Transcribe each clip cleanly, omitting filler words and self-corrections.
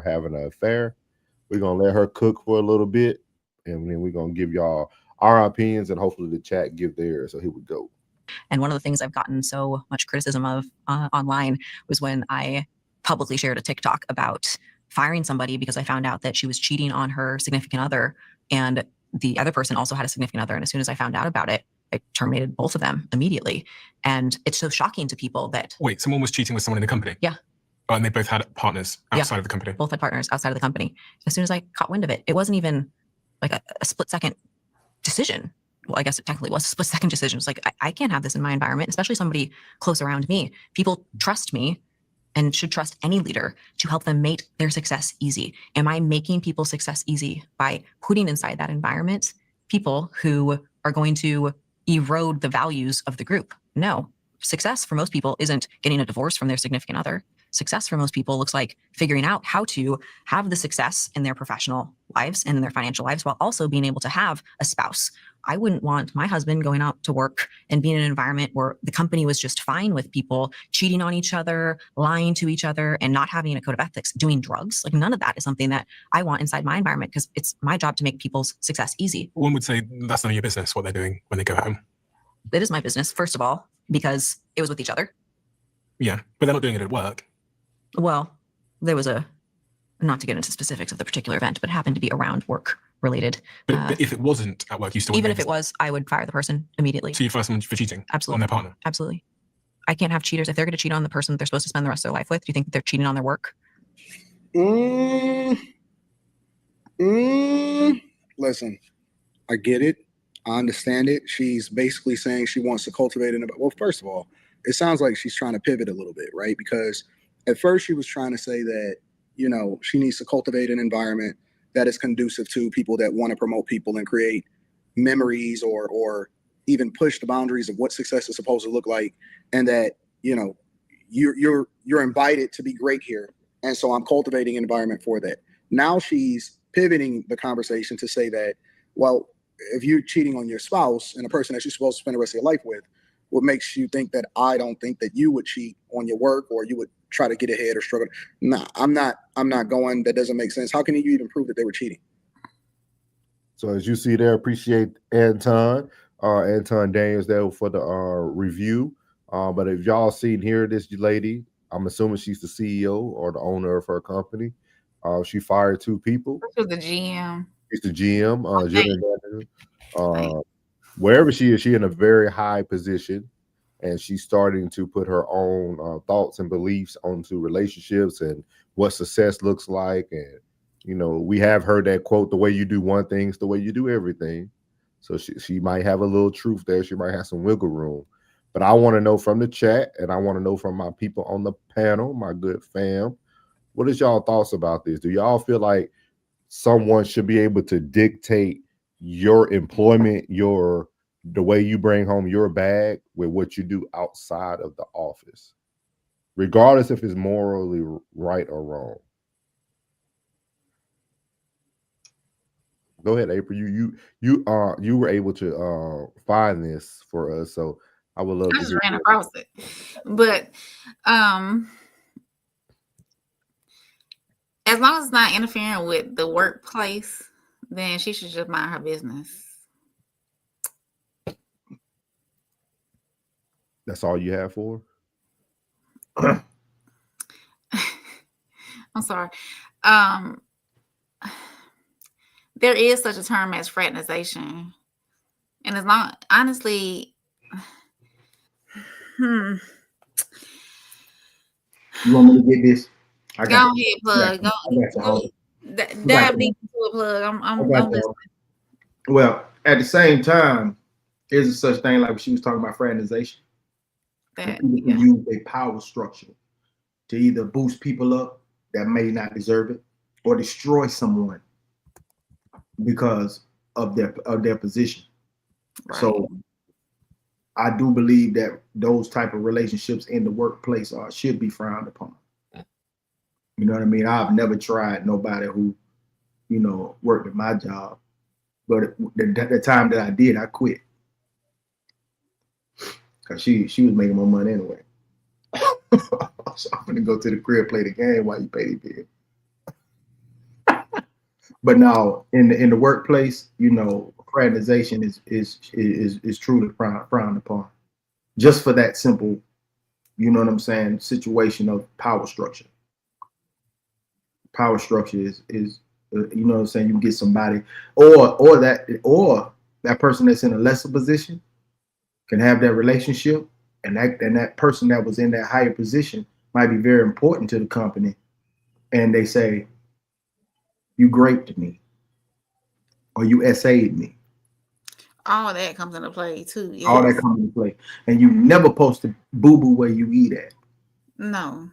for having an affair. We're gonna let her cook for a little bit, and then we're gonna give y'all our opinions, and hopefully the chat give theirs. So here we go. And one of the things I've gotten so much criticism of online was when I publicly shared a TikTok about firing somebody because I found out that she was cheating on her significant other, and the other person also had a significant other. And as soon as I found out about it, I terminated both of them immediately. And it's so shocking to people that... Wait, someone was cheating with someone in the company? Yeah. Oh, and they both had partners outside of the company? Both had partners outside of the company. As soon as I caught wind of it, it wasn't even like a split-second decision. Well, I guess it technically was a split-second decision. It's like, I can't have this in my environment, especially somebody close around me. People trust me and should trust any leader to help them make their success easy. Am I making people's success easy by putting inside that environment people who are going to erode the values of the group? No. Success for most people isn't getting a divorce from their significant other. Success for most people looks like figuring out how to have the success in their professional lives and in their financial lives while also being able to have a spouse. I wouldn't want my husband going out to work and being in an environment where the company was just fine with people cheating on each other, lying to each other, and not having a code of ethics, doing drugs. Like, none of that is something that I want inside my environment, because it's my job to make people's success easy. One would say that's none of your business what they're doing when they go home. It is my business, first of all, because it was with each other. Yeah, but they're not doing it at work. Well, there was not to get into specifics of the particular event, but it happened to be around work related. But if it wasn't at work, you still even if it was, I would fire the person immediately. So you'd fire someone for cheating? Absolutely. On their partner? Absolutely. I can't have cheaters. If they're going to cheat on the person that they're supposed to spend the rest of their life with, do you think that they're cheating on their work? Listen, I get it. I understand it. She's basically saying she wants to cultivate it. Well, first of all, it sounds like she's trying to pivot a little bit, right? Because at first she was trying to say that, you know, she needs to cultivate an environment that is conducive to people that want to promote people and create memories or even push the boundaries of what success is supposed to look like. And that, you know, you're invited to be great here. And so I'm cultivating an environment for that. Now she's pivoting the conversation to say that, well, if you're cheating on your spouse and a person that you're supposed to spend the rest of your life with, what makes you think that I don't think that you would cheat on your work or you would try to get ahead or struggle? Nah, I'm not going. That doesn't make sense. How can you even prove that they were cheating? So as you see there, appreciate Anton Daniels there for the review. But if y'all seen here, this lady, I'm assuming she's the CEO or the owner of her company. She fired 2 people. This was the GM. She's the GM, general manager. Wherever she is, she's in a very high position, and she's starting to put her own thoughts and beliefs onto relationships and what success looks like. And, you know, we have heard that quote, the way you do one thing is the way you do everything. So she might have a little truth there. She might have some wiggle room. But I want to know from the chat, and I want to know from my people on the panel, my good fam, what is y'all thoughts about this? Do y'all feel like someone should be able to dictate your employment, the way you bring home your bag with what you do outside of the office, regardless if it's morally right or wrong? Go ahead, April. You were able to find this for us, so I would love to. I just ran across it, but as long as it's not interfering with the workplace, then she should just mind her business. That's all you have for her? I'm sorry. There is such a term as fraternization. And it's not, honestly, You want me to get this? Go ahead, plug. Go dive deep into a plug. I'm listening. Well, at the same time, there's a such thing like she was talking about fraternization. People can use a power structure to either boost people up that may not deserve it or destroy someone because of their position. Right. So I do believe that those type of relationships in the workplace should be frowned upon. You know what I mean? I've never tried nobody who, you know, worked at my job, but the time that I did, I quit. Cause she was making more money anyway. So I'm gonna go to the crib, play the game while you pay the bill. But now in the workplace, you know, fraternization is truly frowned upon, just for that simple, you know what I'm saying, situation of power structure. Power structure is you know what I'm saying, you can get somebody or that person that's in a lesser position can have that relationship, and that person that was in that higher position might be very important to the company, and they say, you raped me or you SA'd me. All that comes into play too. Yes. All that comes into play. And you never post a boo-boo where you eat at. No.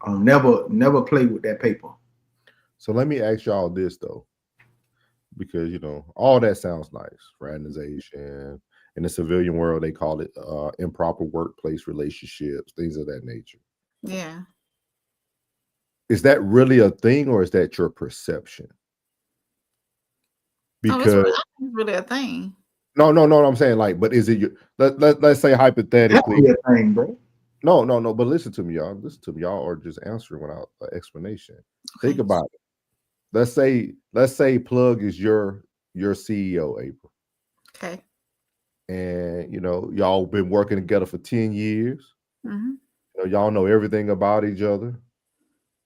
I'll never play with that paper. So let me ask y'all this though, because you know all that sounds nice, fraternization. In the civilian world, they call it improper workplace relationships, things of that nature. Yeah. Is that really a thing, or is that your perception? Because it's really a thing. No, I'm saying like, but is it your? Let's say hypothetically, That's a thing, bro. No, but listen to me, y'all. Listen to me, y'all, or just answering without an explanation. Okay. Think about it. Let's say Plug is your CEO, April. Okay. And you know, y'all been working together for 10 years. Mm-hmm. You know, y'all know everything about each other.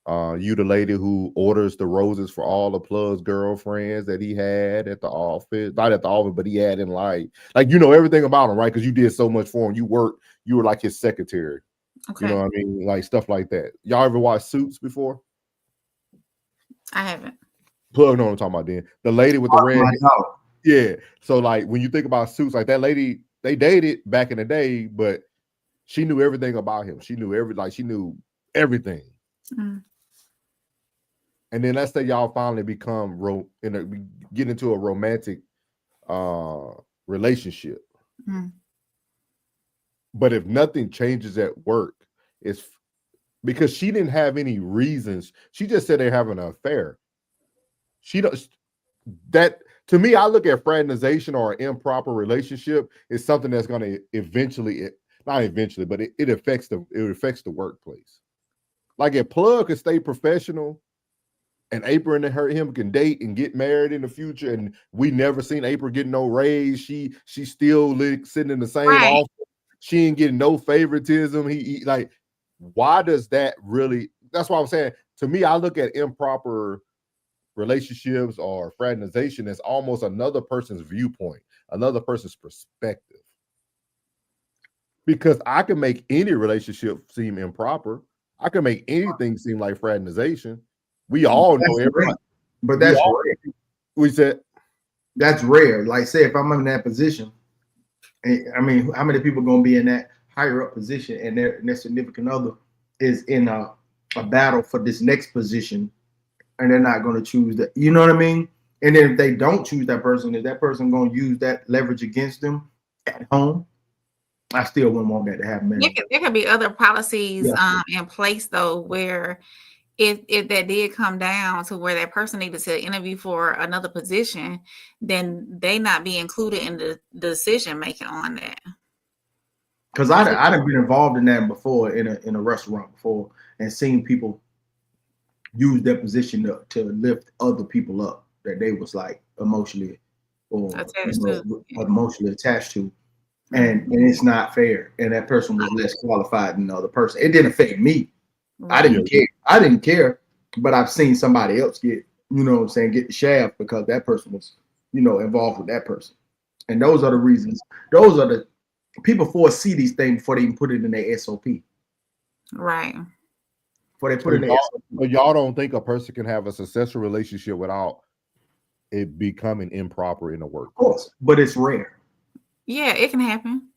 You the lady who orders the roses for all the Plug's girlfriends that he had at the office, not at the office, but he had in life. Like, you know everything about him, right? Because you did so much for him. You were like his secretary. Okay. You know what I mean? Like stuff like that. Y'all ever watched Suits before? I haven't. Plug know what I'm talking about then. The lady with the red. Yeah. So like when you think about Suits, like that lady, they dated back in the day, but she knew everything about him. She knew everything. Mm. And then let's say y'all finally get into a romantic relationship. Mm. But if nothing changes at work, it's because she didn't have any reasons. She just said they're having an affair. To me, I look at fraternization or an improper relationship is something that's going to not eventually, but it affects the workplace. Like if Plug could stay professional and April and him can date and get married in the future, and we never seen April get no raise. She's still sitting in the same office. She ain't getting no favoritism. He like, why does that really? That's why I'm saying. To me, I look at improper relationships or fraternization as almost another person's viewpoint, another person's perspective. Because I can make any relationship seem improper. I can make anything seem like fraternization. We all know everything. But that's rare. We said that's rare. Like, say if I'm in that position, I mean, how many people gonna be in that higher up position and their significant other is in a battle for this next position, and they're not gonna choose that, you know what I mean? And then if they don't choose that person, is that person gonna use that leverage against them at home? I still wouldn't want that to happen. There could be other policies in place though, where if that did come down to where that person needed to interview for another position, then they not be included in the decision making on that. Because I've been involved in that before in a restaurant before and seen people use their position to lift other people up that they was like emotionally attached to. And it's not fair. And that person was less qualified than the other person. It didn't affect me. I didn't care, but I've seen somebody else get, you know what I'm saying, get the shaft because that person was, you know, involved with that person. And those are the reasons. Those are the people foresee these things before they even put it in their SOP. Right. Before they put it in their SOP. But y'all don't think a person can have a successful relationship without it becoming improper in the work? Of course, but it's rare. Yeah, it can happen.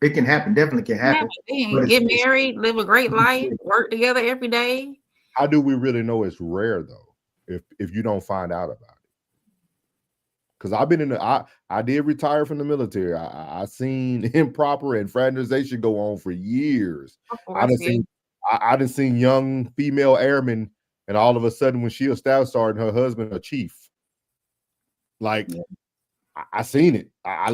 It can happen. Definitely can happen. Get married, live a great life, work together every day. How do we really know it's rare though? If you don't find out about it? Because I've been I did retire from the military. I seen improper and fraternization go on for years. I done seen young female airmen, and all of a sudden when she a staff sergeant, her husband a chief. Like I seen it. I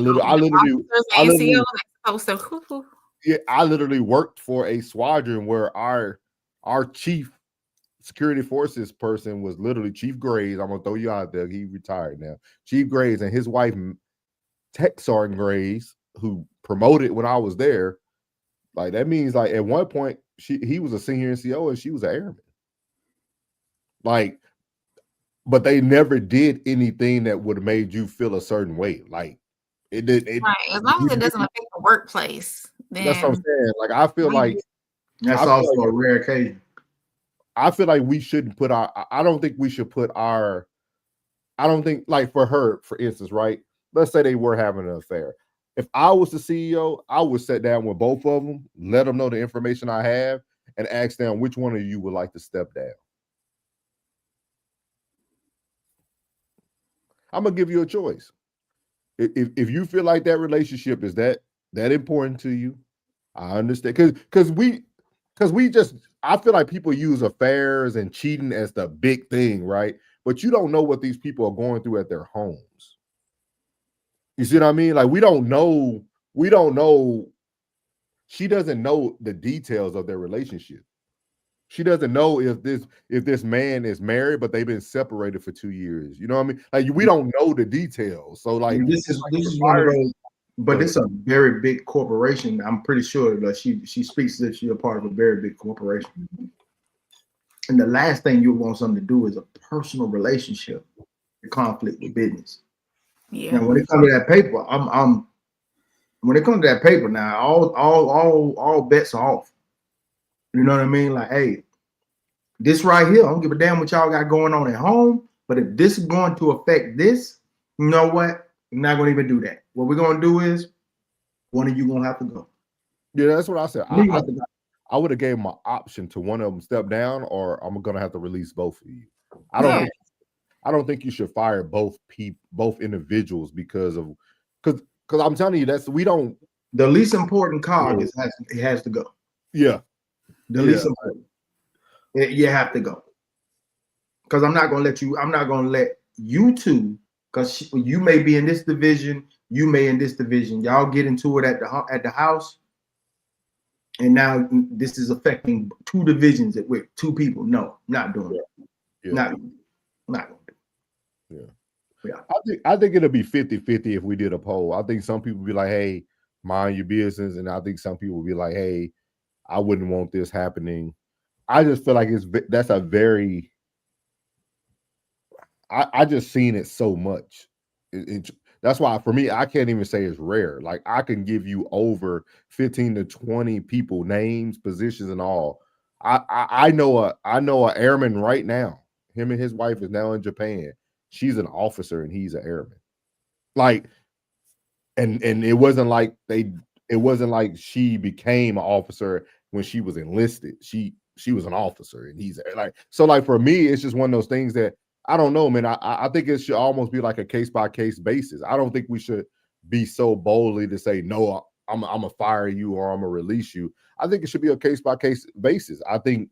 literally worked for a squadron where our chief security forces person was literally Chief Graves. I'm gonna throw you out there. He retired now. Chief Graves and his wife, Tech Sergeant Graves, who promoted when I was there. Like that means like at one point he was a senior NCO and she was an airman. Like, but they never did anything that would have made you feel a certain way. Like it did. Right. As long as it doesn't affect the workplace, then that's what I'm saying. Like I feel like that's also a rare occasion. I feel like we shouldn't put I don't think we should put I don't think like for her, for instance, right? Let's say they were having an affair. If I was the CEO, I would sit down with both of them, let them know the information I have, and ask them which one of you would like to step down. I'm gonna give you a choice. If you feel like that relationship is that important to you, I understand. Because we just, I feel like people use affairs and cheating as the big thing, right? But you don't know what these people are going through at their homes. You see what I mean? Like we don't know. She doesn't know the details of their relationship. She doesn't know if this man is married, but they've been separated for 2 years. You know what I mean? Like we don't know the details. So like this is one of those, but it's a very big corporation. I'm pretty sure that she speaks as if she's a part of a very big corporation. And the last thing you want something to do is a personal relationship, a conflict with business. Yeah. Now when it comes to that paper, when it comes to that paper, now all bets are off. You know what I mean? Like, hey, this right here, I don't give a damn what y'all got going on at home, but if this is going to affect this, you know what? I'm not going to even do that. What we're going to do is one of you going to have to go. Yeah, that's what I said. I would have gave them an option to one of them step down, or I'm going to have to release both of you. I don't think you should fire both individuals because I'm telling you the least important cog has to go. Yeah. The least important. You have to go. Because I'm not going to let you two, because you may be in this division, you may in this division. Y'all get into it at the house. And now this is affecting two divisions with two people. No, not doing it. Yeah. Not going to do it. Yeah. I think it'll be 50-50 if we did a poll. I think some people would be like, hey, mind your business. And I think some people would be like, hey, I wouldn't want this happening. I just feel like that's a very, I just seen it so much. That's why for me, I can't even say it's rare. Like I can give you over 15 to 20 people, names, positions, and all. I know a airman right now. Him and his wife is now in Japan. She's an officer and he's an airman. Like, and it wasn't like she became an officer when she was enlisted. She was an officer and he's like, so like for me, it's just one of those things that I don't know, man. I think it should almost be like a case-by-case basis. I don't think we should be so boldly to say, no, I'm gonna fire you or I'm gonna release you. I think it should be a case-by-case basis. I think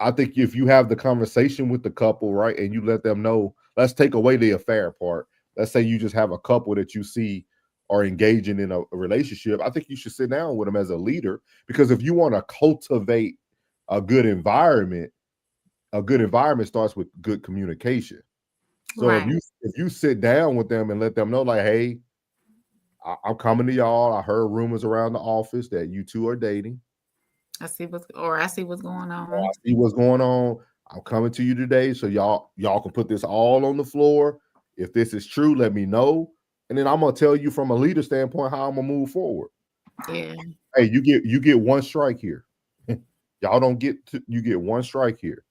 if you have the conversation with the couple, right, and you let them know, let's take away the affair part. Let's say you just have a couple that you see are engaging in a relationship. I think you should sit down with them as a leader, because if you want to cultivate a good environment starts with good communication. So right. if you sit down with them and let them know, like, hey, I'm coming to y'all. I heard rumors around the office that you two are dating. I see what's going on. I see what's going on. I'm coming to you today, so y'all can put this all on the floor. If this is true, let me know, and then I'm gonna tell you from a leader standpoint how I'm gonna move forward. Yeah. Hey, you get one strike here. Y'all don't get you get one strike here.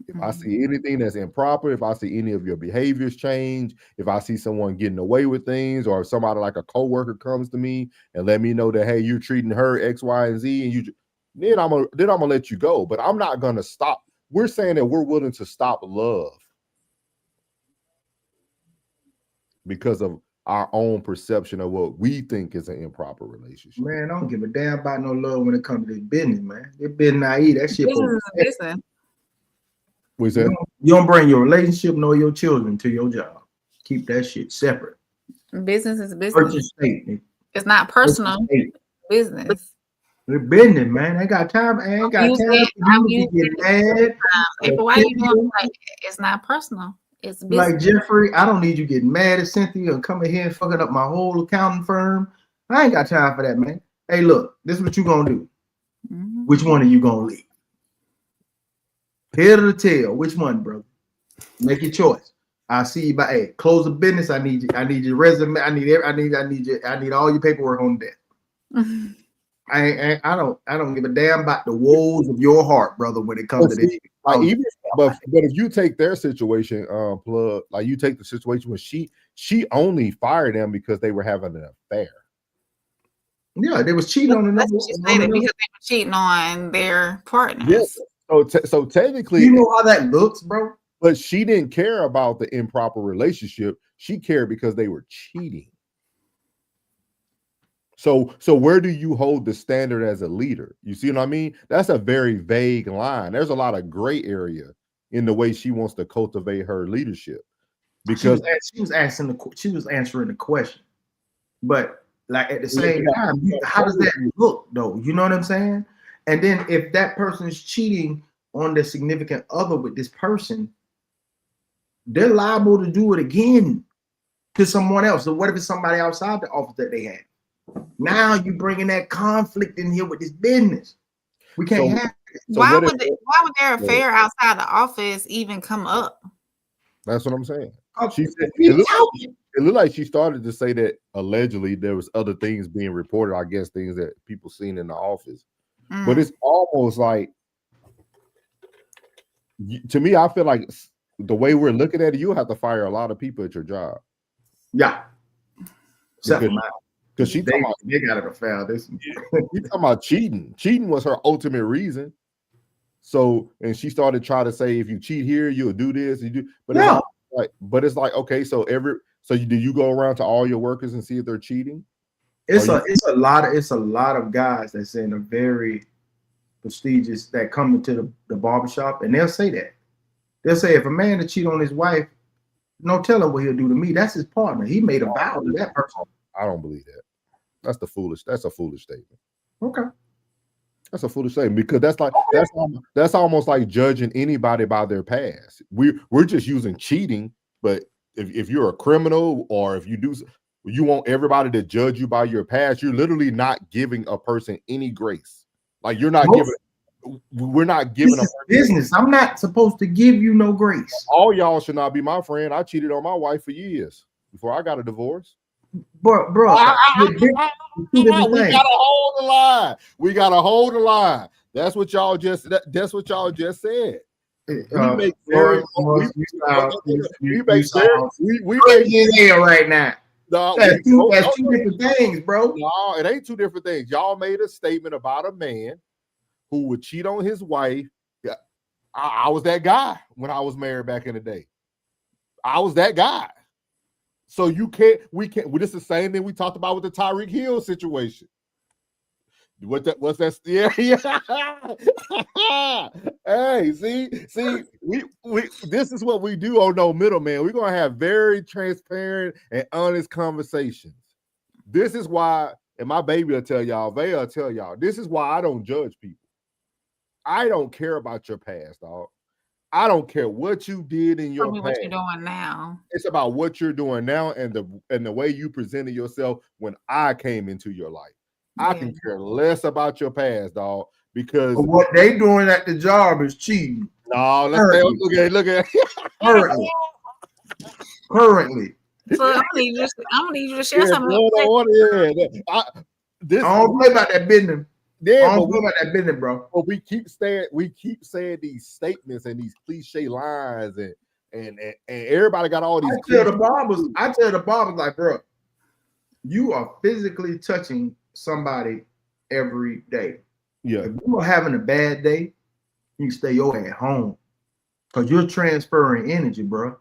If I see anything that's improper, if I see any of your behaviors change, if I see someone getting away with things, or if somebody like a coworker comes to me and let me know that, hey, you're treating her X, Y, and Z, and then I'm gonna let you go. But I'm not gonna stop. We're saying that we're willing to stop love because of our own perception of what we think is an improper relationship. Man, I don't give a damn about no love when it comes to this business, man. This business naive. That shit. Listen. What's that? You don't bring your relationship nor your children to your job. Keep that shit separate. Business is business. It's not personal. Business. They're bending, man. I ain't got time. I ain't got time for you to get mad. April, why you doing like it's not personal. It's business. Like Jeffrey, I don't need you getting mad at Cynthia and coming here and fucking up my whole accounting firm. I ain't got time for that, man. Hey, look, this is what you gonna do. Mhm. Which one are you gonna leave? Head or the tail? Which one, brother? Make your choice. I'll see you by close the business. I need you. I need your resume. I need all your paperwork on deck. I don't give a damn about the woes of your heart, brother, when it comes to this. Like even but if you take their situation, plug, like you take the situation when she only fired them because they were having an affair. Yeah, they was cheating on another. That's what you said, because they were cheating on their partners. Yes. So technically, you know how that looks, bro. But she didn't care about the improper relationship. She cared because they were cheating. So where do you hold the standard as a leader? You see what I mean? That's a very vague line. There's a lot of gray area in the way she wants to cultivate her leadership. Because she was answering the question. But like at the same time, how does that look though? You know what I'm saying? And then if that person is cheating on their significant other with this person, they're liable to do it again to someone else. So what if it's somebody outside the office that they had? Now you bringing that conflict in here with this business. We can't have it. Why would their affair outside the office even come up? That's what I'm saying. She said it looked like she started to say that allegedly there was other things being reported. I guess things that people seen in the office, but it's almost like, to me, I feel like the way we're looking at it, you have to fire a lot of people at your job. Yeah. Because she they got it affair. She's talking about cheating. Cheating was her ultimate reason. So, and she started trying to say, if you cheat here, you'll do this. You do, but yeah. It's like, okay, so do you go around to all your workers and see if they're cheating? It's a lot of guys that's in a very prestigious that come into the barbershop, and they'll say that. They'll say, if a man to cheat on his wife, no telling what he'll do to me. That's his partner. He made a vow to that person. I don't believe that. That's a foolish statement. Okay. That's a foolish statement, because that's almost like judging anybody by their past. We're just using cheating, but if you're a criminal or if you want everybody to judge you by your past, you're literally not giving a person any grace. Like we're not giving a business. I'm not supposed to give you no grace. All y'all should not be my friend. I cheated on my wife for years before I got a divorce. Bro, we gotta hold the line. We gotta hold the line. That's what y'all just said. We make very right now. No, that's two different things, bro. No, it ain't two different things. Y'all made a statement about a man who would cheat on his wife. Yeah, I was that guy when I was married back in the day. I was that guy. So we can't. This is the same thing we talked about with the Tyreek Hill situation. What's that? Yeah. Hey, see, we this is what we do on No Middleman. We're gonna have very transparent and honest conversations. This is why, and my baby will tell y'all, they'll tell y'all, this is why I don't judge people. I don't care about your past, dog. I don't care what you did in your past. What you're doing now. It's about what you're doing now and the way you presented yourself when I came into your life. I can care less about your past, dog, because what they doing at the job is cheating. No, look at currently. So I'm gonna need you to share something. I don't play about that business. Yeah, I don't play about that business, bro. But we keep saying these statements and these cliche lines, and everybody got all these. I tell the barbers like, bro, you are physically touching somebody every day. Yeah. If you are having a bad day, you stay at home because you're transferring energy, bro.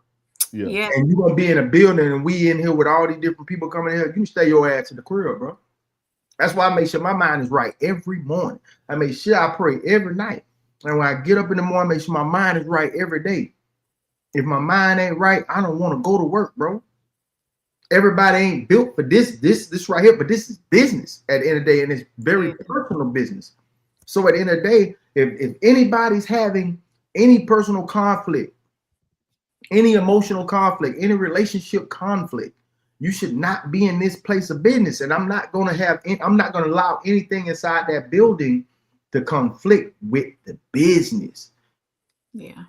Yeah. And you're gonna be in a building and we in here with all these different people coming here. You stay your ass in the crib, bro. That's why I make sure my mind is right every morning. I make sure I pray every night. And when I get up in the morning, I make sure my mind is right every day. If my mind ain't right, I don't want to go to work, bro. everybody ain't built for this right here, but this is business at the end of the day, and it's very personal business. So at the end of the day, if anybody's having any personal conflict, any emotional conflict, any relationship conflict, you should not be in this place of business. And I'm not going to allow anything inside that building to conflict with the business. Yeah.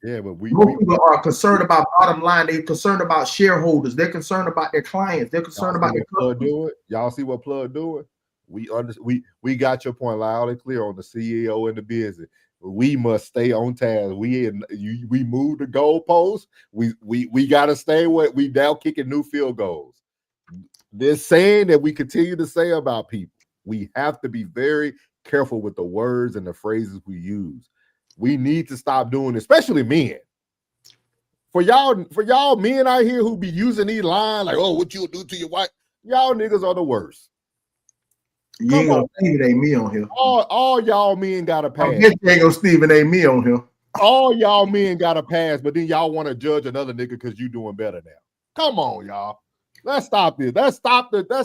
Yeah, but most people are concerned about bottom line. They're concerned about shareholders. They're concerned about their clients. They're concerned about their customers. Y'all see what Plug doing? We got your point loud and clear on the CEO and the business. We must stay on task. We moved the goalposts. We got to stay with. We now kicking new field goals. This saying that we continue to say about people, we have to be very careful with the words and the phrases we use. We need to stop doing, especially men. For y'all men out here who be using these lines like, "Oh, what you'll do to your wife?" Y'all niggas are the worst. You ain't gonna Stephen A. me on here. All y'all men got a pass. I guess you ain't gonna Stephen A. me on here. All y'all men got a pass, but then y'all want to judge another nigga because you doing better now. Come on, y'all. Let's stop this. Let's stop it now.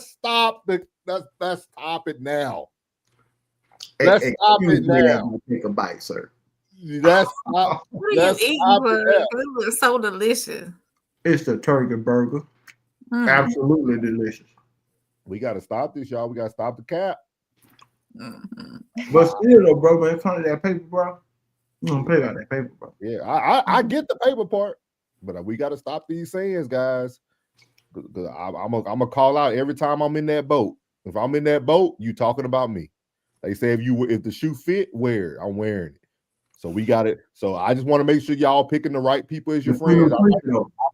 Let's stop it now. Take a bite, sir. Let's stop. What are you eating? It looks so delicious. It's the turkey burger. Absolutely delicious. We got to stop this, y'all. We got to stop the cap. But still, though, bro, when it comes to that paper, bro, you don't pay out that paper, bro. Yeah, I get the paper part, but we got to stop these sayings, guys. I'm gonna call out every time I'm in that boat. If I'm in that boat, you talking about me. They say if the shoe fit, wear it. I'm wearing it. So we got it. So I just want to make sure y'all picking the right people as your friends. I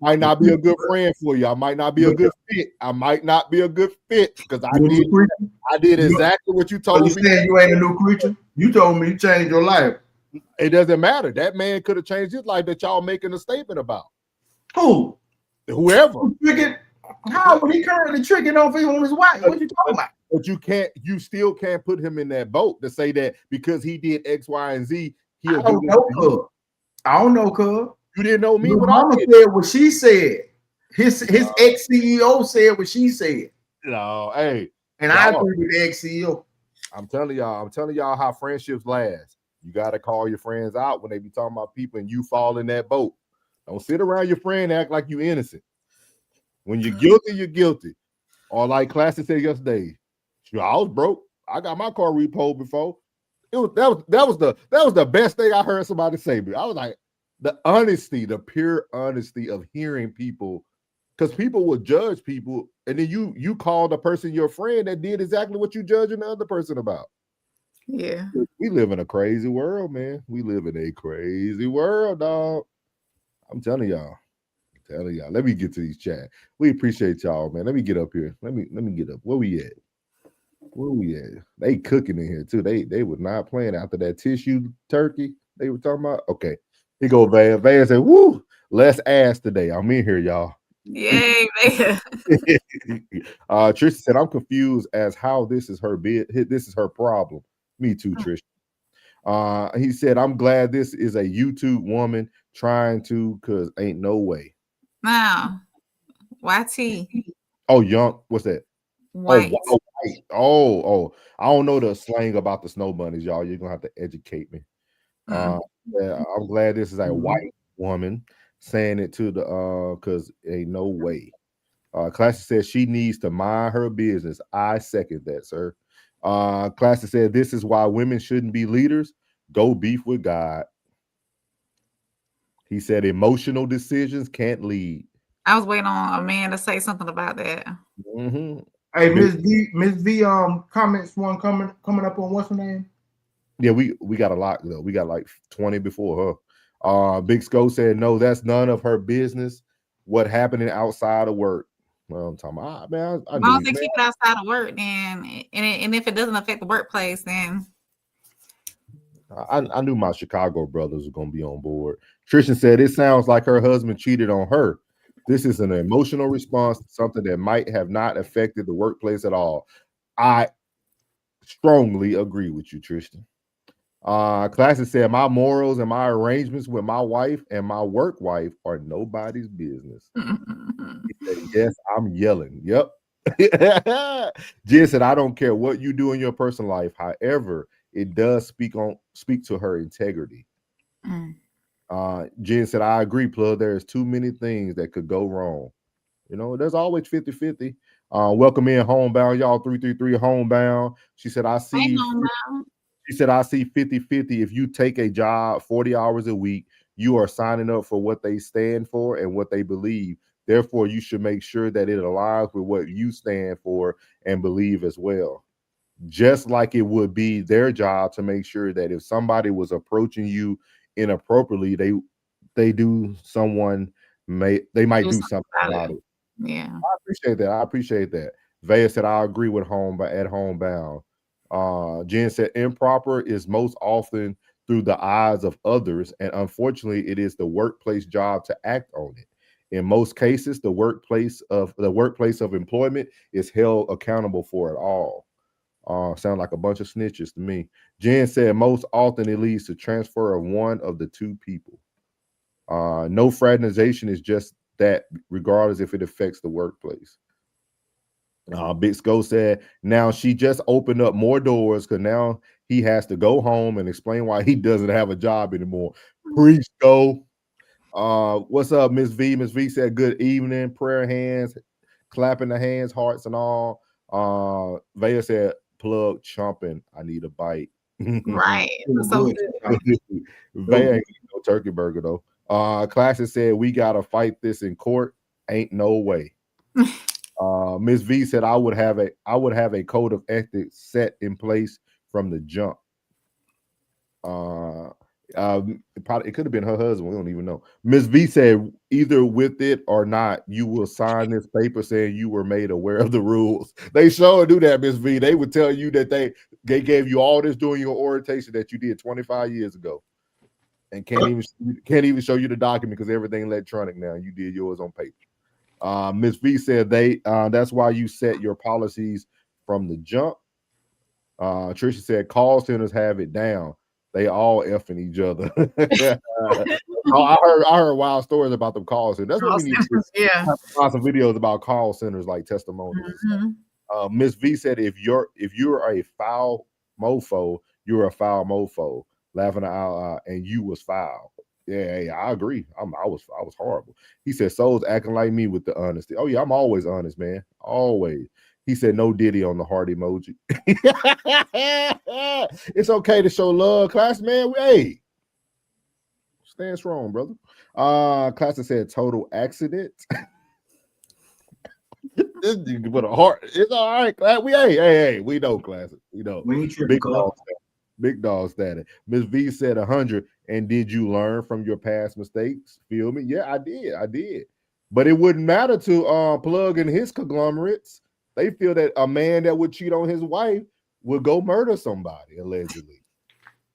might not be a good friend for you. I might not be a good fit. I might not be a good fit because I did exactly what you told me. You saying you ain't a new creature? You told me you changed your life. It doesn't matter. That man could have changed his life that y'all making a statement about. Who? Whoever. How would he currently tricking on his wife? What you talking about? But you still can't put him in that boat to say that because he did X, Y, and Z. I don't know, cuz. You didn't know me. Your mama said what she said. His ex-CEO said what she said. No, hey. And I agree with the ex-CEO. I'm telling y'all how friendships last. You got to call your friends out when they be talking about people and you fall in that boat. Don't sit around your friend and act like you innocent. When you're guilty, you're guilty. Or like Classic said yesterday, I was broke. I got my car repoed before. That was the best thing I heard somebody say. But I was like, the pure honesty of hearing people, because people will judge people, and then you call the person your friend that did exactly what you judging the other person about. Yeah. We live in a crazy world, man. We live in a crazy world, dog. I'm telling y'all. Let me get to these chat. We appreciate y'all, man. Let me get up here. Let me get up. Where we at? They cooking in here too. They were not playing after that tissue turkey they were talking about. Okay. Here go Van. Van said, "Woo, less ass today. I'm in here, y'all." Yay, man. Trisha said, "I'm confused as how this is her problem." Me too, Trisha. He said, "I'm glad this is a YouTube woman trying to, cause ain't no way." Now, YT. Oh, young. What's that? White. Oh, I don't know the slang about the snow bunnies, y'all. You're gonna have to educate me. Yeah, I'm glad this is a white woman saying it to the because ain't no way. Classic says she needs to mind her business. I second that, sir. Classic said this is why women shouldn't be leaders. Go beef with God. He said emotional decisions can't lead. I was waiting on a man to say something about that. Mm-hmm. Hey, Miss V, comments one coming up on what's her name? Yeah, we got a lot though. We got like 20 before her. Big Sco said no, that's none of her business. What happening outside of work? Well, I'm talking about, man. As long as they keep it outside of work, then and if it doesn't affect the workplace, then I knew my Chicago brothers were gonna be on board. Trishan said it sounds like her husband cheated on her. This is an emotional response to something that might have not affected the workplace at all. I strongly agree with you, Tristan. Classic said, my morals and my arrangements with my wife and my work wife are nobody's business. He said, yes, I'm yelling. Yep. Jen said, I don't care what you do in your personal life. However, it does speak to her integrity. Jen said, I agree, Plug. There's too many things that could go wrong. You know, there's always 50-50. Welcome in Homebound, y'all. 333 Homebound. She said, I see 50-50. If you take a job 40 hours a week, you are signing up for what they stand for and what they believe. Therefore, you should make sure that it aligns with what you stand for and believe as well. Just like it would be their job to make sure that if somebody was approaching you inappropriately, they might do something about it. Yeah, I appreciate that. Vaya said, I agree with Homebound. Jen said, improper is most often through the eyes of others, and unfortunately, it is the workplace job to act on it. In most cases, the workplace of employment is held accountable for it all. Sound like a bunch of snitches to me. Jen said, most often it leads to transfer of one of the two people. No fraternization is just that, regardless if it affects the workplace. Big Sko said, now she just opened up more doors because now he has to go home and explain why he doesn't have a job anymore. Preach, Go. What's up, Miss V? Miss V said, good evening. Prayer hands, clapping the hands, hearts and all. Vaya said, Plug chomping. I need a bite. right. So good. Vaya ain't no turkey burger though. Classic said, we gotta fight this in court. Ain't no way. Miss V said, I would have a code of ethics set in place from the jump. It could have been her husband. We don't even know. Miss V said, either with it or not, you will sign this paper saying you were made aware of the rules. They sure do that, Miss V. They would tell you that they gave you all this during your orientation that you did 25 years ago, and can't even show you the document because everything electronic now. You did yours on paper. Ms. V said that's why you set your policies from the jump. Trisha said call centers have it down. They all effing each other. I heard wild stories about them call centers. That's what we need to find some videos about call centers, like testimonies. Ms. V said if you're a foul mofo, you're a foul mofo. Laughing out and you was foul. Yeah, I agree. I was horrible. He said, Soul's acting like me with the honesty. Oh yeah, I'm always honest, man. Always. He said, no Diddy on the heart emoji. It's okay to show love, class, man. Hey, stand strong, brother. Classic said, total accident. This dude with a heart. It's all right, class. We know, classic. We know. Big dog status. Miss V said 100. And did you learn from your past mistakes? Feel me? Yeah, I did. But it wouldn't matter to Plug and his conglomerates. They feel that a man that would cheat on his wife would go murder somebody, allegedly.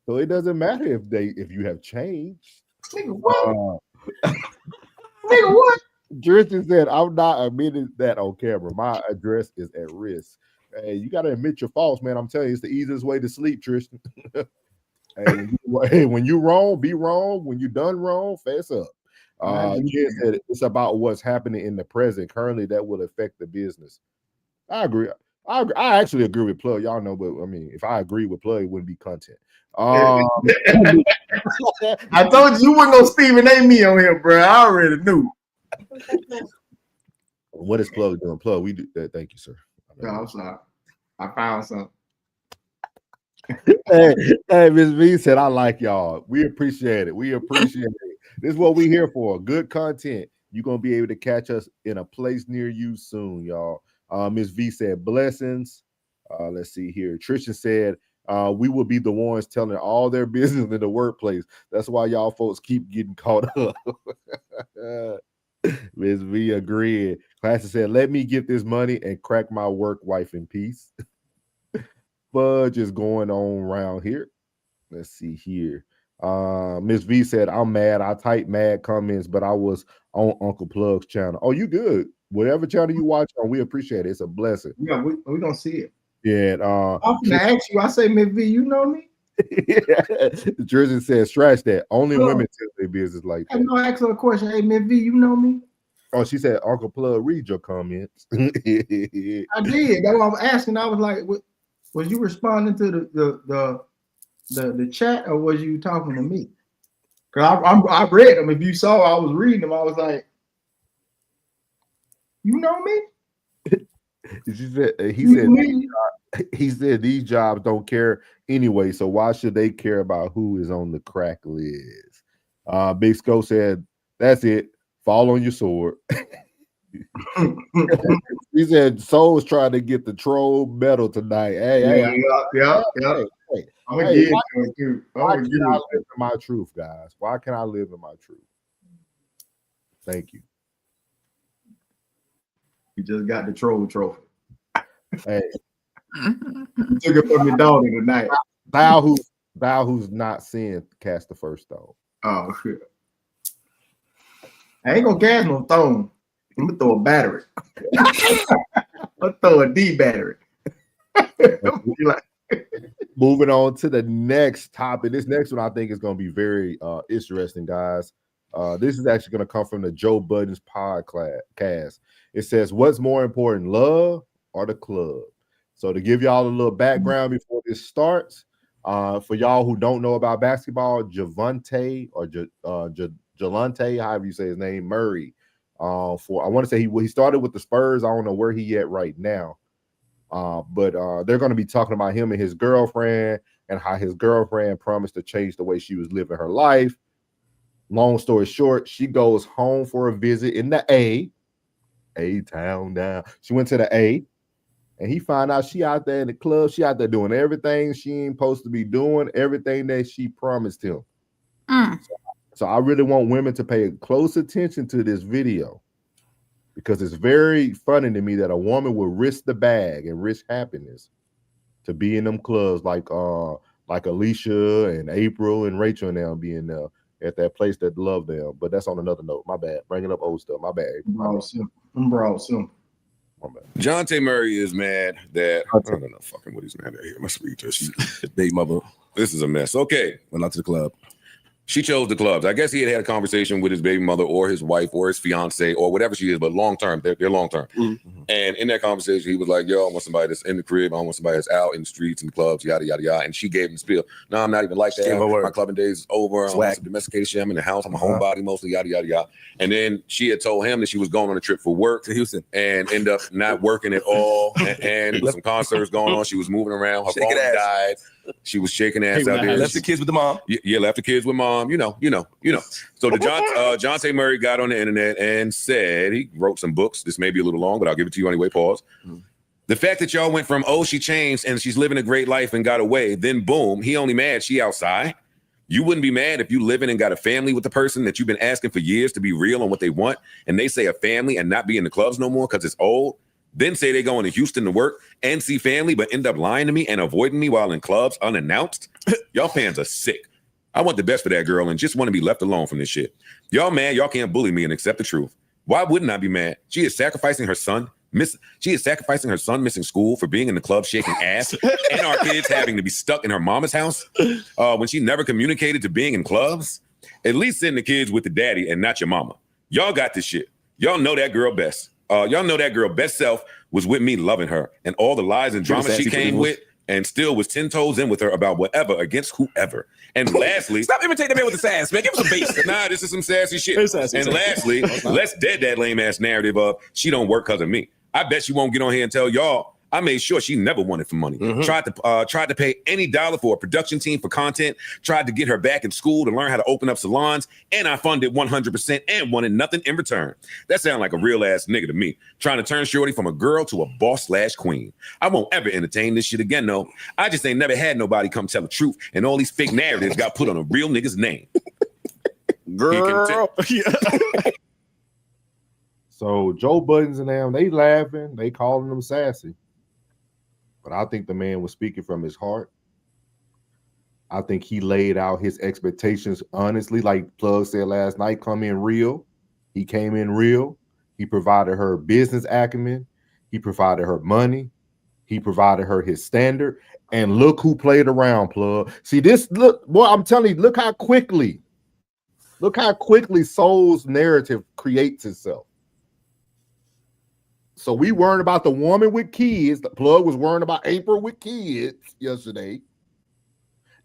So it doesn't matter if you have changed. Nigga, what? Nigga, what? Tristan said, I'm not admitting that on camera. My address is at risk. Hey, you got to admit your faults, man. I'm telling you, it's the easiest way to sleep, Tristan. Hey, when you wrong, be wrong. When you done wrong, fess up. Jen said it's about what's happening in the present. Currently, that will affect the business. I agree. I actually agree with Plug. Y'all know, but I mean, if I agree with Plug, it wouldn't be content. I told you wasn't gonna Stephen A. me on here, bro. I already knew. What is Plug doing? Plug, we do that. Thank you, sir. No, I'm sorry. I found something. Hey, Ms. V said, I like y'all. We appreciate it. This is what we here for. Good content. You're going to be able to catch us in a place near you soon, y'all. Ms. V said, blessings. Let's see here. Trisha said, we will be the ones telling all their business in the workplace. That's why y'all folks keep getting caught up. Ms. V agreed. Classic said, let me get this money and crack my work wife in peace. Fudge is going on around here. Let's see here. Miss V said, I'm mad. I typed mad comments, but I was on Uncle Plug's channel. Oh, you good. Whatever channel you watch on, we appreciate it. It's a blessing. Yeah, we don't see it. Yeah. I'm gonna ask you, I say, Miss V, you know me? Jersey says, "Trash that. Only women tell their business like that." I'm gonna ask her a question. Hey, Miss V, you know me? Oh, she said, "Uncle Plug, read your comments." I did. That's what I'm asking. I was like, was you responding to the chat, or was you talking to me? Because I read them. If you saw, I was reading them. I was like, you know me? He said these jobs don't care anyway, so why should they care about who is on the crack list? Big Sco said, "That's it. Fall on your sword." He said Soul's trying to get the troll medal tonight. Yeah. I'm gonna get it too. Why can't I live in my truth, guys? Why can't I live in my truth? Thank you. You just got the troll trophy. Hey, took it from your daughter tonight. Thou who's not seeing, cast the first stone. Oh shit! I ain't gonna cast no stone. I'm gonna throw a battery. I'll throw a D battery. Moving on to the next topic. This next one I think is going to be very interesting, guys. This is actually going to come from the Joe Budden's podcast. It says, "What's more important, love or the club?" So to give y'all a little background before this starts, for y'all who don't know about basketball, Javonte or Jalonte, however you say his name, Murray. I want to say he started with the Spurs. I don't know where he at right now. But they're going to be talking about him and his girlfriend and how his girlfriend promised to change the way she was living her life. Long story short, she goes home for a visit in the A-town down. She went to the A, and he found out she out there in the club. She out there doing everything she ain't supposed to be doing, everything that she promised him. So I really want women to pay close attention to this video, because it's very funny to me that a woman will risk the bag and risk happiness to be in them clubs like Alicia and April and Rachel and them being at that place that love them. But that's on another note. My bad. Bringing up old stuff. My bad. I'm broad soon. Jonte Murray is mad that I don't know fucking what he's mad at here. Must be just baby mother. This is a mess. Okay, went out to the club. She chose the clubs. I guess he had a conversation with his baby mother or his wife or his fiance or whatever she is, but long term, they're long term. Mm-hmm. And in that conversation, he was like, "Yo, I want somebody that's in the crib. I want somebody that's out in the streets and clubs, yada yada yada." And she gave him the spiel. "No, I'm not even like that. My clubbing days is over. I'm some domesticated shit. I'm in the house. I'm a homebody mostly, yada yada yada." And then she had told him that she was going on a trip for work to Houston and ended up not working at all. And with some concerts going on, she was moving around. Her phone died. She was shaking ass out there. Left the kids with the mom. Yeah, left the kids with mom. You know. So the Jonte Murray got on the internet and said, he wrote some books. This may be a little long, but I'll give it to you anyway. Pause. The fact that y'all went from, oh, she changed and she's living a great life and got away, then boom, he only mad she outside. You wouldn't be mad if you living and got a family with the person that you've been asking for years to be real on what they want, and they say a family and not be in the clubs no more because it's old. Then say they going to Houston to work and see family, but end up lying to me and avoiding me while in clubs unannounced. Y'all fans are sick. I want the best for that girl and just want to be left alone from this shit. Y'all mad, y'all can't bully me and accept the truth. Why wouldn't I be mad? She is sacrificing her son. Missing school for being in the club shaking ass, and our kids having to be stuck in her mama's house when she never communicated to being in clubs. At least send the kids with the daddy and not your mama. Y'all got this shit. Y'all know that girl best. Y'all know that girl best self was with me loving her and all the lies and drama she came with, and still was 10 toes in with her about whatever against whoever. And lastly, stop imitating the man with the sass, man. Give us some bass. Nah, this is some sassy shit. And lastly, let's dead that lame ass narrative of she don't work because of me. I bet she won't get on here and tell y'all I made sure she never wanted for money. Tried to pay any dollar for a production team for content. Tried to get her back in school to learn how to open up salons, and I funded 100% and wanted nothing in return. That sounds like a real ass nigga to me. Trying to turn shorty from a girl to a boss/queen. I won't ever entertain this shit again, though. I just ain't never had nobody come tell the truth, and all these fake narratives got put on a real nigga's name. Girl. So Joe Budden's and them, they laughing, they calling them sassy. But I think the man was speaking from his heart. I think he laid out his expectations honestly, like Plug said last night, come in real. He came in real. He provided her business acumen. He provided her money. He provided her his standard, and look who played around, plug. See this? Look, boy, I'm telling you, look how quickly Soul's narrative creates itself. So we worried about the woman with kids. The plug was worrying about April with kids yesterday.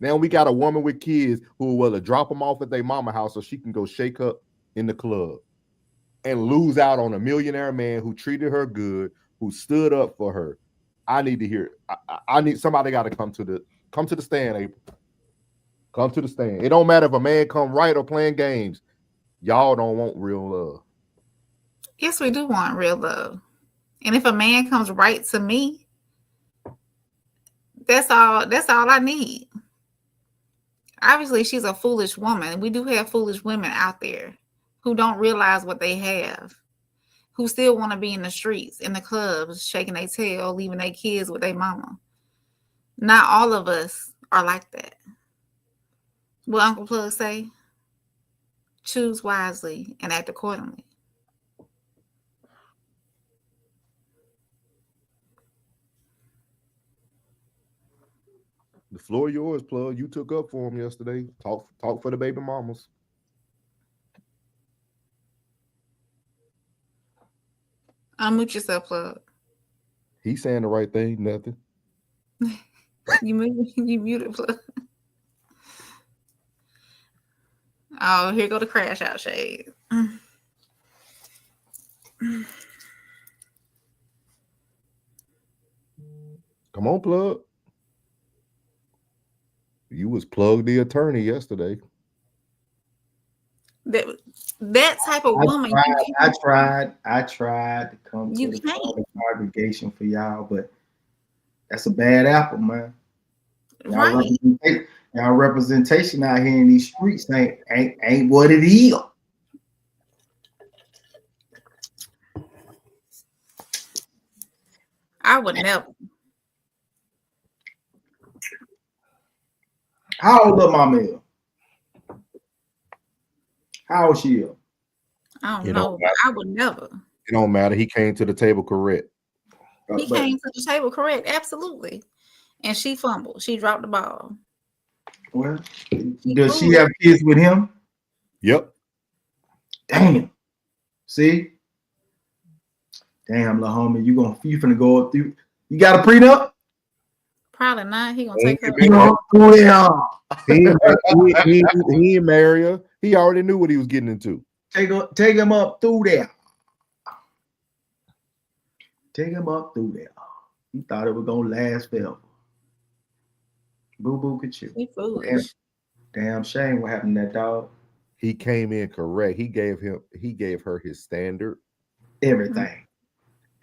Now we got a woman with kids who will drop them off at their mama house so she can go shake up in the club and lose out on a millionaire man who treated her good, who stood up for her. I need to hear. I need somebody got to come to the stand, April. Come to the stand. It don't matter if a man come right or playing games. Y'all don't want real love. Yes, we do want real love. And if a man comes right to me, that's all I need. Obviously, she's a foolish woman. We do have foolish women out there who don't realize what they have, who still want to be in the streets, in the clubs, shaking their tail, leaving their kids with their mama. Not all of us are like that. What Uncle Plug say? Choose wisely and act accordingly. The floor yours, plug. You took up for him yesterday. Talk for the baby mamas. Unmute yourself, plug. He's saying the right thing. Nothing. You muted, plug. Oh, here go the crash out shade. Come on, plug. You was Plug the attorney yesterday. That type of woman. I tried to come to the congregation for y'all, but that's a bad apple, man. Y'all representation out here in these streets ain't what it is. I would never. How old little mama is? How old she is? I don't know. I would never. It don't matter. He came to the table correct. He came to the table correct, absolutely. And she fumbled. She dropped the ball. Well, does she have kids with him? Yep. Damn. See? Damn, little homie, you finna go up through. You got a prenup? Probably not. He gonna take her. He ain't marry her. He already knew what he was getting into. Take him up through there. Take him up through there. He thought it was gonna last forever. Boo boo could you. He foolish. Damn shame what happened to that dog. He came in correct. He gave her his standard. Everything.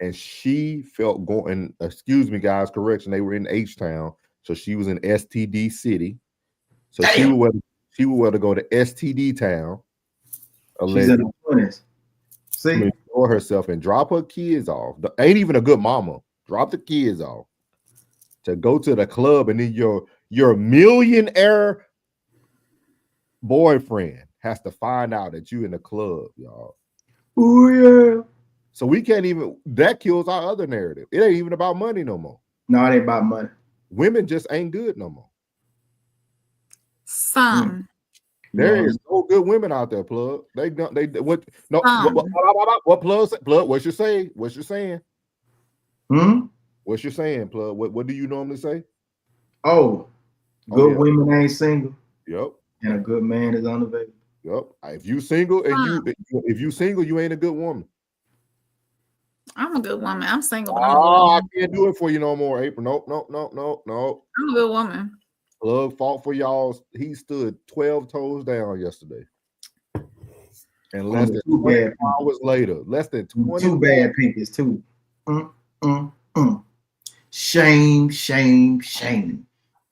And she felt going, excuse me, guys, correction. They were in H-Town. So she was in STD City. So she would want to go to STD Town. She's in the 20s. See? Enjoy herself and drop her kids off. Ain't even a good mama. Drop the kids off to go to the club, and then your millionaire boyfriend has to find out that you in the club, y'all. Oh yeah. So we can't even, that kills our other narrative. It ain't even about money no more. No, it ain't about money. Women just ain't good no more. Some. There is no good women out there, plug. What plug? What's your saying? What's your saying? What's your saying, plug? What do you normally say? Oh, good women ain't single. Yep. And a good man is unavailable. Yep. If you single and you ain't a good woman. I'm a good woman. I'm single. I can't do it for you no more, April. Nope. I'm a good woman. Plug fought for y'all. He stood 12 toes down yesterday. And less than 20 hours later, less than 20. Two bad pinkies, too. Shame.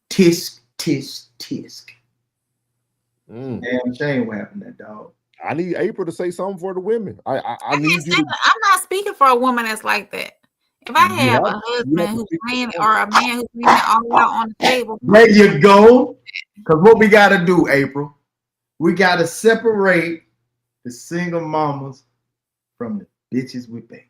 Tisk. Damn shame what happened to that dog. I need April to say something for the women. I need you. I'm not speaking for a woman that's like that. If I have a husband who's playing or a man who's leaving it all out on the table. There you go. Because what we got to do, April, we got to separate the single mamas from the bitches with babies.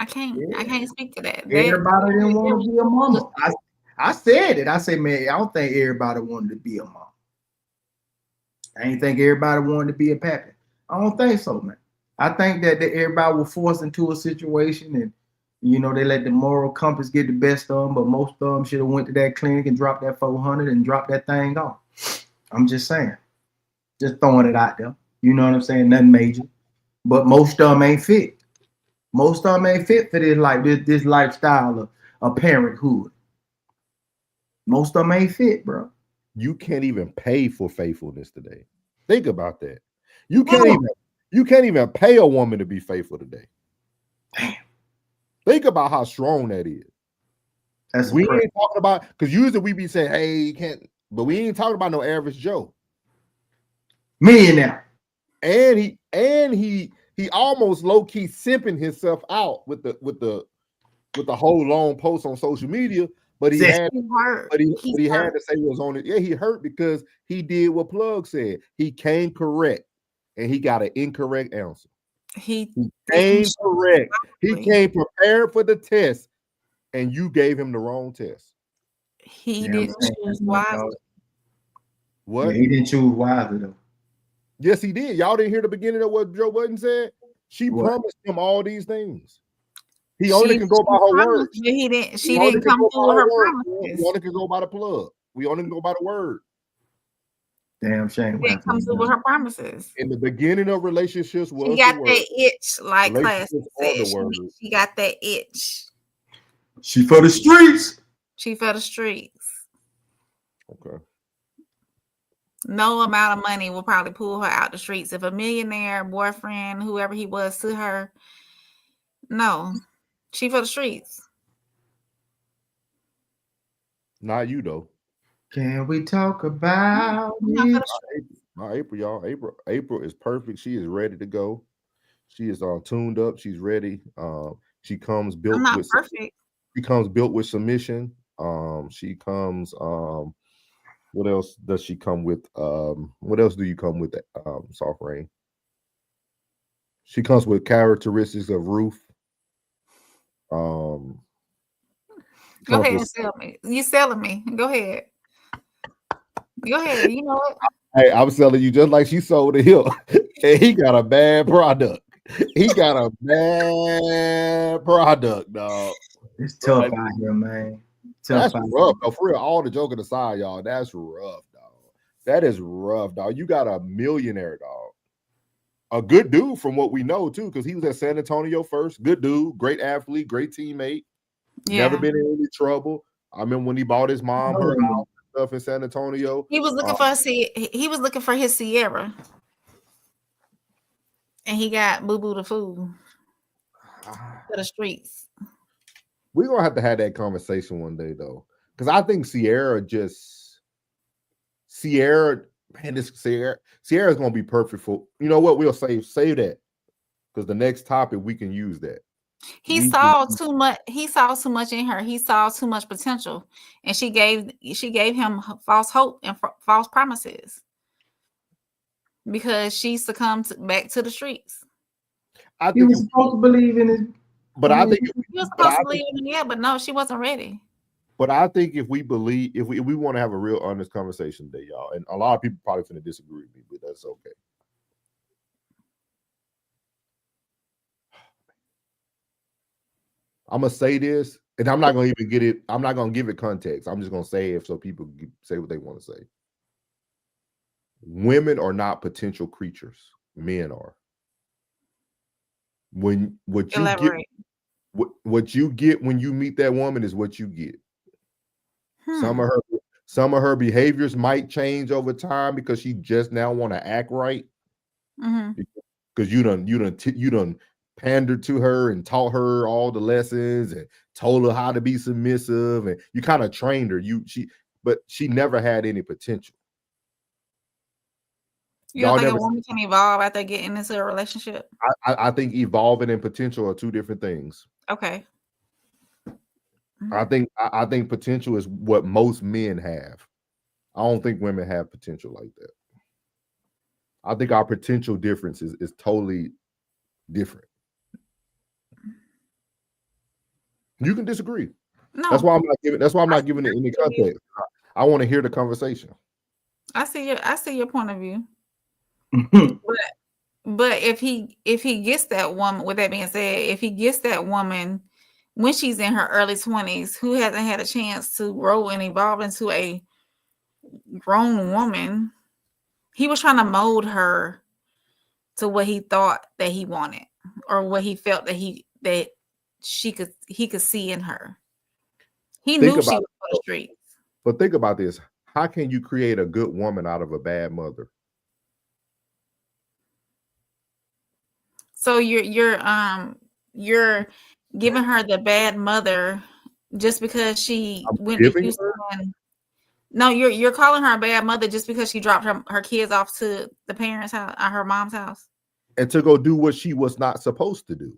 I can't speak to that. Everybody didn't want to be a mama. I said it. I said, man, I don't think everybody wanted to be a mom. I ain't think everybody wanted to be a pappy. I don't think so, man. I think that everybody was forced into a situation and, they let the moral compass get the best of them, but most of them should have went to that clinic and dropped that 400 and dropped that thing off. I'm just saying. Just throwing it out there. You know what I'm saying? Nothing major. But most of them ain't fit. Most of them ain't fit for this lifestyle of parenthood. Most of them ain't fit, bro. You can't even pay for faithfulness today. Think about that. You can't even pay a woman to be faithful today. Damn. Think about how strong that is. We ain't talking about, because usually we be saying, hey, you can't, but we ain't talking about no average Joe. Millionaire. And he almost low-key simping himself out with the whole long post on social media, but he had to say it was on it. Yeah, he hurt because he did what Plug said. He came correct and he got an incorrect answer. He came correct. He came prepared for the test, and you gave him the wrong test. He didn't choose wisely. What? Yeah, he didn't choose wisely though. Yes, he did. Y'all didn't hear the beginning of what Joe Budden said? She promised him all these things. He only can go by her word. She didn't come through with her promises. We only can go by the plug. We only can go by the word. Damn shame. She didn't come through with her promises. In the beginning of relationships, she got that itch, like Classic said. She got that itch. She for the streets. She for the streets. Okay. No amount of money will probably pull her out the streets. If a millionaire boyfriend, whoever he was to her, no, she for the streets. Not you though. Can we talk about it? April, y'all. April is perfect. She is ready to go. She is tuned up. She's ready. She comes built. I'm not perfect. She comes built with submission. She comes. What else does she come with? What else do you come with? Soft Rain. She comes with characteristics of Ruth. Go ahead and sell me. You selling me. Go ahead. Go ahead. You know what? Hey, I'm selling you just like she sold to him. And he got a bad product. He got a bad product, dog. It's tough out here, man. That's rough. No, for real, all the joking aside, y'all, that's rough, dog. That is rough, dog. You got a millionaire, dog. A good dude from what we know, too, because he was at San Antonio first. Good dude, great athlete, great teammate. Yeah. Never been in any trouble. I remember when he bought his mom her house and stuff in San Antonio. He was looking for his Sierra. And he got Boo Boo the fool for the streets. We're gonna have to have that conversation one day, though, because I think Sierra's gonna be perfect for. You know what? We'll save that because the next topic we can use that. He saw too much. He saw too much in her. He saw too much potential, and she gave him false hope and false promises because she succumbed back to the streets. I think he was supposed to believe in it. But I think he was supposed to believe in it, but no, she wasn't ready. But I think if we want to have a real honest conversation today, y'all, and a lot of people probably finna disagree with me, but that's okay. I'm gonna say this, and I'm not gonna even get it. I'm not gonna give it context. I'm just gonna say it so people say what they want to say. Women are not potential creatures. Men are. What you get when you meet that woman is what you get. Some of her behaviors might change over time because she just now want to act right. Because you done pandered to her and taught her all the lessons and told her how to be submissive, and you kind of trained her. But she never had any potential. You don't think a woman can evolve after getting into a relationship? I think evolving and potential are two different things. Okay. I think potential is what most men have. I don't think women have potential like that. I think our potential difference is totally different. You can disagree. No, That's why I'm not giving. That's why I'm not giving it any context. I want to hear the conversation. I see your point of view. Mhm. But if he gets that woman, with that being said, if he gets that woman when she's in her early 20s, who hasn't had a chance to grow and evolve into a grown woman, he was trying to mold her to what he thought that he wanted, or what he felt that he could see in her. He Think knew she about was for the streets. But think about this: how can you create a good woman out of a bad mother? So you're giving her the bad mother just because she went to Houston. No, you're calling her a bad mother just because she dropped her kids off to the parents' house, her mom's house, And to go do what she was not supposed to do.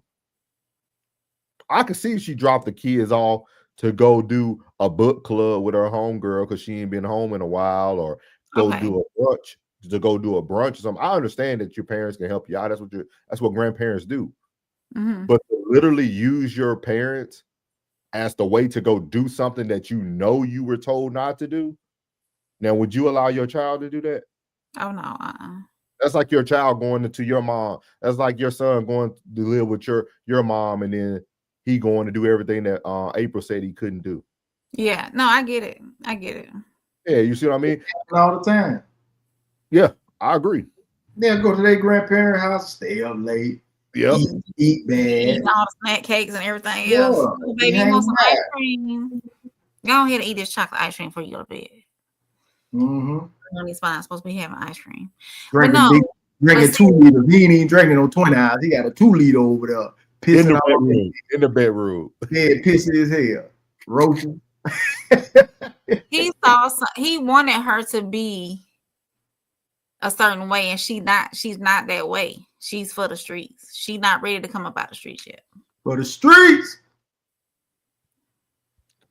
I could see if she dropped the kids off to go do a book club with her homegirl because she ain't been home in a while, or go do a brunch or something. I understand that your parents can help you out. That's what grandparents do. Mm-hmm. But to literally use your parents as the way to go do something that you know you were told not to do. Now, would you allow your child to do that? Oh no. That's like your child going into your mom. That's like your son going to live with your mom, and then he going to do everything that April said he couldn't do. Yeah, no, I get it. Yeah, you see what I mean? All the time. Yeah, I agree. They'll go to their grandparents' house, stay up late, Yep. eat bad, Eating all the snack cakes and everything else. Oh, baby, you want some ice cream? Go ahead and eat this chocolate ice cream before you go to bed. Mm-hmm. He's fine. I'm supposed to be having ice cream. Drinking 2 liters. He ain't even drinking no 20 ounce. He got a 2 liter over there. Pissing in the bedroom. Yeah, pissing his hair. Roaching. He wanted her to be a certain way, and she's not that way. She's for the streets. She's not ready to come up out the streets yet. For the streets.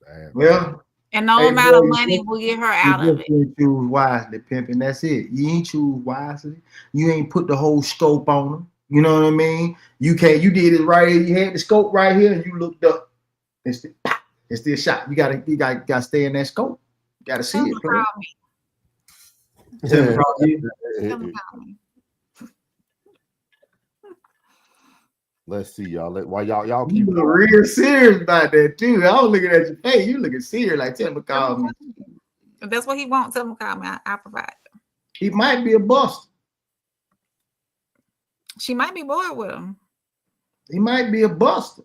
Man. Well, and no amount of money will get her out of it. You choose wisely, pimping. That's it. You ain't choose wisely. You ain't put the whole scope on them. You know what I mean? You did it right here. You had the scope right here, and you looked up. It's still shot. You gotta stay in that scope. You gotta see it. Let's see, y'all. Why y'all keep you real serious about that too. I was looking at you. Hey, you looking serious? Like, tell him call me. If that's what he wants, tell him call me. I provide. He might be a bust. She might be bored with him. He might be a buster.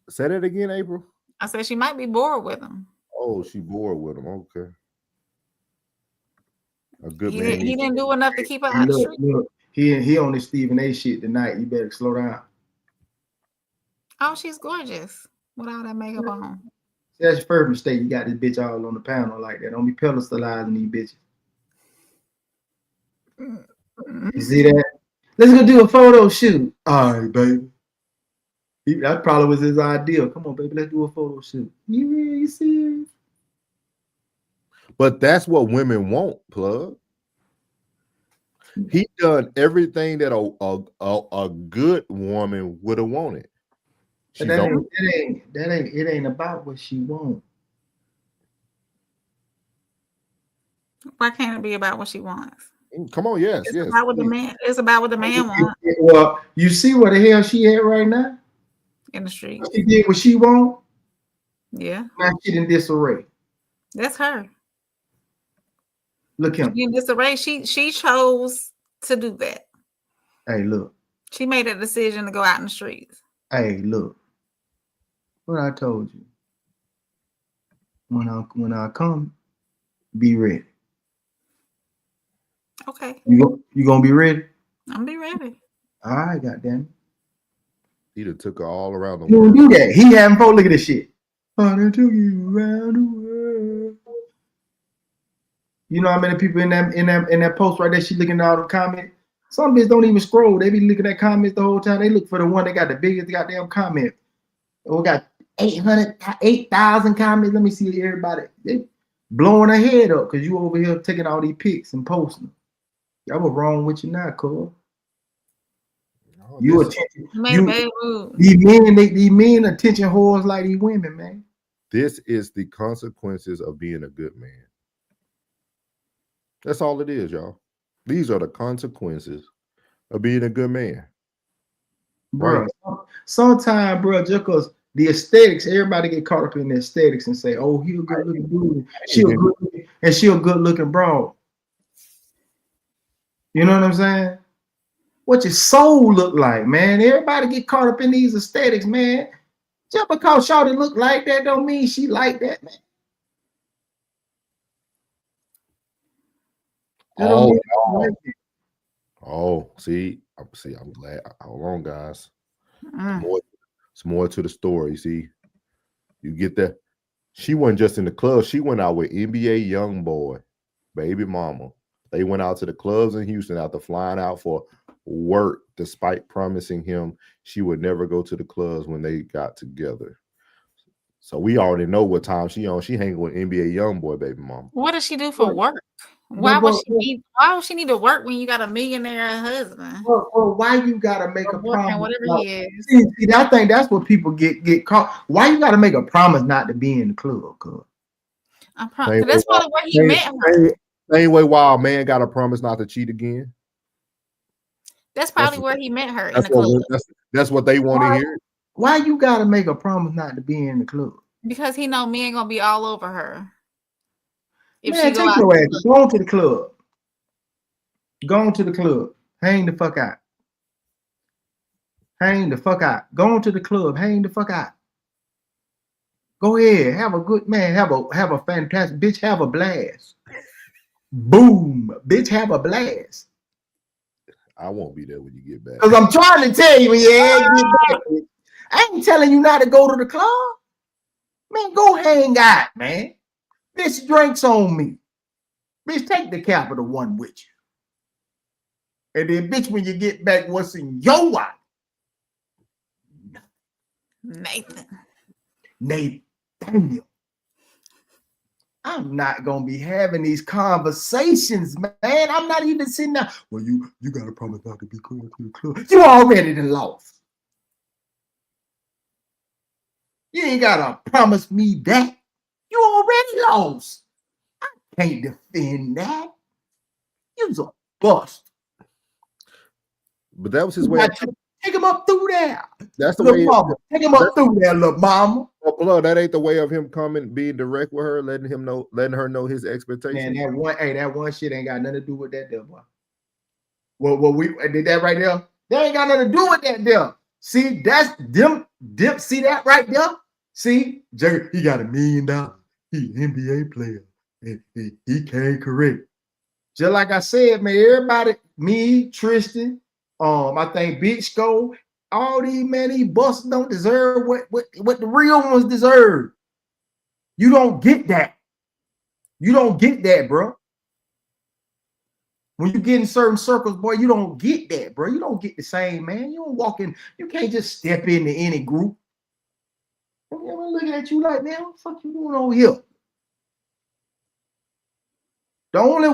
Say that again, April. I said she might be bored with him. Oh, she bored with him. Okay. A good man. He didn't do enough to keep her out of the street. Look, he on this Stephen A shit tonight. You better slow down. Oh, she's gorgeous with all that makeup on. That's your first mistake. You got this bitch all on the panel like that. Don't be pedestalizing these bitches. You see that? Let's go do a photo shoot. All right, baby. That probably was his idea. Come on, baby, let's do a photo shoot. You see? But that's what women want, plug. He done everything that a good woman would have wanted. It ain't about what she wants. Why can't it be about what she wants? Come on, yes. It's about what the man. It's about what the man wants. Well, you see what the hell she at right now in the street. She did what she want. Yeah. Now she in disarray. That's her. Look him. In disarray. She chose to do that. Hey, look. She made a decision to go out in the streets. Hey, look. What I told you. When I come, be ready. Okay. You gonna be ready? I'm be ready. All right, goddamn it. He done took her all around the world. world. You don't do that. He having folks look at this shit. I done took you around the world. You know how many people in that post right there? She looking at all the comments. Some bitches don't even scroll. They be looking at comments the whole time. They look for the one that got the biggest goddamn comment. We got 8,000 comments. Let me see everybody. They blowing her head up because you over here taking all these pics and posting. Y'all was wrong with you now, cuz. You this, attention. He made a bad move. These men attention whores like these women, man. this is the consequences of being a good man. That's all it is, y'all. These are the consequences of being a good man. Bro, sometimes, bro, just because the aesthetics, everybody get caught up in the aesthetics and say, oh, he a good looking dude, she a good looking broad. You know what I'm saying? What your soul look like, man. Everybody get caught up in these aesthetics, man. Just because shawty look like that don't mean she like that, man. See, I'm glad. Hold on, guys. Mm. It's more to the story. See, you get that. She wasn't just in the club. She went out with NBA YoungBoy, baby mama. They went out to the clubs in Houston after flying out for work, despite promising him she would never go to the clubs when they got together. So we already know what time she on. She hanging with NBA YoungBoy, baby mama. What does she do for work? Why would she need to work when you got a millionaire husband? Well, why you gotta make a promise? Whatever he is. See, I think that's what people get caught. Why you gotta make a promise not to be in the club? That's probably where he met her. Same way Wild Man got a promise not to cheat again. That's probably where he met her in the club. That's what they want to hear. Why you gotta make a promise not to be in the club? Because he know men gonna be all over her. If Man, take your ass. Go on to the club. Go on to the club. Hang the fuck out. Hang the fuck out. Go on to the club. Hang the fuck out. Go ahead. Have a good man. Have a fantastic bitch. Have a blast. Boom. Bitch, have a blast. I won't be there when you get back. Because I'm trying to tell you when you get back. I ain't telling you not to go to the club. Man, go hang out, man. Bitch, drinks on me. Bitch, take the Capital One with you. And then, bitch, when you get back, what's in your wallet? Nathaniel. I'm not gonna be having these conversations, man. I'm not even sitting there. Well, you gotta promise not to be going to the club. You already done lost. You ain't gotta promise me that. You already lost. I can't defend that. You was a bust. But that was his way. Take him up through there. That's the little way. Mama. Take him up through there, little mama. Well, blood, that ain't the way of him coming, being direct with her, letting her know his expectations. Man, that one shit ain't got nothing to do with that there, boy. Well, we did that right there. That ain't got nothing to do with that there. See, that's them. See that right there? See, Jagger, he got $1 million. He an NBA player. And he can't correct. Just like I said, man, everybody, me, Tristan, I think Big Skull, all these man, these busts don't deserve what the real ones deserve. You don't get that. You don't get that, bro. When you get in certain circles, boy, you don't get that, bro. You don't get the same, man. You don't walk in, you can't just step into any group. I'm looking at you like, man, what the fuck you doing over here? The only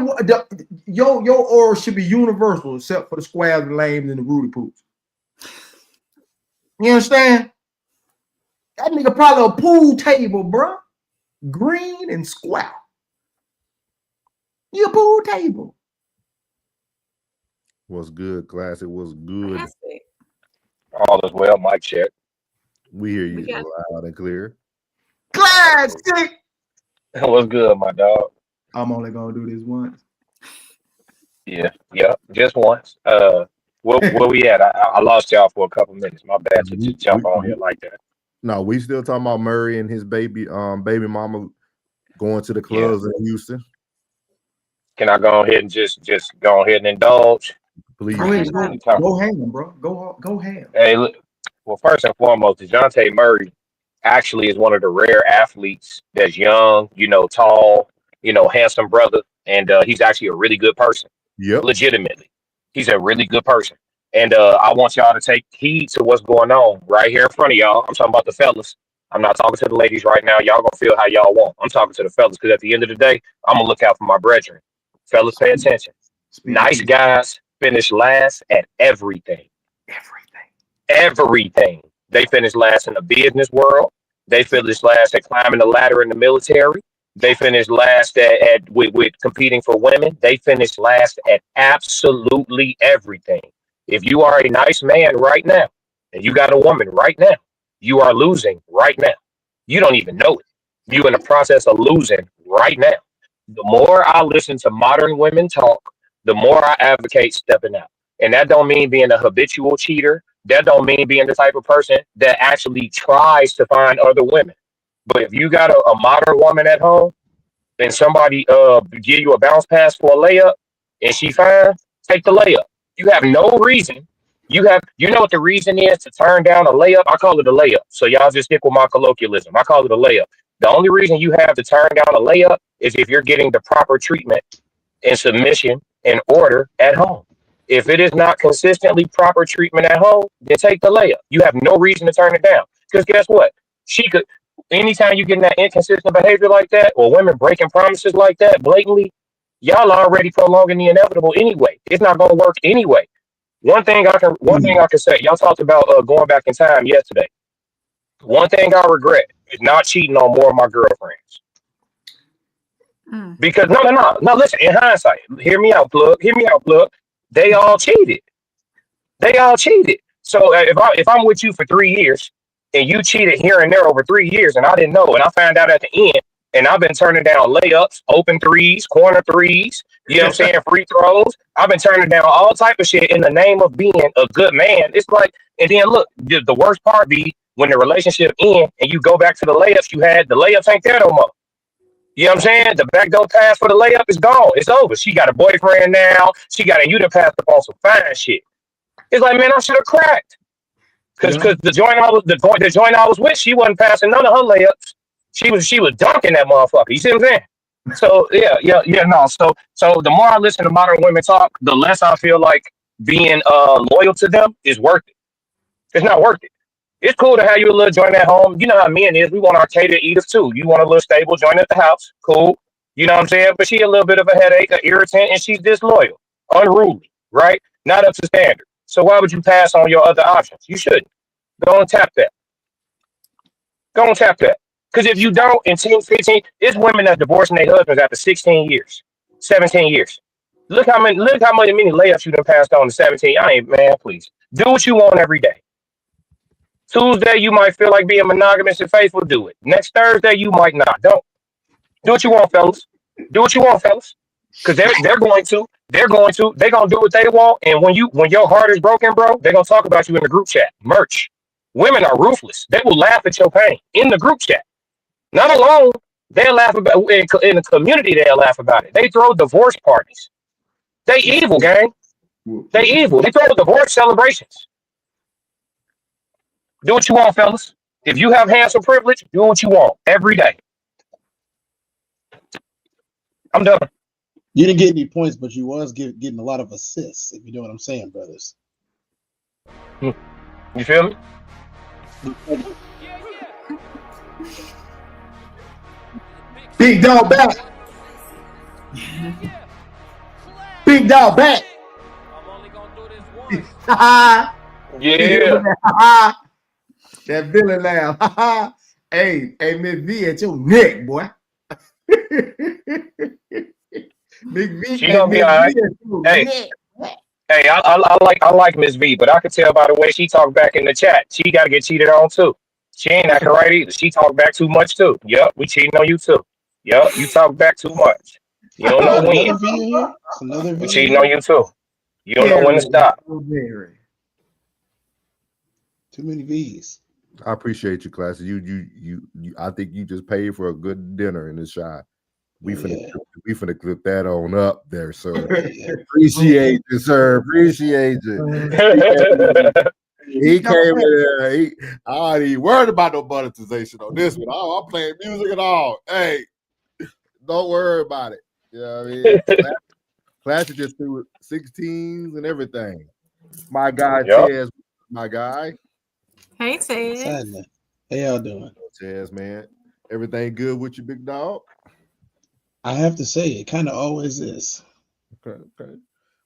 your aura should be universal, except for the squares and lames and the Rudy Poops. You understand? That nigga probably a pool table, bro. Green and square. You a pool table. What's good, Classic? What's good? Classic. All is well, mic check. We hear you loud and clear. Classic. What's good, my dog? I'm only gonna do this once. Yeah, just once. Where we at? I lost y'all for a couple minutes. My bad to just jump on here like that. No, we still talking about Murray and his baby mama going to the clubs in Houston. Can I go ahead and just go ahead and indulge? Please. Go ham, bro. Go ham. Hey, look, well, first and foremost, DeJounte Murray actually is one of the rare athletes that's young, tall, handsome brother, and he's actually a really good person. Yep. Legitimately, he's a really good person. And I want y'all to take heed to what's going on right here in front of y'all. I'm talking about the fellas. I'm not talking to the ladies right now. Y'all gonna feel how y'all want. I'm talking to the fellas because at the end of the day, I'm gonna look out for my brethren. Fellas, pay attention. Nice guys finish last at everything. everything. They finished last in the business world. They finished last at climbing the ladder in the military. They finished last with competing for women. They finished last at absolutely everything. If you are a nice man right now, and you got a woman right now, you are losing right now. You don't even know it. You're in the process of losing right now. The more I listen to modern women talk, the more I advocate stepping out. And that don't mean being a habitual cheater. That don't mean being the type of person that actually tries to find other women. But if you got a modern woman at home and somebody give you a bounce pass for a layup and she fine, take the layup. You have no reason. You know what the reason is to turn down a layup? I call it a layup. So y'all just stick with my colloquialism. I call it a layup. The only reason you have to turn down a layup is if you're getting the proper treatment and submission and order at home. If it is not consistently proper treatment at home, then take the layup. You have no reason to turn it down. Because guess what? She could, anytime you get in that inconsistent behavior like that, or women breaking promises like that blatantly, y'all already prolonging the inevitable anyway. It's not going to work anyway. One thing I can say, y'all talked about going back in time yesterday. One thing I regret is not cheating on more of my girlfriends. Because no, listen, in hindsight, hear me out, plug. They all cheated. So if I'm with you for 3 years and you cheated here and there over 3 years and I didn't know, and I found out at the end, and I've been turning down layups, open threes, corner threes, you know what I'm saying, free throws. I've been turning down all type of shit in the name of being a good man. It's like, and then look, the worst part be when the relationship ends and you go back to the layups you had, the layups ain't there no more. You know what I'm saying? The backdoor pass for the layup is gone. It's over. She got a boyfriend now. You done passed up on some fine shit. It's like, man, I should have cracked. Cause the joint I was with, she wasn't passing none of her layups. She was dunking that motherfucker. You see what I'm saying? So no. So the more I listen to modern women talk, the less I feel like being loyal to them is worth it. It's not worth it. It's cool to have you a little joint at home. You know how men is. We want our catered eaters too. You want a little stable joint at the house. Cool. You know what I'm saying? But she a little bit of a headache, an irritant, and she's disloyal, unruly, right? Not up to standard. So why would you pass on your other options? You shouldn't. Go and tap that. Because if you don't, in 10, 15, it's women that divorcing their husbands after 16 years, 17 years. Look how many layups you done passed on to 17. Please. Do what you want every day. Tuesday, you might feel like being monogamous and faithful. Do it. Next Thursday, you might not. Don't. Do what you want, fellas. Because they're going to do what they want. And when your heart is broken, bro, they're going to talk about you in the group chat. Merch. Women are ruthless. They will laugh at your pain in the group chat. Not alone. They'll laugh about in the community. They'll laugh about it. They throw divorce parties. They evil, gang. They evil. They throw divorce celebrations. Do what you want, fellas. If you have handsome privilege, do what you want every day. I'm done. You didn't get any points, but you was getting a lot of assists, if you know what I'm saying, brothers. You feel me? Big dog back. Big dog back. Yeah. That villain laugh. Hey, Miss V at your neck, boy. Big V. She gonna be all right. Hey, I like Miss V, but I could tell by the way she talked back in the chat, she got to get cheated on too. She ain't acting right either. She talked back too much too. Yep, we cheating on you too. Yep, you talk back too much. You don't know when. We cheating on you too. You don't know when to stop. Too many V's. I appreciate you, class. You I think you just paid for a good dinner in this shot. We finna clip that on up there, sir. Appreciate you, sir. Appreciate you. He came in there. I ain't worried about no monetization on this one. Oh, I'm playing music and all. Hey, don't worry about it. You know what I mean? Class just threw 16s and everything. My guy, Tez, my guy. Hey, Tez. How y'all doing? Tez, man. Everything good with you, big dog? I have to say, it kind of always is. Okay.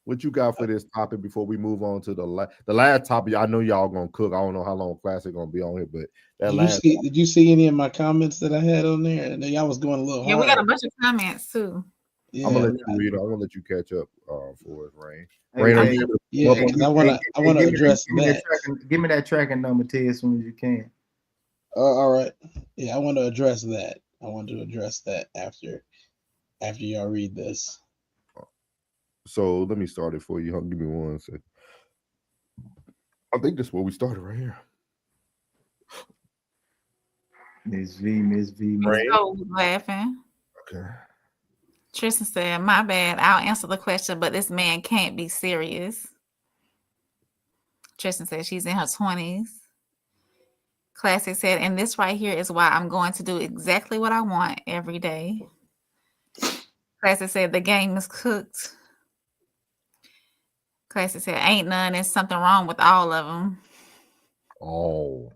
What you got for this topic before we move on to the last topic? I know y'all gonna cook. I don't know how long Classic gonna be on here, but did you see any of my comments that I had on there? And y'all was going a little hard. Yeah, we got a bunch of comments too. Yeah, I'm gonna let you read. I'm gonna let you catch up for us, Rain. Because I want to address that. Give me that tracking number, T, as soon as you can. All right. Yeah, I want to address that. I want to address that after y'all read this. So let me start it for you. Give me 1 second. I think that's where we started right here. Miss V. So laughing. Okay. Tristan said, "My bad. I'll answer the question, but this man can't be serious." Tristan said she's in her 20s. Classic said, "And this right here is why I'm going to do exactly what I want every day." Classic said, "The game is cooked." Classic said, "Ain't none. There's something wrong with all of them." All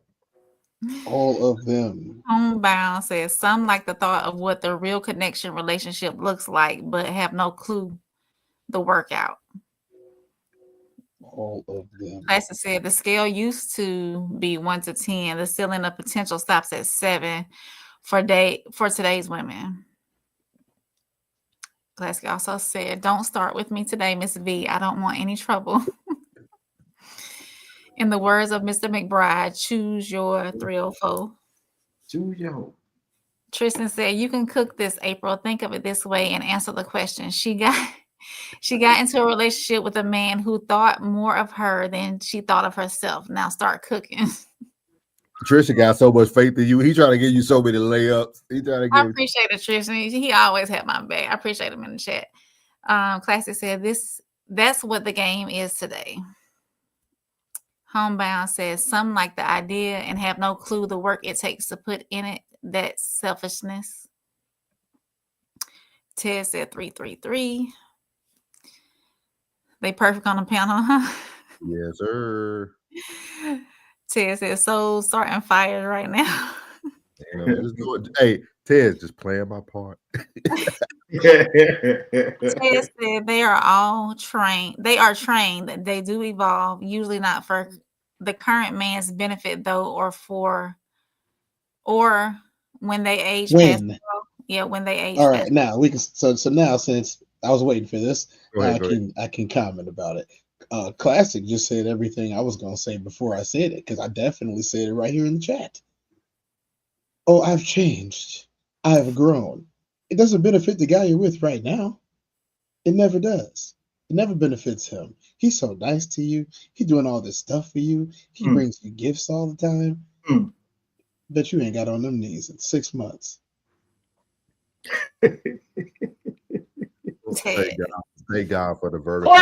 of them. Homebound says, "Some like the thought of what the real connection relationship looks like, but have no clue the workout." All of them. Classic said, "The scale used to be 1 to 10. The ceiling of potential stops at 7 for today's women." Classic also said, "Don't start with me today, Miss V. I don't want any trouble." In the words of Mr. McBride, choose your 304. Choose your. Tristan said, "You can cook this, April. Think of it this way and answer the question. She got into a relationship with a man who thought more of her than she thought of herself. Now start cooking." Trisha got so much faith in you. He trying to give you so many layups. I appreciate it, Tristan. He always had my back. I appreciate him in the chat. Classic said, that's what the game is today. Homebound says, "Some like the idea and have no clue the work it takes to put in it. That's selfishness." Ted said 333. They perfect on the panel, huh? Yes, sir. Ted said, "So starting fires right now." Hey, Ted's just playing my part. Ted said they are all trained. They are trained. They do evolve, usually not for the current man's benefit though, or when they age. When they age. All right, now we can. So now, since I was waiting for this, Go ahead. I can comment about it. Classic just said everything I was going to say before I said it, because I definitely said it right here in the chat. Oh, I've changed. I've grown. It doesn't benefit the guy you're with right now. It never does. It never benefits him. He's so nice to you. He's doing all this stuff for you. He brings you gifts all the time. Bet you ain't got on them knees in 6 months. Thank God for the vertical.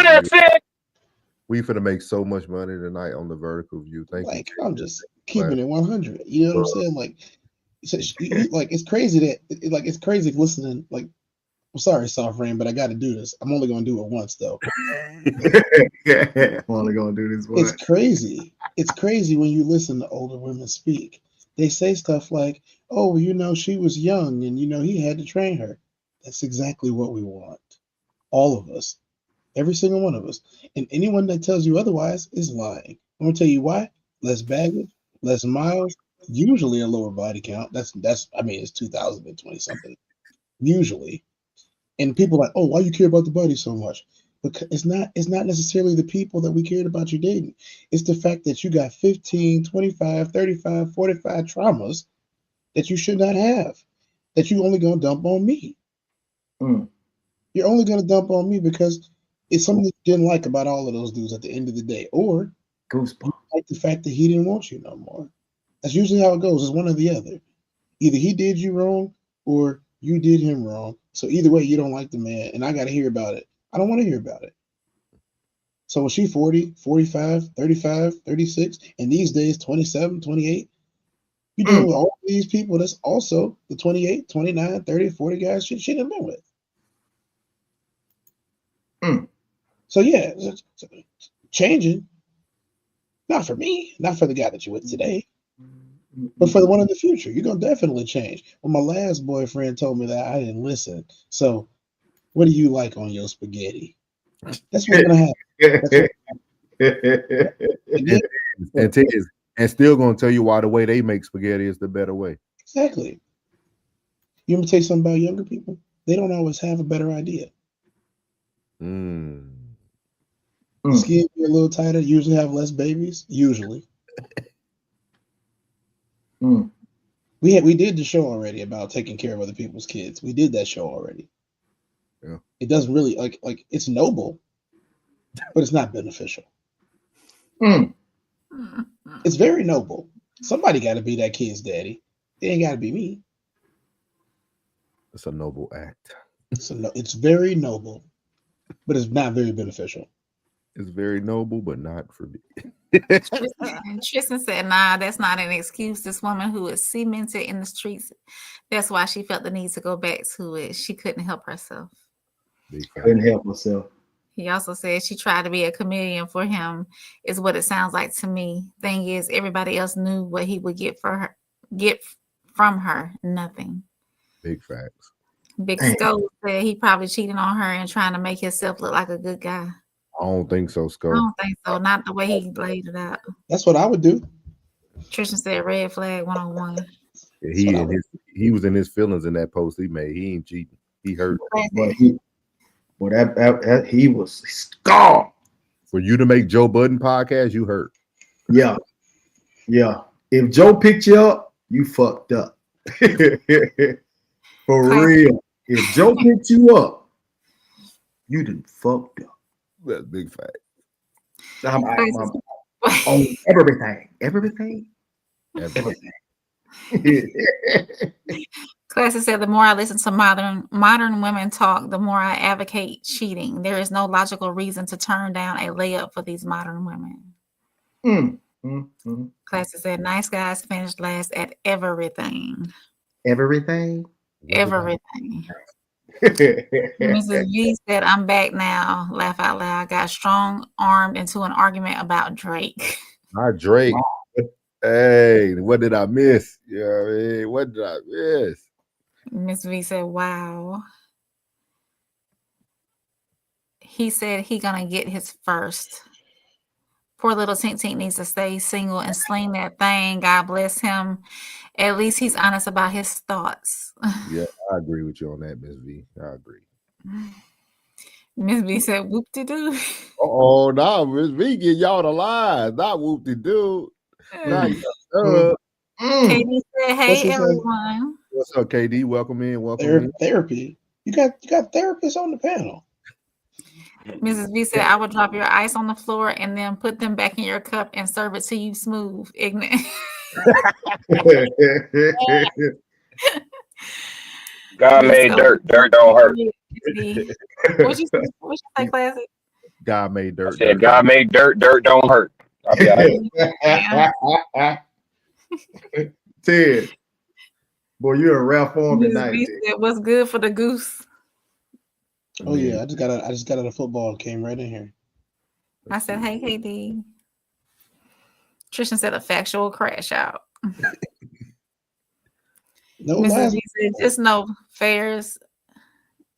We finna make so much money tonight on the vertical view. Thank you. I'm just keeping it 100. You know what I'm saying? Like it's crazy that it's crazy listening. Like, I'm sorry, Soft Rain, but I got to do this. I'm only going to do it once though. I'm only going to do this once. It's crazy. It's crazy when you listen to older women speak. They say stuff like, "Oh, she was young and he had to train her." That's exactly what we want. All of us. Every single one of us. And anyone that tells you otherwise is lying. I'm gonna tell you why. Less baggage, less miles, usually a lower body count. That's it's 2020 something. Usually. And people are like, "Oh, why you care about the body so much?" Because it's not necessarily the people that we cared about you dating. It's the fact that you got 15, 25, 35, 45 traumas that you should not have, that you only gonna dump on me. You're only gonna dump on me because it's something that you didn't like about all of those dudes at the end of the day, or you like the fact that he didn't want you no more. That's usually how it goes. It's one or the other. Either he did you wrong or you did him wrong. So either way, you don't like the man, and I got to hear about it. I don't want to hear about it. So was she 40, 45, 35, 36, and these days 27, 28? You dealing with all these people that's also the 28, 29, 30, 40 guys she didn't been with. So yeah, changing, not for me, not for the guy that you're with today, but for the one in the future. You're gonna definitely change. Well, my last boyfriend told me that I didn't listen. So what do you like on your spaghetti? That's what's gonna happen. And still gonna tell you why the way they make spaghetti is the better way. Exactly. You want me to tell you something about younger people? They don't always have a better idea. Skin be a little tighter, usually have less babies. Usually. We did the show already about taking care of other people's kids. We did that show already. Yeah. It doesn't really like it's noble, but it's not beneficial. It's very noble. Somebody got to be that kid's daddy. It ain't got to be me. It's a noble act. It's very noble, but it's not very beneficial. It's very noble, but not for me. Tristan said, nah, that's not an excuse. This woman who is cemented in the streets, that's why she felt the need to go back to it. She couldn't help herself. Couldn't help herself. He also said she tried to be a comedian for him, is what it sounds like to me. Thing is, everybody else knew what he would get from her. Nothing. Big facts. Big Skull said he probably cheating on her and trying to make himself look like a good guy. I don't think so, I Skull. don't think so. Not the way he laid it out. That's what I would do. Tristan said red flag 101. He was in his feelings in that post he made. He ain't cheating. He hurt. But he was scarred. For you to make Joe Budden podcast, you hurt. Yeah. If Joe picked you up, you fucked up. For real. If Joe picked you up, you done fucked up. That's big fact. On everything. Classy said, the more I listen to modern women talk, the more I advocate cheating. There is no logical reason to turn down a layup for these modern women. Classy said, nice guys finished last at everything. Everything. Mrs. G said, I'm back now. Laugh out loud. Got strong armed into an argument about Drake. Not Drake. Wow. Hey, what did I miss? Yeah, what did I miss? Miss V said, wow. He said he gonna get his first. Poor little Tink Tink needs to stay single and sling that thing. God bless him. At least he's honest about his thoughts. Yeah, I agree with you on that, Miss V. I agree. Miss V said, whoop-de-doo. Oh, no, Miss V get y'all the lies. Not whoop-de-doo. KD said, hey, everyone. What's up, KD? Welcome in. Therapy. You got therapists on the panel. Mrs. V said, I would drop your ice on the floor and then put them back in your cup and serve it to you smooth, ignorant. God made dirt. Dirt don't hurt. What you say, Classic? God made dirt. I said, God made dirt. Dirt don't hurt. I'll be all right. Ted, boy, you're a rare form tonight. What's good for the goose? Oh yeah, I just got out of football and came right in here. I said, hey, KD. Tristan said a factual crash out. Mrs. G said, just no fairs.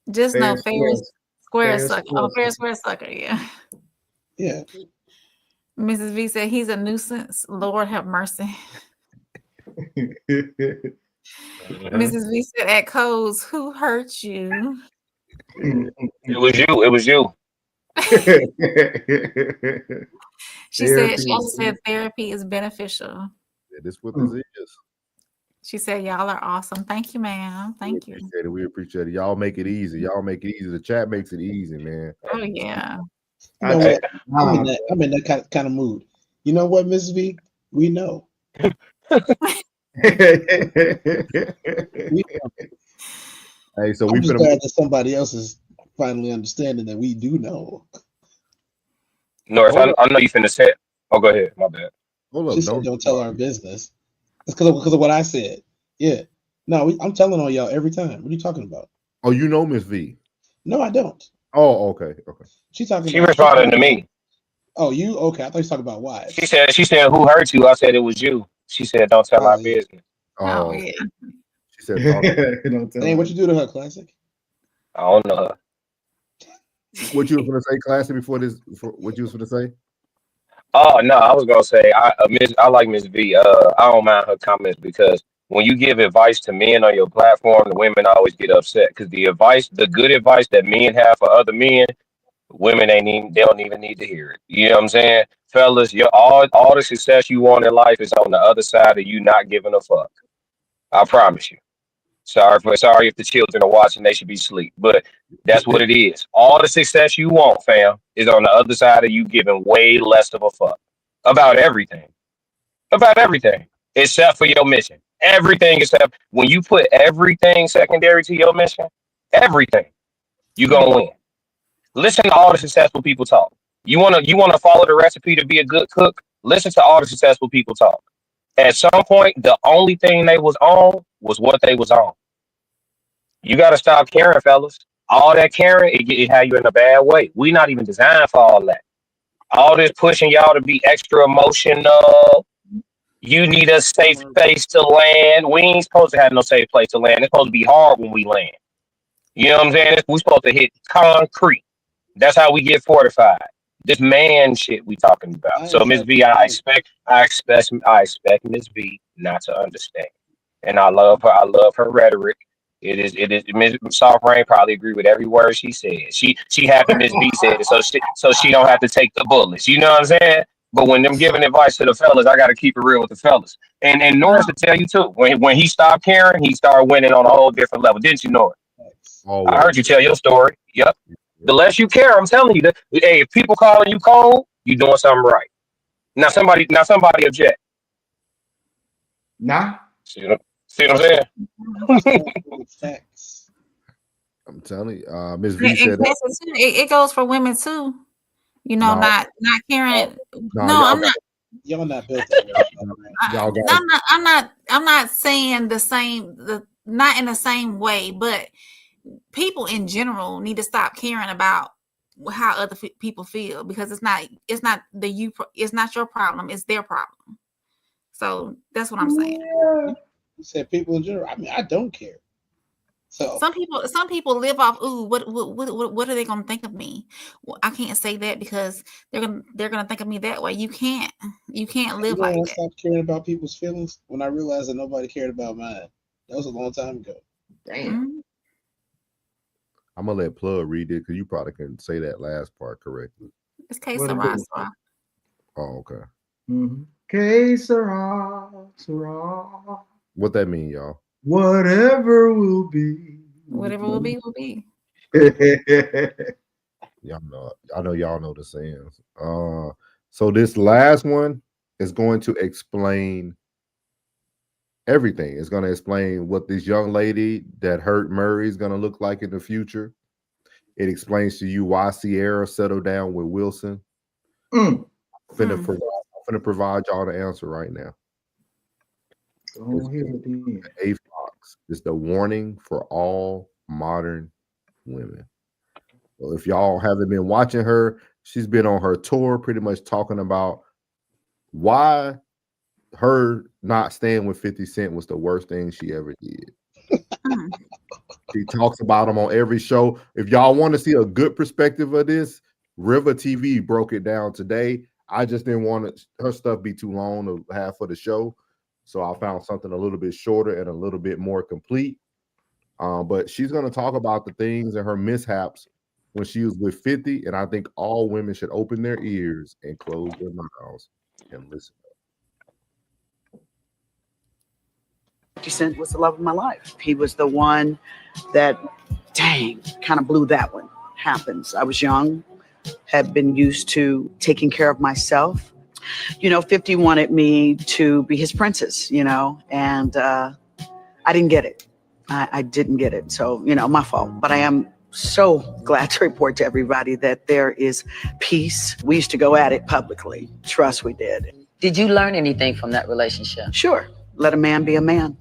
Just no fairs. Square sucker. Oh, fair square sucker. Yeah. Yeah. Mrs. V said he's a nuisance. Lord have mercy. Mrs. V said at Codes, who hurt you? It was you. It was you. She said, she also said therapy is beneficial. Yeah, this is what this is. She said, y'all are awesome. Thank you, ma'am. Thank you. We appreciate it. Y'all make it easy. The chat makes it easy, man. Oh, yeah. You know what? I'm in that kind of mood. You know what, Mrs. V? We know. Hey, so I'm just glad that somebody else is finally understanding that we do know. North, I know you finna say it. Oh, go ahead. My bad. Hold up, don't tell our business. It's because of what I said. Yeah. No, I'm telling on y'all every time. What are you talking about? Oh, you know Miss V? No, I don't. Oh, okay. She responded to me. Oh, you? Okay. I thought you were talking about wives. She said, who hurt you? I said, it was you. She said, don't tell our business. Oh, yeah. She said, hey, what you do to her, Classic? I don't know her. What you was gonna say, Classy, before this? What you was gonna say? Oh no, I was gonna say I like Miss V. I don't mind her comments because when you give advice to men on your platform, the women always get upset because the good advice that men have for other men, women they don't even need to hear it. You know what I'm saying? Fellas, all the success you want in life is on the other side of you not giving a fuck. I promise you. Sorry if the children are watching, they should be asleep. But that's what it is. All the success you want, fam, is on the other side of you giving way less of a fuck about everything. About everything. Except for your mission. Everything except when you put everything secondary to your mission, everything, you gonna win. Listen to all the successful people talk. You wanna follow the recipe to be a good cook? Listen to all the successful people talk. At some point, the only thing they was on was what they was on. You got to stop caring, fellas. All that caring, it had you in a bad way. We not even designed for all that. All this pushing y'all to be extra emotional. You need a safe place to land. We ain't supposed to have no safe place to land. It's supposed to be hard when we land. You know what I'm saying? We're supposed to hit concrete. That's how we get fortified. This man shit we talking about. So Miss V, I expect Miss V not to understand. And I love her. I love her rhetoric. It is Miss Soft Rain probably agree with every word she said. She happy Miss V said it, so she don't have to take the bullets. You know what I'm saying? But when them giving advice to the fellas, I gotta keep it real with the fellas. And Norris to tell you too, when he stopped caring, he started winning on a whole different level. Didn't you, Norris? I heard you tell your story. Yep. The less you care, I'm telling you that. Hey, if people calling you cold, you doing something right. Now somebody object. Nah. See what I'm saying? I'm telling you, Ms. V said it goes for women too. You know, not caring. No, I'm not. Y'all not built. I'm not saying the same. Not in the same way, but people in general need to stop caring about how other people feel because it's not your problem, it's their problem. So that's what I'm saying. You said people in general. I mean, I don't care. So some people live off. Ooh, what are they gonna think of me? Well, I can't say that because they're gonna think of me that way. You can't live like that. I stopped caring about people's feelings when I realized that nobody cared about mine. That was a long time ago. Damn. Mm-hmm. I'm gonna let Plug read it because you probably can say that last part correctly. It's que sera. Oh, okay. Mm-hmm. Que sera. What that mean, y'all? Whatever will be. Whatever will be, will be. Y'all know. I know y'all know the sayings. So this last one is going to explain everything. It's going to explain what this young lady that hurt Murray is going to look like in the future. It explains to you why Sierra settled down with Wilson. I'm finna provide y'all the answer right now. A Fox is the warning for all modern women. Well, if y'all haven't been watching her, she's been on her tour pretty much talking about why her not staying with 50 Cent was the worst thing she ever did. She talks about him on every show. If y'all want to see a good perspective of this, River TV broke it down today. I just didn't want her stuff be too long to have for the show. So I found something a little bit shorter and a little bit more complete. But she's going to talk about the things and her mishaps when she was with 50. And I think all women should open their ears and close their mouths and listen. 50 Cent was the love of my life. He was the one that, kind of blew that one. Happens. I was young, had been used to taking care of myself. 50 wanted me to be his princess, and I didn't get it. I didn't get it. So, my fault. But I am so glad to report to everybody that there is peace. We used to go at it publicly. Trust we did. Did you learn anything from that relationship? Sure. Let a man be a man.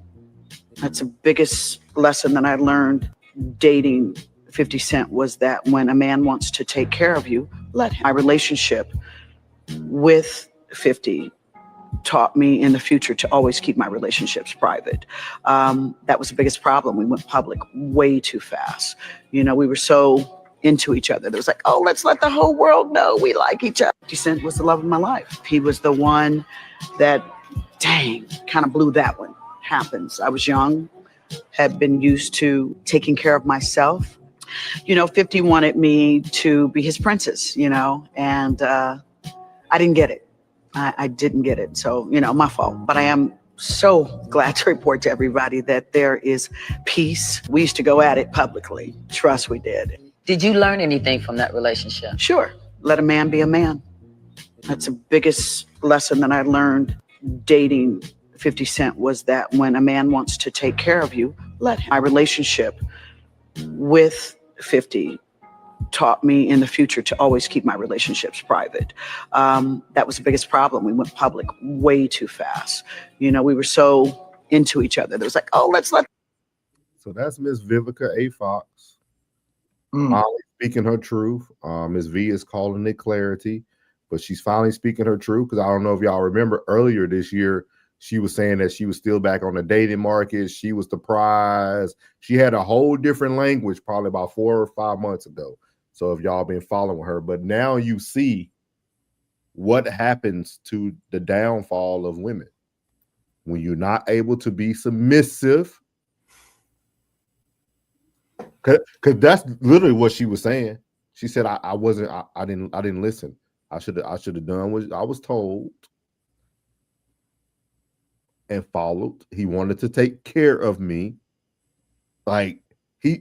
That's the biggest lesson that I learned dating 50 Cent was that when a man wants to take care of you, let him. My relationship with 50 taught me in the future to always keep my relationships private. That was the biggest problem. We went public way too fast. We were so into each other. It was like, oh, let's let the whole world know we like each other. 50 Cent was the love of my life. He was the one that, dang, kind of blew that one. Happens. I was young, had been used to taking care of myself. 50 wanted me to be his princess, and I didn't get it. I didn't get it. So, my fault. But I am so glad to report to everybody that there is peace. We used to go at it publicly. Trust we did. Did you learn anything from that relationship? Sure. Let a man be a man. That's the biggest lesson that I learned dating 50 Cent, was that when a man wants to take care of you, let him. My relationship with 50 taught me in the future to always keep my relationships private. That was the biggest problem. We went public way too fast. We were so into each other. It was like, oh, let's let. So that's Miss Vivica A. Fox. Finally speaking her truth. Miss V is calling it clarity, but she's finally speaking her truth, because I don't know if y'all remember earlier this year, she was saying that she was still back on the dating market. She was the prize. She had a whole different language probably about 4 or 5 months ago. So if y'all been following her, but now you see what happens to the downfall of women when you're not able to be submissive. Cause that's literally what she was saying. She said, I didn't listen. I should have done what I was told and followed. He wanted to take care of me. Like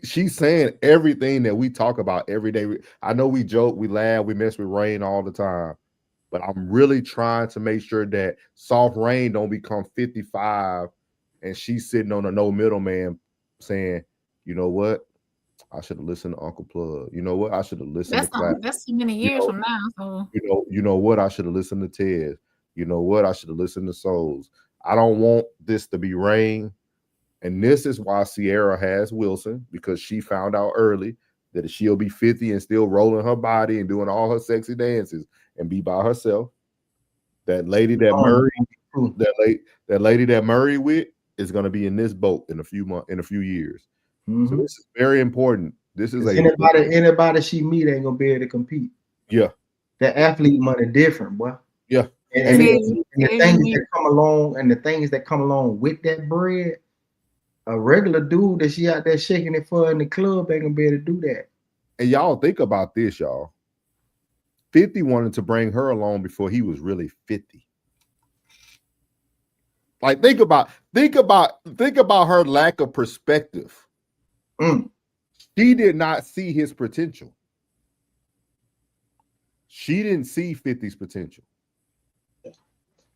she's saying everything that we talk about every day. I know we joke, we laugh, we mess with Rain all the time, but I'm really trying to make sure that Soft Rain don't become 55 and she's sitting on a no middleman saying, you know what? I should have listened to Uncle Plug. You know what? I should have listened to Clap. That's too many years from now. So you know what? I should have listened to Ted. You know what? I should have listened to Souls. I don't want this to be Rain. And this is why Sierra has Wilson, because she found out early that she'll be 50 and still rolling her body and doing all her sexy dances and be by herself. That lady that lady that Murray with is going to be in this boat in a few years. So this is very important. This is anybody she meet ain't gonna be able to compete. Yeah, the athlete money different, boy. Yeah, and the things that come along with that bread, a regular dude that she out there shaking it for in the club ain't gonna be able to do that. And y'all think about this, y'all. 50 wanted to bring her along before he was really 50. Like think about her lack of perspective. She did not see his potential. She didn't see 50's potential.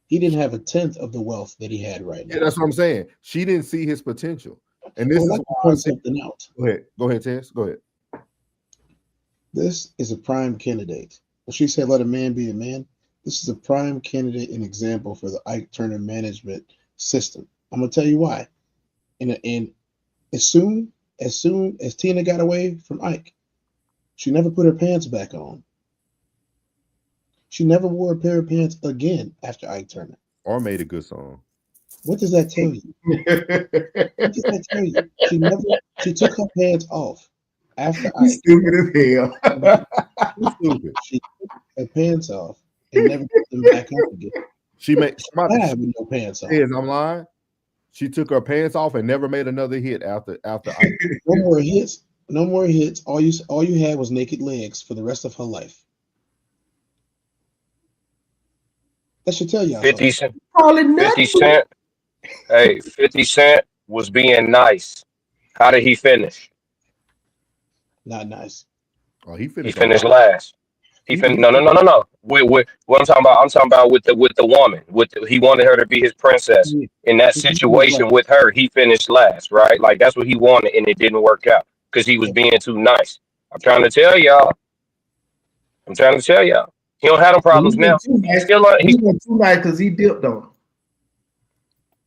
He didn't have a tenth of the wealth that he had right now. Yeah, that's what I'm saying. She didn't see his potential. And this is why I point something out. Go ahead, Tess. Go ahead. This is a prime candidate. When she said, let a man be a man, this is a prime candidate and example for the Ike Turner management system. I'm going to tell you why. And as soon as Tina got away from Ike, she never put her pants back on. She never wore a pair of pants again after Ike Turner. Or made a good song. What does that tell you? What does that tell you? She took her pants off after Ike. Stupid as hell. Stupid. She took her pants off and never put them back on again. She made having no pants on. I'm lying. She took her pants off and never made another hit after Ike. No more hits. No more hits. All you had was naked legs for the rest of her life. That should tell y'all. 50 Cent. 50 Cent. Hey, 50 Cent was being nice. How did he finish? Not nice. Oh, he finished last. He finished. No. With what I'm talking about with the woman. He wanted her to be his princess. In that situation with her, he finished last, right? Like that's what he wanted, and it didn't work out because he was being too nice. I'm trying to tell y'all. He don't have no problems now. He went too nice because he dipped on him.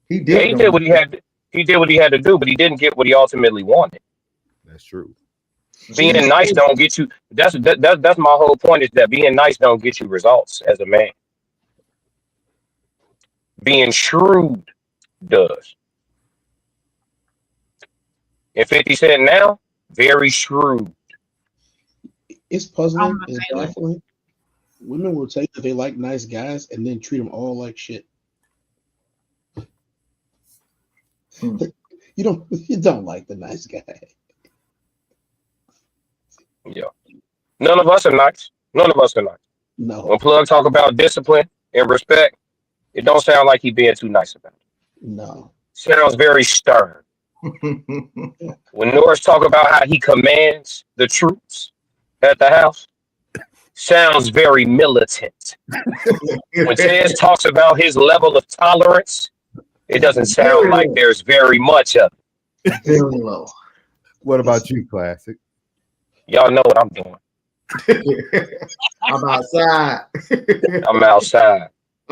He did what he had. He did what he had to do, but he didn't get what he ultimately wanted. That's true. Being nice don't get you. That's my whole point, is that being nice don't get you results as a man. Being shrewd does. And 50 Cent now, very shrewd. It's puzzling. It's baffling. Women will tell you that they like nice guys and then treat them all like shit. You don't like the nice guy. Yeah. None of us are nice. None of us are nice. No. When Plug talk about discipline and respect, it don't sound like he being too nice about it. No. Sounds very stern. When Norris talk about how he commands the troops at the house, sounds very militant. When Tez talks about his level of tolerance, it doesn't sound like there's very much of it. Very low. What about you, Classic? Y'all know what I'm doing. I'm outside. I'm outside.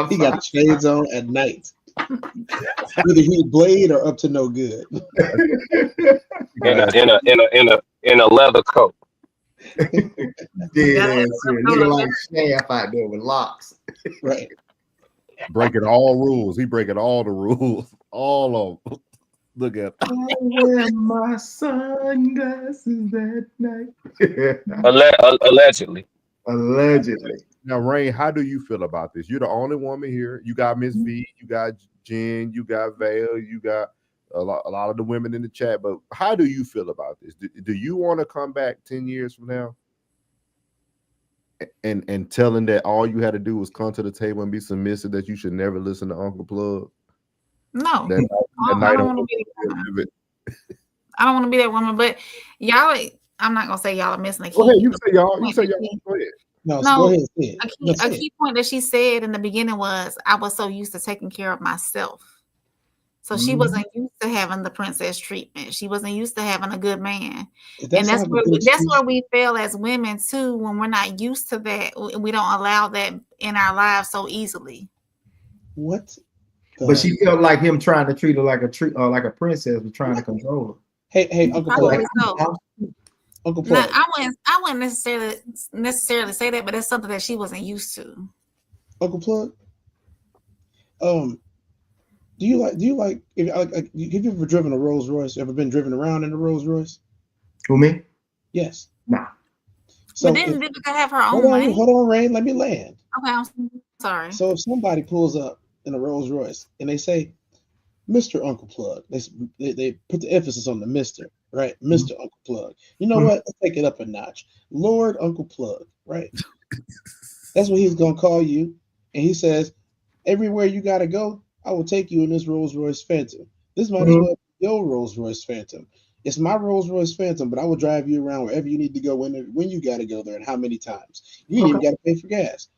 He got shades on at night. Whether he's Blade or up to no good. In a leather coat. Yeah, nigga like Shaft out there with locks. Right. Breaking all rules. He breaking all the rules. All of them. Look at I wear my sunglasses that night. Allegedly. Allegedly. Now, Rain, how do you feel about this? You're the only woman here. You got Miss V, you got Jen, you got Vale, you got a lot of the women in the chat. But how do you feel about this? Do you want to come back 10 years from now and telling that all you had to do was come to the table and be submissive, that you should never listen to Uncle Plug? No, I don't want to be that woman. I don't want to be that woman. But y'all, I'm not gonna say y'all are missing a key. Go ahead, you say y'all. You say y'all. Go ahead. No, No, go ahead. a key point that she said in the beginning was, I was so used to taking care of myself. So she wasn't used to having the princess treatment. She wasn't used to having a good man. And that's where we fail as women too, when we're not used to that. We don't allow that in our lives so easily. What? But she felt like him trying to treat her like a princess, was trying to control her. Hey, Uncle Plug. Uncle Plug. I wouldn't necessarily say that, but that's something that she wasn't used to. Uncle Plug. Do you like have you ever driven a Rolls Royce? Ever been driven around in a Rolls Royce? Who, me? Yes. Nah. So didn't Vivica have her own money? Hold on, Rain. Let me land. Okay, I'm sorry. So if somebody pulls up in a Rolls Royce and they say, Mr. Uncle Plug, they put the emphasis on the Mr., right? Mr. Uncle Plug. You know what? Let's take it up a notch. Lord Uncle Plug, right? That's what he's gonna call you. And he says, everywhere you gotta go, I will take you in this Rolls Royce Phantom. This might as well be your Rolls Royce Phantom. It's my Rolls Royce Phantom, but I will drive you around wherever you need to go, when you got to go there, and how many times. You ain't even got to pay for gas.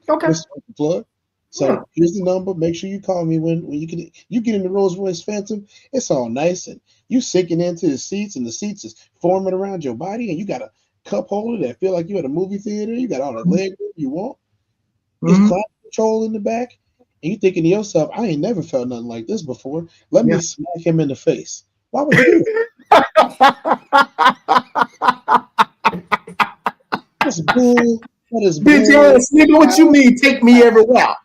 Okay. Mr. Uncle Plug. So here's the number. Make sure you call me when you get in the Rolls Royce Phantom. It's all nice, and you sinking into the seats, and the seats is forming around your body, and you got a cup holder that feel like you at a movie theater. You got all the leg room you want. There's climate control in the back. And you thinking to yourself, I ain't never felt nothing like this before. Let me smack him in the face. Why would you do that? That's bull. That is bull. Bitch ass nigga, what you mean take me everywhere?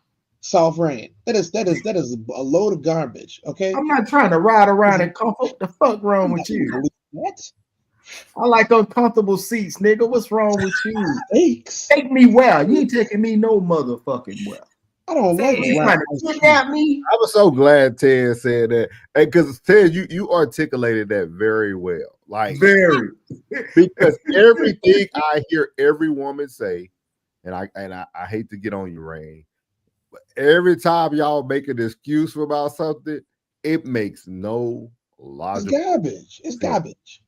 Soft Rain. That is a load of garbage. Okay. I'm not trying to ride around and comfort. The fuck wrong with you? What? I like uncomfortable seats, nigga. What's wrong with you? Thanks. Take me where? You ain't taking me no motherfucking well. I don't like you trying to kidnap me. I was so glad Ted said that, because Ted, you articulated that very well, like very, because everything I hear every woman say, and I hate to get on you, Rain, but every time y'all make an excuse about something, it makes no logical. It's garbage. It's garbage.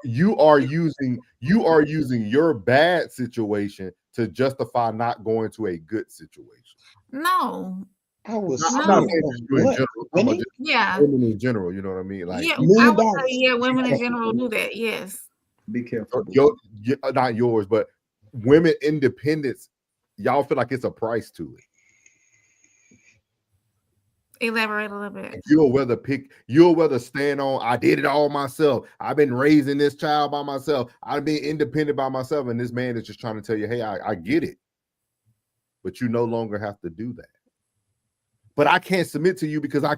You are using your bad situation to justify not going to a good situation. No, I was I'm not saying you in general. I'm just yeah, women in general. You know what I mean? Like, yeah, I would say, yeah, women in general do that. Yes. Be careful. Not yours, but women independence. Y'all feel like it's a price to it. Elaborate a little bit. You'll whether stand on, I did it all myself. I've been raising this child by myself. I've been independent by myself. And this man is just trying to tell you, hey, I get it. But you no longer have to do that. but I can't submit to you because I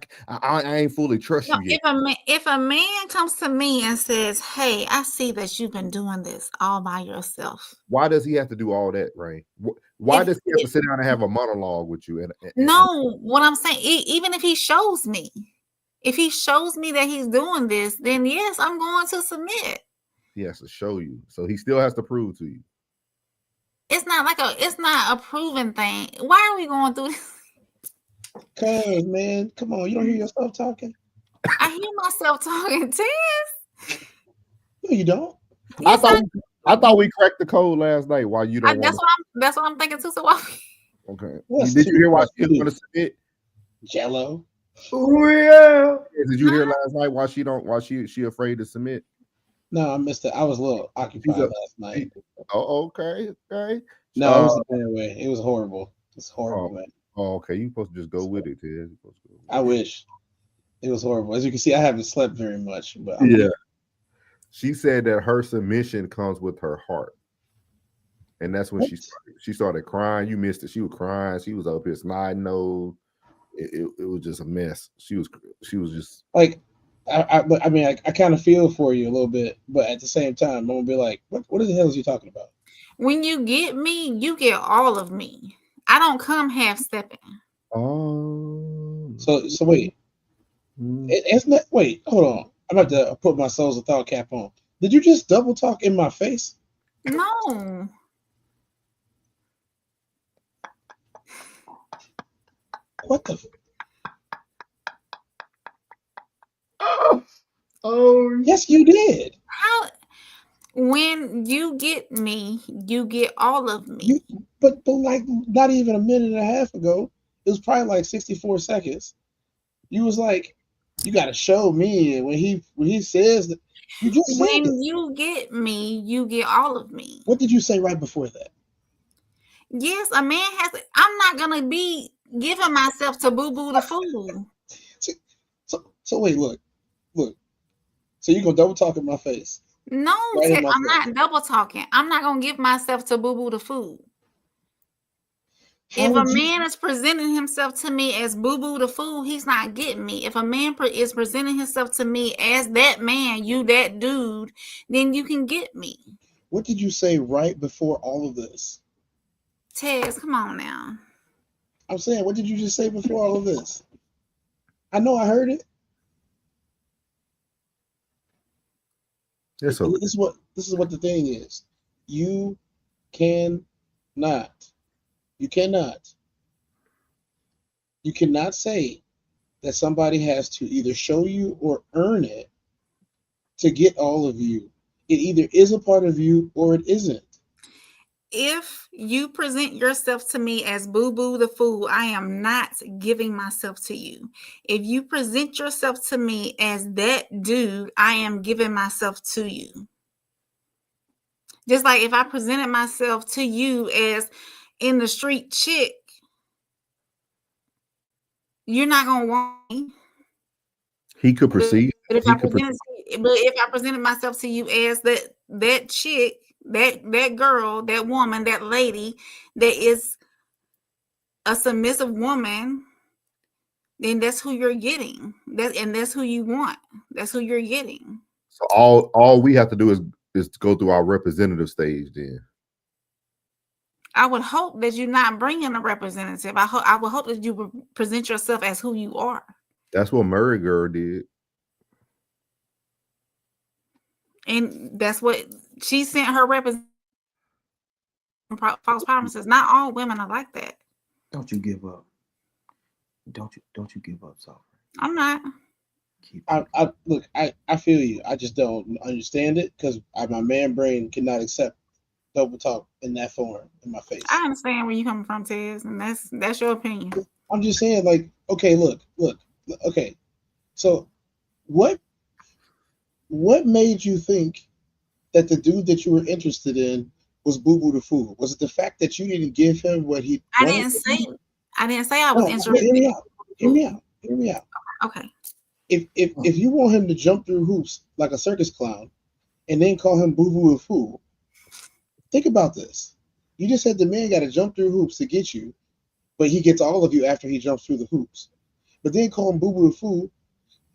ain't fully trust No, you yet. if a man comes to me and says, "Hey, I see that you've been doing this all by yourself," Why does he have to do all that, Rain? Why does he have to sit down and have a monologue with you? No, what I'm saying, even if he shows me, that he's doing this, then yes, I'm going to submit. He has to show you, so he still has to prove to you. It's not a proven thing. Why are we going through this? Cause man, come on, you don't hear yourself talking? I hear myself talking, Tez. No, you don't. Yes, I thought we cracked the code last night. Why you don't? That's what I'm thinking too. So why? Okay. Did you hear why she was going to submit? Jello. Oh yeah. Did you hear last night why she afraid to submit? No, I missed it. I was a little occupied last night. Oh, okay. No, it was a bad way. It was horrible. It's horrible, man. Oh, okay. You supposed to just go with it, Ted. I wish. It was horrible. As you can see, I haven't slept very much, but she said that her submission comes with her heart. And that's when she started crying. You missed it. She was crying. She was up here snide nose. It was just a mess. She was just like I mean, I kind of feel for you a little bit, but at the same time, I'm gonna be like, what the hell is you talking about? When you get me, you get all of me. I don't come half stepping. Oh, so wait. It's not. Wait, hold on. I'm about to put my Souls of Thought cap on. Did you just double talk in my face? No. What the? Oh, yes, you did. How? When you get me, you get all of me. But like not even a minute and a half ago, it was probably like 64 seconds. You was like, you got to show me. And when he says that, you just said when you get me, you get all of me. What did you say right before that? Yes, a man has. I'm not gonna be giving myself to Boo Boo the fool. So wait, look. So you're gonna double talk in my face? No, right I'm not double talking. I'm not gonna give myself to Boo Boo the fool. If a man is presenting himself to me as Boo Boo the fool, he's not getting me. If a man is presenting himself to me as that man, you that dude, then you can get me. What did you say right before all of this? Tez, come on now. I'm saying, what did you just say before all of this? I know I heard it. This is what the thing is. You cannot say that somebody has to either show you or earn it to get all of you. It either is a part of you or it isn't. If you present yourself to me as Boo Boo the fool, I am not giving myself to you. If you present yourself to me as that dude, I am giving myself to you. Just like if I presented myself to you as in the street chick, you're not gonna want me. He could proceed. But if I presented myself to you as that chick, that girl, that woman, that lady that is a submissive woman, then that's who you're getting. That's who you want. That's who you're getting. So all we have to do is to go through our representative stage then. I would hope that you're not bringing a representative. I would hope that you present yourself as who you are. That's what Murray Girl did. And that's what she sent her representative. False promises. Not all women are like that. Don't you give up. Don't you give up, Sovereign. I'm not. I feel you. I just don't understand it because my man brain cannot accept double talk in that form in my face. I understand where you're coming from, Tez, and that's your opinion. I'm just saying, like, okay, look, okay. So what made you think that the dude that you were interested in was Boo Boo the fool? Was it the fact that you didn't give him what he I didn't say I was interested. Hear me out. Okay. If you want him to jump through hoops like a circus clown and then call him Boo Boo the fool, think about this. You just said the man got to jump through hoops to get you. but he gets all of you after he jumps through the hoops. But then call him Boo Boo the Fool,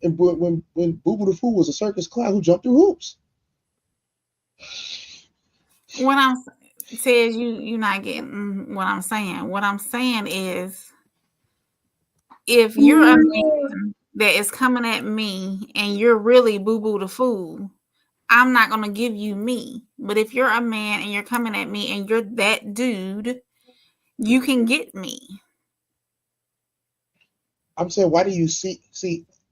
and when Boo Boo the Fool was a circus clown who jumped through hoops. What I'm says you're not getting what I'm saying. What I'm saying is, if you're a man that is coming at me and you're really Boo Boo the Fool, I'm not gonna give you me. But if you're a man and you're coming at me and you're that dude, you can get me. I'm saying, why do you see?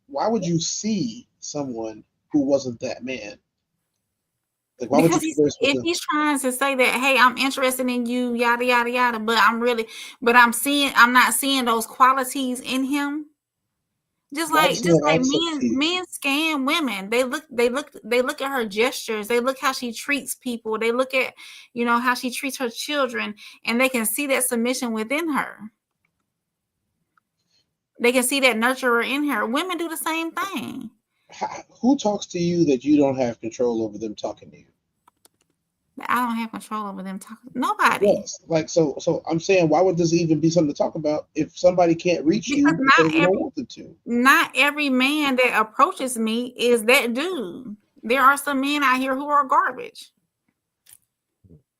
Why would you see someone who wasn't that man? Like, why Because would you if he's trying to say that, hey, I'm interested in you, yada yada yada, but I'm not seeing those qualities in him. Just like men scan women. They look at her gestures. They look how she treats people. They look at, how she treats her children, and they can see that submission within her. They can see that nurturer in her. Women do the same thing. Who talks to you that you don't have control over them talking to you? I don't have control over them talking. Nobody. Yes. Like, so I'm saying, why would this even be something to talk about if somebody can't reach you because you don't want them to? Not every man that approaches me is that dude. There are some men out here who are garbage.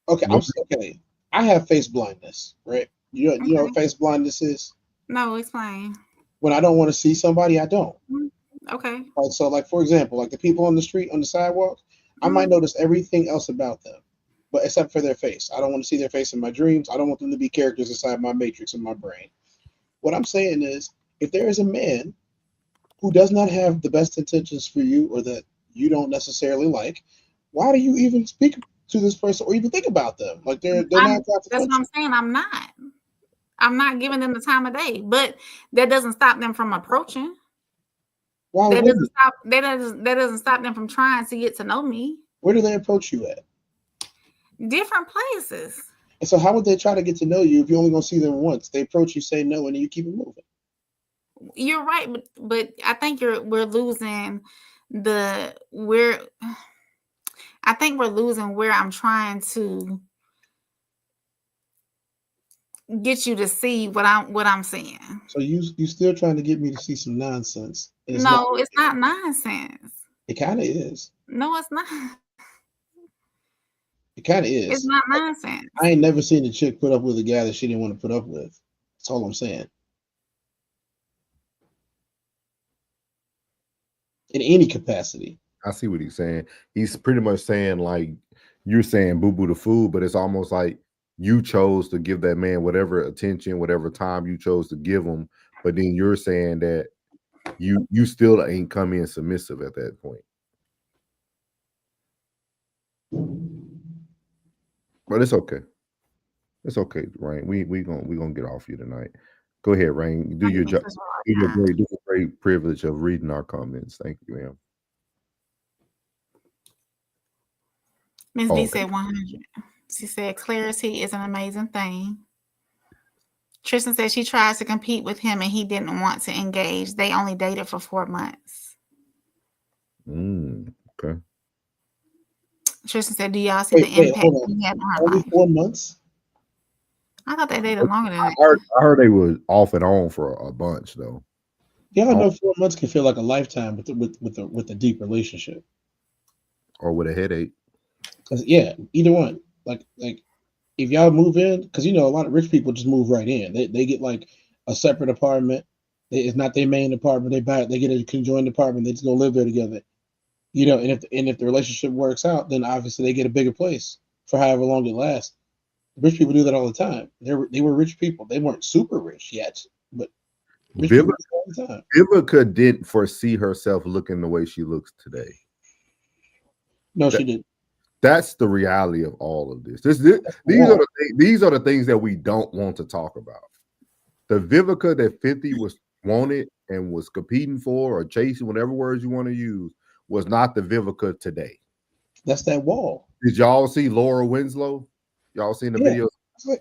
Okay, okay. I have face blindness, right? You know what face blindness is? No, explain. When I don't want to see somebody, I don't. Okay. So, like, for example, like the people on the street, on the sidewalk, I might notice everything else about them, but except for their face. I don't want to see their face in my dreams. I don't want them to be characters inside my matrix in my brain. What I'm saying is, if there is a man who does not have the best intentions for you or that you don't necessarily like, why do you even speak to this person or even think about them? Like, they're not. That's what I'm saying. I'm not giving them the time of day, but that doesn't stop them from approaching. Why that doesn't stop them from trying to get to know me. Where do they approach you at? Different places. And so how would they try to get to know you if you're only going to see them once? They approach you, say no, and then you keep it moving. You're right, but I think we're losing where I'm trying to get you to see what I'm saying. So you still trying to get me to see some nonsense? It's not nonsense. It kind of is. No, it's not. It kind of is. It's not nonsense. I ain't never seen a chick put up with a guy that she didn't want to put up with. That's all I'm saying. In any capacity. I see what he's saying. He's pretty much saying, like, you're saying Boo Boo the Fool, but it's almost like you chose to give that man whatever attention, whatever time you chose to give him, but then you're saying that you still ain't come in submissive at that point. But it's okay. It's okay, Rain. We gonna get off you tonight. Go ahead, Rain. Do your job. Do a great privilege of reading our comments. Thank you, ma'am. Ms. B said 100. She said clarity is an amazing thing. Tristan said she tries to compete with him and he didn't want to engage. They only dated for 4 months. Okay. Tristan said, do y'all see the impact he had on her life? 4 months? I thought they dated longer than that. I heard they were off and on for a bunch though. Yeah, I know 4 months can feel like a lifetime with a deep relationship. Or with a headache. Because either one. Like if y'all move in, because a lot of rich people just move right in. They get like a separate apartment. It's not their main apartment. They get a conjoined apartment. They just gonna live there together. And if the relationship works out, then obviously they get a bigger place for however long it lasts. Rich people do that all the time. They were rich people. They weren't super rich yet, but rich people do that all the time. Vivica didn't foresee herself looking the way she looks today. No, she didn't. That's the reality of all of this. These are the things that we don't want to talk about. The Vivica that 50 was wanted and was competing for or chasing, whatever words you want to use, was not the Vivica today. That's that wall. Did y'all see Laura Winslow? Y'all seen the videos?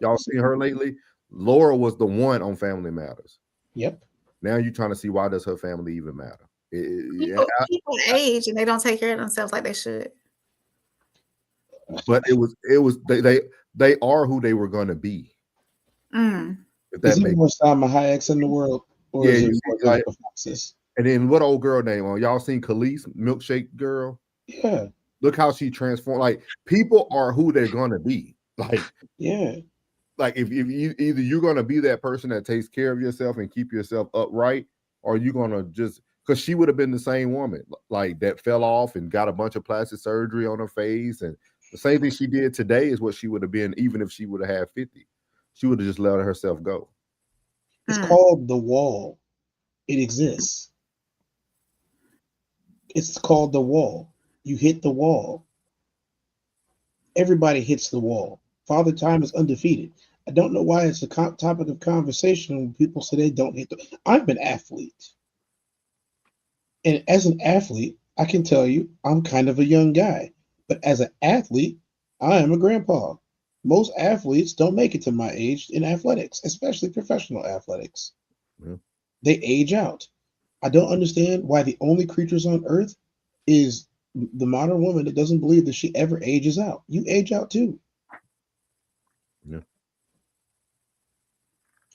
Y'all seen her lately? Laura was the one on Family Matters. Yep. Now you're trying to see, why does her family even matter? People age and they don't take care of themselves like they should. But it was they are who they were going to be. If Is that it makes more Salma Hayek's in the world, or yeah, is you it see, more like, Vivica Fox's? and then what old girl name on y'all seen Khalees, Milkshake Girl? Yeah. Look how she transformed. Like people are who they're gonna be. Like yeah. Like if you either you're gonna be that person that takes care of yourself and keep yourself upright, or you're gonna just because she would have been the same woman like that fell off and got a bunch of plastic surgery on her face, and the same thing she did today is what she would have been even if she would have had 50. She would have just let herself go. It's called The Wall. It exists. It's called The Wall. You hit the wall. Everybody hits the wall. Father Time is undefeated. I don't know why it's a topic of conversation when people say they don't hit the. I'm an athlete. And as an athlete, I can tell you I'm kind of a young guy. But as an athlete, I am a grandpa. Most athletes don't make it to my age in athletics, especially professional athletics. Yeah. They age out. I don't understand why the only creatures on earth is the modern woman that doesn't believe that she ever ages out. You age out too. Yeah.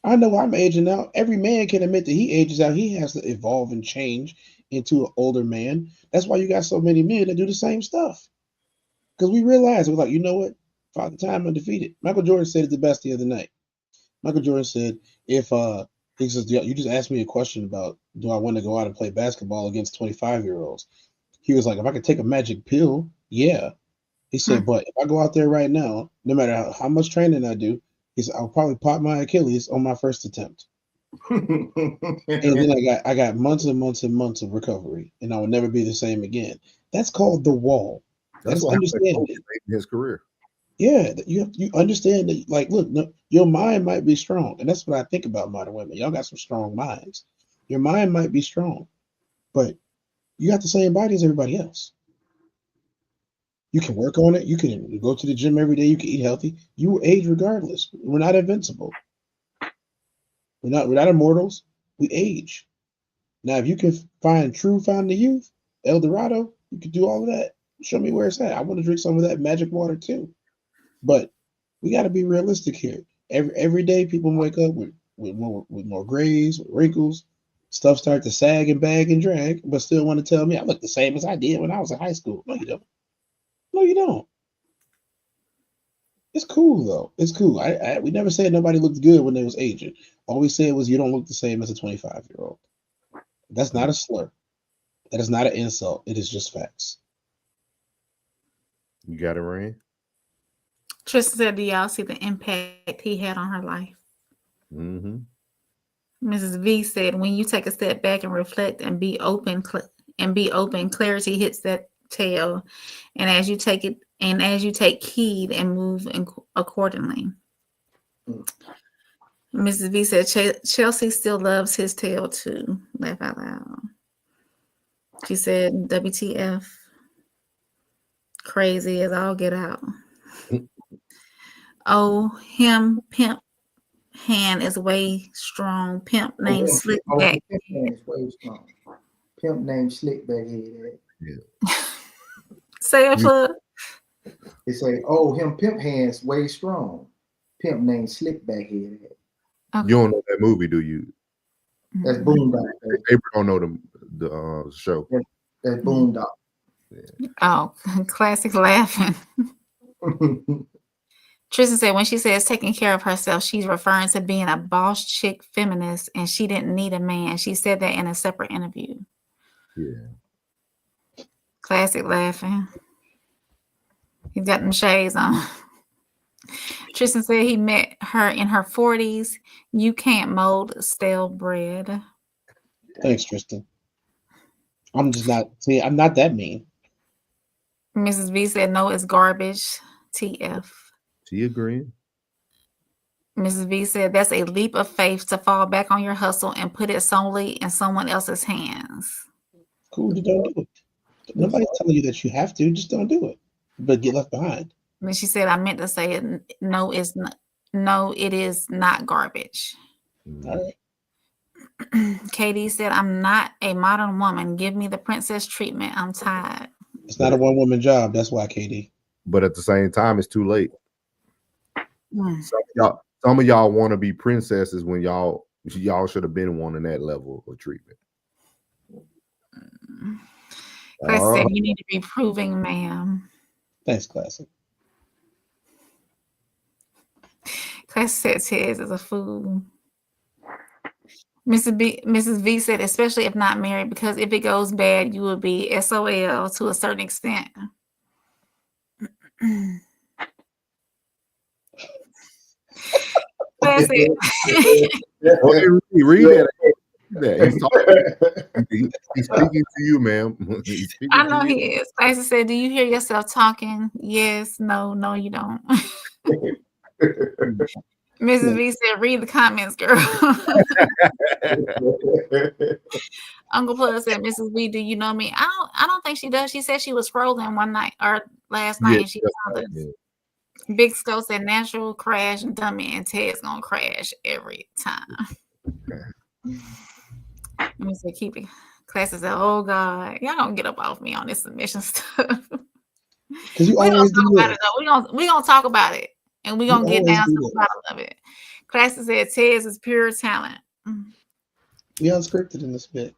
I know I'm aging out. Every man can admit that he ages out. He has to evolve and change into an older man. That's why you got so many men that do the same stuff. Because we realize, we're like, you know what? Father Time undefeated. Michael Jordan said it the best the other night. Michael Jordan said, he says, you just asked me a question about, do I want to go out and play basketball against 25-year-olds? He was like, if I could take a magic pill, yeah. He said, but if I go out there right now, no matter how much training I do, he said, I'll probably pop my Achilles on my first attempt. And then I got months and months and months of recovery, and I will never be the same again. That's called the wall. That's what understanding in his career. Yeah, you understand that. Like, look, no, your mind might be strong, and that's what I think about modern women. Y'all got some strong minds. Your mind might be strong, but you got the same body as everybody else. You can work on it. You can go to the gym every day. You can eat healthy. You will age regardless. We're not invincible. We're not immortals. We age. Now, if you can find the youth, El Dorado, you can do all of that. Show me where it's at. I want to drink some of that magic water too. But we got to be realistic here. Every day, people wake up with more grays, with wrinkles. Stuff start to sag and bag and drag, but still want to tell me I look the same as I did when I was in high school. No, you don't. No, you don't. It's cool though. It's cool. We never said nobody looked good when they was aging. All we said was you don't look the same as a 25-year-old. That's not a slur. That is not an insult. It is just facts. You got it, Rain? Tristan said, do y'all see the impact he had on her life? Mm-hmm. Mrs. V said, when you take a step back and reflect and be open, clarity hits that tail. And as you take heed and move accordingly. Mrs. V said, Chelsea still loves his tail too. Laugh out loud. She said, WTF. Crazy as all get out. Oh, him pimp hand is way strong. Pimp named Slickback. Pimp hand is way strong. Pimp named Slickback head. Yeah. Say it, plug. They say, oh, him pimp hands way strong. Pimp named Slickback head. Okay. You don't know that movie, do you? That's Boondock. April don't know the show. That's Boondock. Yeah. Oh, classic laughing. Tristan said when she says taking care of herself, she's referring to being a boss chick feminist, and she didn't need a man. She said that in a separate interview. Yeah. Classic laughing. He's got them shades on. Tristan said he met her in her 40s. You can't mold stale bread. Thanks, Tristan. I'm not that mean. Mrs. V said no, it's garbage. TF. She agreeing. Mrs. V said that's a leap of faith to fall back on your hustle and put it solely in someone else's hands. Cool, you don't do it. Nobody's telling you that you have to. Just don't do it. But get left behind. And then she said, I meant to say it. No, it is not garbage. All right. Katie said, I'm not a modern woman. Give me the princess treatment. I'm tired. It's not a one-woman job. That's why, Katie. But at the same time, it's too late. Some Some of y'all want to be princesses when y'all should have been wanting that level of treatment. Classic said you need to be proving, ma'am. Thanks, Classic. Classic said Tez is a fool. Mrs. V said, especially if not married, because if it goes bad, you will be SOL to a certain extent. Classic. Read that. He's speaking to you, ma'am. I know he is. Classic said, do you hear yourself talking? Yes, no, you don't. Mrs. V said, read the comments, girl. Uncle Plus said, Mrs. V, do you know me? I don't think she does. She said she was scrolling one night or last night and she found us. Yeah. Big Skull said, natural crash and dummy, and Ted's gonna crash every time. Let me say, keep it. Classes said, oh God, y'all don't get up off me on this submission stuff. Because you always do about it, though. We gonna talk about it. And we're going to get down to the bottom of it. Classes said Tez is pure talent. We unscripted in this bit.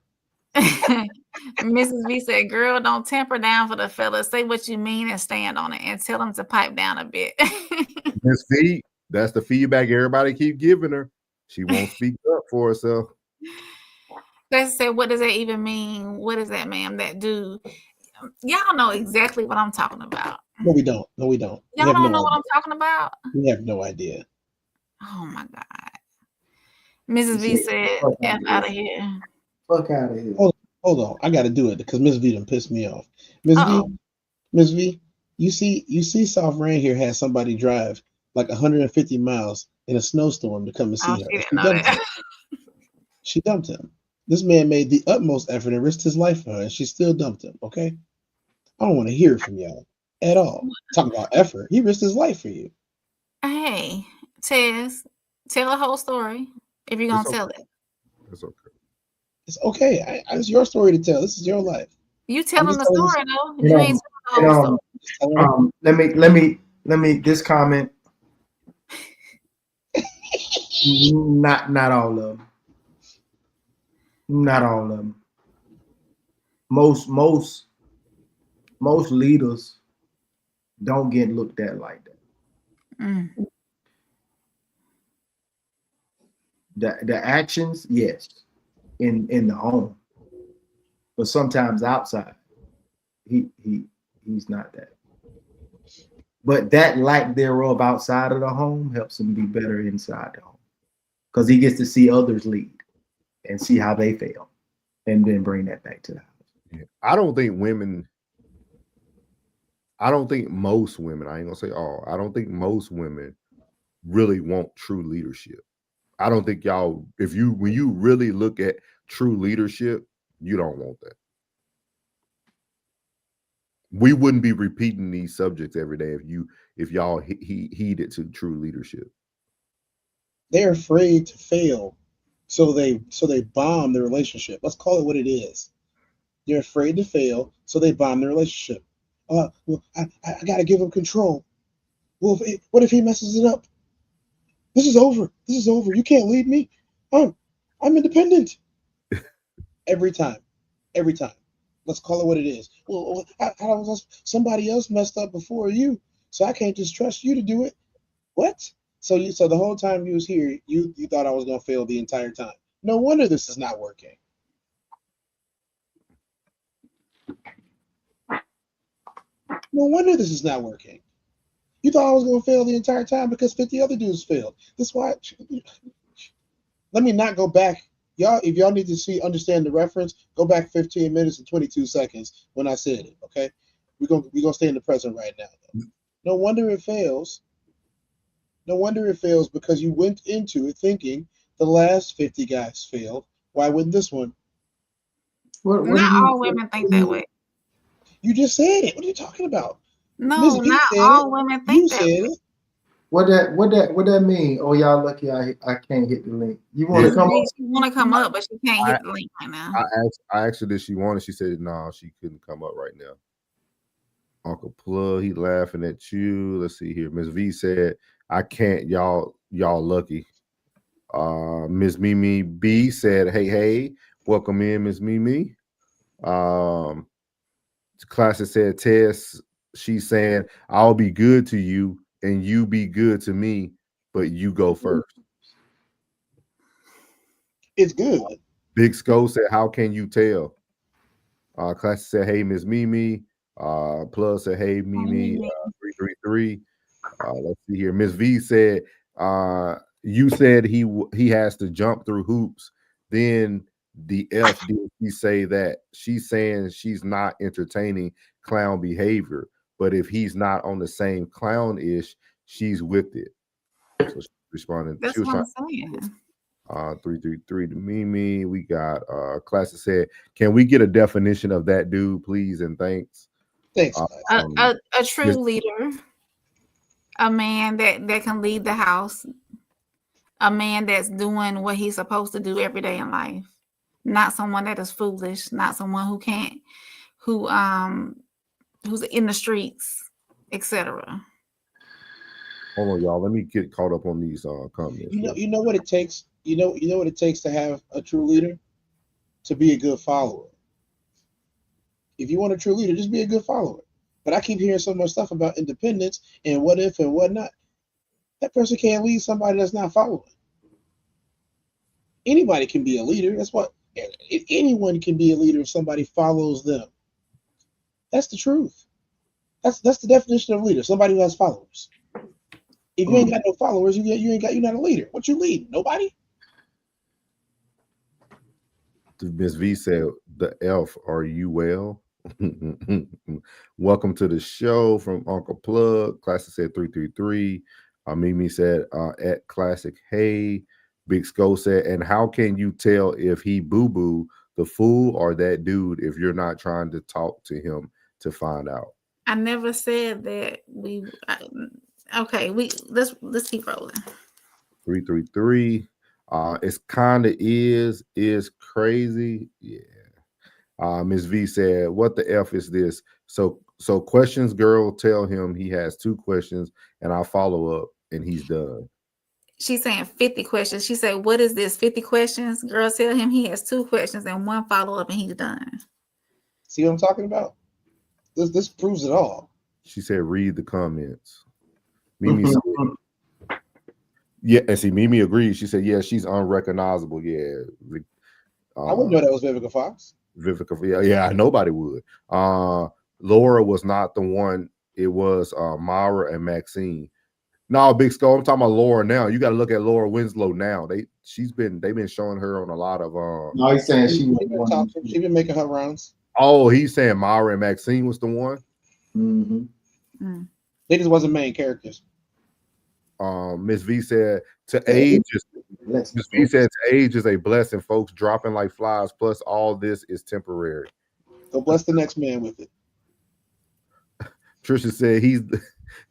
Mrs. V said, girl, don't temper down for the fellas. Say what you mean and stand on it and tell them to pipe down a bit. Miss V, that's the feedback everybody keep giving her. She won't speak up for herself. Classes said, what does that even mean? What is that, ma'am? That dude. Y'all know exactly what I'm talking about. No, we don't. Y'all don't know what I'm talking about? We have no idea. Oh my God. Mrs. V said, F out of here. Fuck out of here. Hold on. I gotta do it because Miss V done pissed me off. Miss V, you see South Rain here had somebody drive like 150 miles in a snowstorm to come and see her. She dumped him. This man made the utmost effort and risked his life for her, and she still dumped him, okay? I don't want to hear it from y'all at all. Talk about effort. He risked his life for you. Hey, Tez, tell the whole story if you're going to tell it. It's okay. It's okay. It's your story to tell. This is your life. You telling the story, though. You ain't telling the whole story. Let me, this comment. Not all of them. Not all of them. Most leaders don't get looked at like that. The actions, yes, in the home, but sometimes outside, he's not that. But that lack thereof outside of the home helps him be better inside the home, because he gets to see others lead and see how they fail, and then bring that back to the house. Yeah. I don't think most women, I ain't gonna say all, I don't think most women really want true leadership. I don't think y'all, when you really look at true leadership, you don't want that. We wouldn't be repeating these subjects every day if y'all heeded to true leadership. They're afraid to fail. So they bomb the relationship. Let's call it what it is. They're afraid to fail, so they bomb the relationship. Well, I got to give him control. Well, what if he messes it up? This is over. You can't lead me. I'm independent. Every time. Let's call it what it is. Well, somebody else messed up before you, so I can't just trust you to do it. What? So the whole time you was here, you thought I was gonna fail the entire time. No wonder this is not working. No wonder this is not working. You thought I was gonna fail the entire time because 50 other dudes failed. That's why. Let me not go back. Y'all, if y'all need to understand the reference, go back 15 minutes and 22 seconds when I said it. Okay, we're gonna stay in the present right now. Though. No wonder it fails. No wonder it fails because you went into it thinking the last 50 guys failed. Why wouldn't this one? Not all women think that way. You just said it. What are you talking about? No, not all women think that way. What that mean? Oh, y'all lucky I can't hit the link. You want to come up? She want to come up, but she can't hit the link right now. I asked her if she wanted. She said no, she couldn't come up right now. Uncle Plug, he laughing at you. Let's see here. Miss V said, I can't, y'all Y'all lucky. Miss Mimi B said, hey, welcome in, Miss Mimi. Classic said, Tess, she's saying, I'll be good to you and you be good to me, but you go first. It's good. Big Sko said, how can you tell? Classic said, hey, Miss Mimi. Plus said, hey, Mimi, 333. Let's see here. Miss V said, you said he has to jump through hoops. Then the F did he say that? She's saying she's not entertaining clown behavior, but if he's not on the same clown-ish, she's with it. So she responded. That's what I'm saying. 333 to Mimi. We got Classic said, can we get a definition of that dude, please and thanks? Thanks. A true leader, a man that can lead the house, a man that's doing what he's supposed to do every day in life, not someone that is foolish, not someone who's in the streets, etc. Hold on, y'all. Let me get caught up on these comments. You know what it takes. You know what it takes to have a true leader, to be a good follower. If you want a true leader, just be a good follower. But I keep hearing so much stuff about independence and what if and whatnot. That person can't lead somebody that's not following. Anybody can be a leader. That's what anyone can be a leader if somebody follows them. That's the truth. That's the definition of a leader. Somebody who has followers. If you ain't got no followers, you're not a leader. What you lead? Nobody. Miss V said, the Elf, are you well? Welcome to the show from Uncle Plug. Classic said 333. Mimi said at Classic, hey. Big Sko said, and how can you tell if he boo-boo the fool or that dude if you're not trying to talk to him to find out? I never said that okay, let's keep rolling. 333. It's kind of is crazy. Yeah. Miss V said, what the F is this? So questions, girl, tell him he has 2 questions and I'll follow up and he's done. She's saying 50 questions. She said, what is this? 50 questions? Girl, tell him he has 2 questions and 1 follow-up and he's done. See what I'm talking about? This proves it all. She said, read the comments. Mimi said, yeah, and see, Mimi agreed. She said, yeah, she's unrecognizable. Yeah. I wouldn't know that was Vivica Fox. Vivica, yeah, nobody would. Laura was not the one. It was Mara and Maxine. No, Big Sko, I'm talking about Laura now. You got to look at Laura Winslow now. They've been showing her on a lot of No, he's saying she's been making her rounds. Oh, he's saying Mara and Maxine was the one. Mm-hmm. They just wasn't main characters. Miss V said to age is a blessing, folks. Dropping like flies. Plus, all this is temporary. So bless the next man with it. Trisha said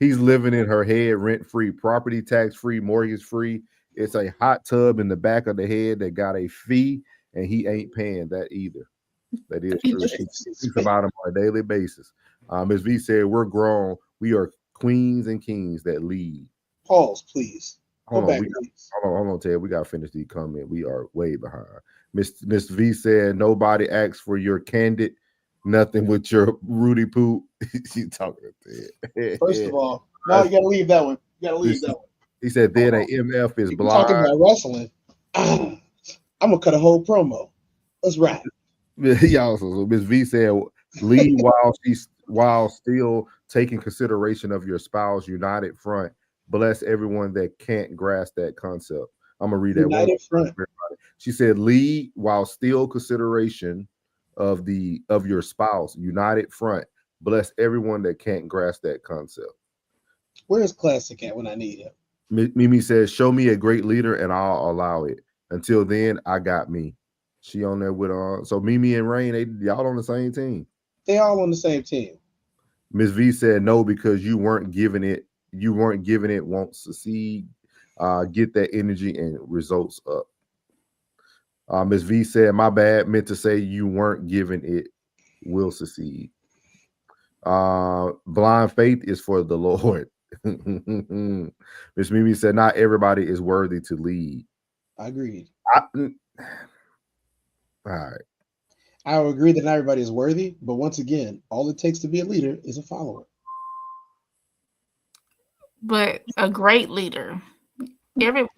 he's living in her head, rent free, property tax free, mortgage free. It's a hot tub in the back of the head that got a fee, and he ain't paying that either. That is true. She thinks about him on a daily basis. Ms. V said, we're grown. We are queens and kings that lead. Pause, please. Hold on, Ted. We gotta finish the comment. We are way behind. Miss V said, nobody asks for your candid, nothing with your Rudy Poop. She talking to Ted. First of all, no, you gotta leave that one. You gotta leave that one. He said, then a MF is blind. Talking about wrestling. I'm gonna cut a whole promo. Let's rap. Yeah, so Miss V said, lead while still taking consideration of your spouse, united front. Bless everyone that can't grasp that concept. I'm gonna read that united one. Front. She said, lead while still consideration of your spouse, united front. Bless everyone that can't grasp that concept. Where's Classic at when I need him? Mimi says, show me a great leader and I'll allow it. Until then, I got me. She on there with so Mimi and Rain, y'all on the same team. They all on the same team. Miss V said no because you weren't giving it won't succeed. Get that energy and results up. Miss V said, my bad, meant to say you weren't giving it will succeed. Blind faith is for the Lord. Miss Mimi said, "Not everybody is worthy to lead." I agreed. All right. I would agree that not everybody is worthy, but once again, all it takes to be a leader is a follower. But a great leader, great if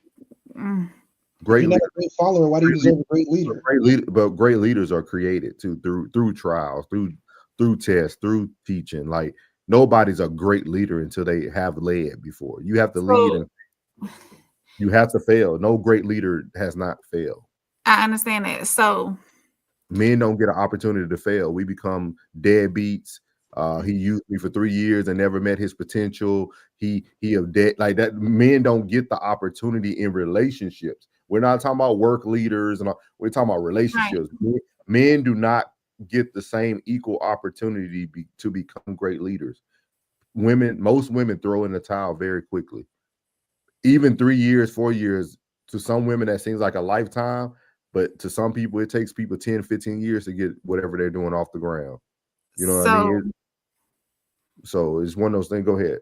you're not a great follower, why do you deserve a great leader? But great leaders are created too through trials, through tests, through teaching. Like nobody's a great leader until they have led before. You have to lead and you have to fail. No great leader has not failed. I understand that. So men don't get an opportunity to fail. We become deadbeats. He used me for 3 years and never met his potential. He of dead like that. Men don't get the opportunity in relationships. We're not talking about work leaders and all. We're talking about relationships. Right. Men do not get the same equal opportunity to become great leaders. Most women throw in the towel very quickly. Even 3 years, 4 years, to some women that seems like a lifetime, but to some people it takes people 10, 15 years to get whatever they're doing off the ground. You know what I mean? So it's one of those things. Go ahead.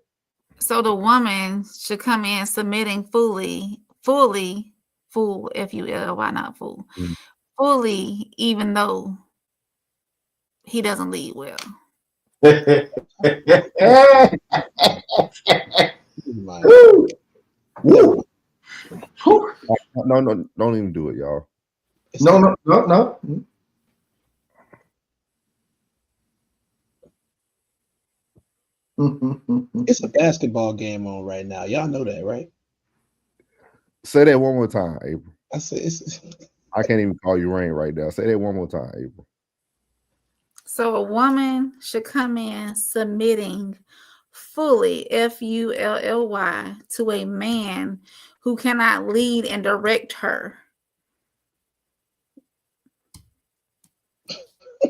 So the woman should come in submitting fully, full, F-U-L-Y, not full, fully, even though he doesn't lead well. No, don't even do it, y'all. No. It's a basketball game on right now. Y'all know that, right? Say that one more time, April. I said I can't even call you Rain right now. Say that one more time, April. So a woman should come in submitting fully, F-U-L-L-Y, to a man who cannot lead and direct her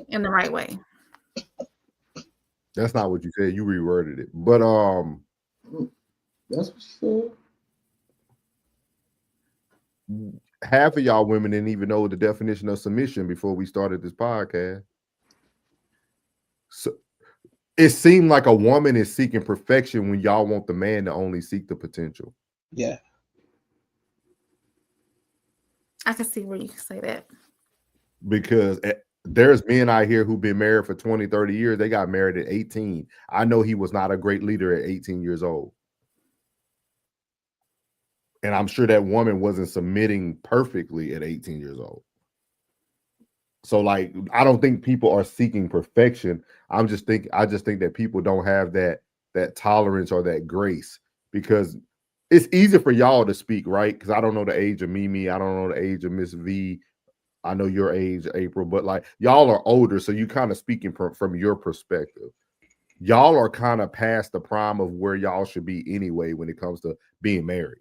in the right way. That's not what you said. You reworded it. But that's what you said. Half of y'all women didn't even know the definition of submission before we started this podcast. So it seemed like a woman is seeking perfection when y'all want the man to only seek the potential. Yeah. I can see where you can say that. Because there's men out here who've been married for 20, 30 years. They got married at 18. I know he was not a great leader at 18 years old. And I'm sure that woman wasn't submitting perfectly at 18 years old. So like, I don't think people are seeking perfection. I just think that people don't have that tolerance or that grace, because it's easy for y'all to speak, right? Because I don't know the age of Mimi. I don't know the age of Miss V. I know your age, April, but like y'all are older, so you kind of speaking from your perspective. Y'all are kind of past the prime of where y'all should be anyway when it comes to being married.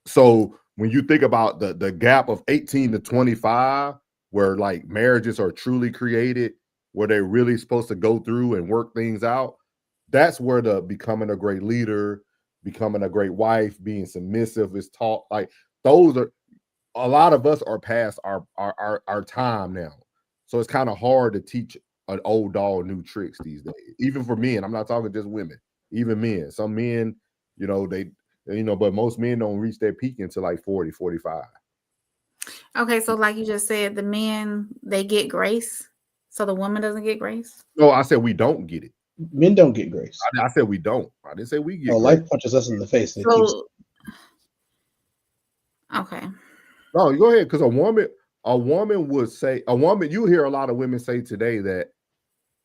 So when you think about the gap of 18 to 25, where like marriages are truly created, where they're really supposed to go through and work things out, that's where the becoming a great leader, becoming a great wife, being submissive is taught. Like those are, a lot of us are past our time now. So it's kind of hard to teach an old dog new tricks these days. Even for men, I'm not talking just women, even men. Some men, but most men don't reach their peak until like 40, 45. Okay, so like you just said, the men, they get grace, so the woman doesn't get grace? No, I said we don't get it. Men don't get grace. I said we don't. I didn't say we get grace. Life punches us in the face. Okay. No, go ahead, because a woman would say, you hear a lot of women say today that,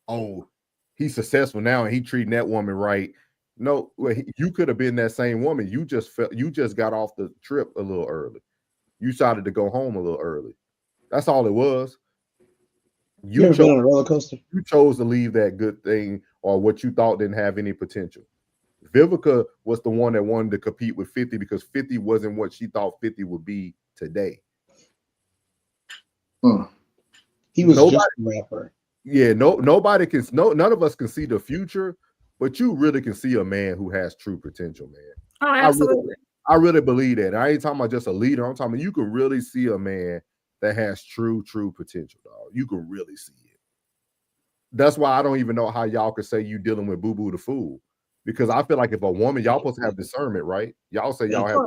oh, he's successful now and he treating that woman right. No, you could have been that same woman. You just got off the trip a little early. You decided to go home a little early. That's all it was. You ever been on a roller coaster? You chose to leave that good thing or what you thought didn't have any potential. Vivica was the one that wanted to compete with 50 because 50 wasn't what she thought 50 would be today. He was just a rapper. Yeah, nobody can. None of us can see the future, but you really can see a man who has true potential, man. Oh, absolutely. I really believe that. I ain't talking about just a leader. I'm talking about you can really see a man that has true potential, dog. You can really see it. That's why I don't even know how y'all could say you dealing with Boo Boo the Fool, Because I feel like if a woman, y'all supposed to have discernment, right? Y'all say y'all have,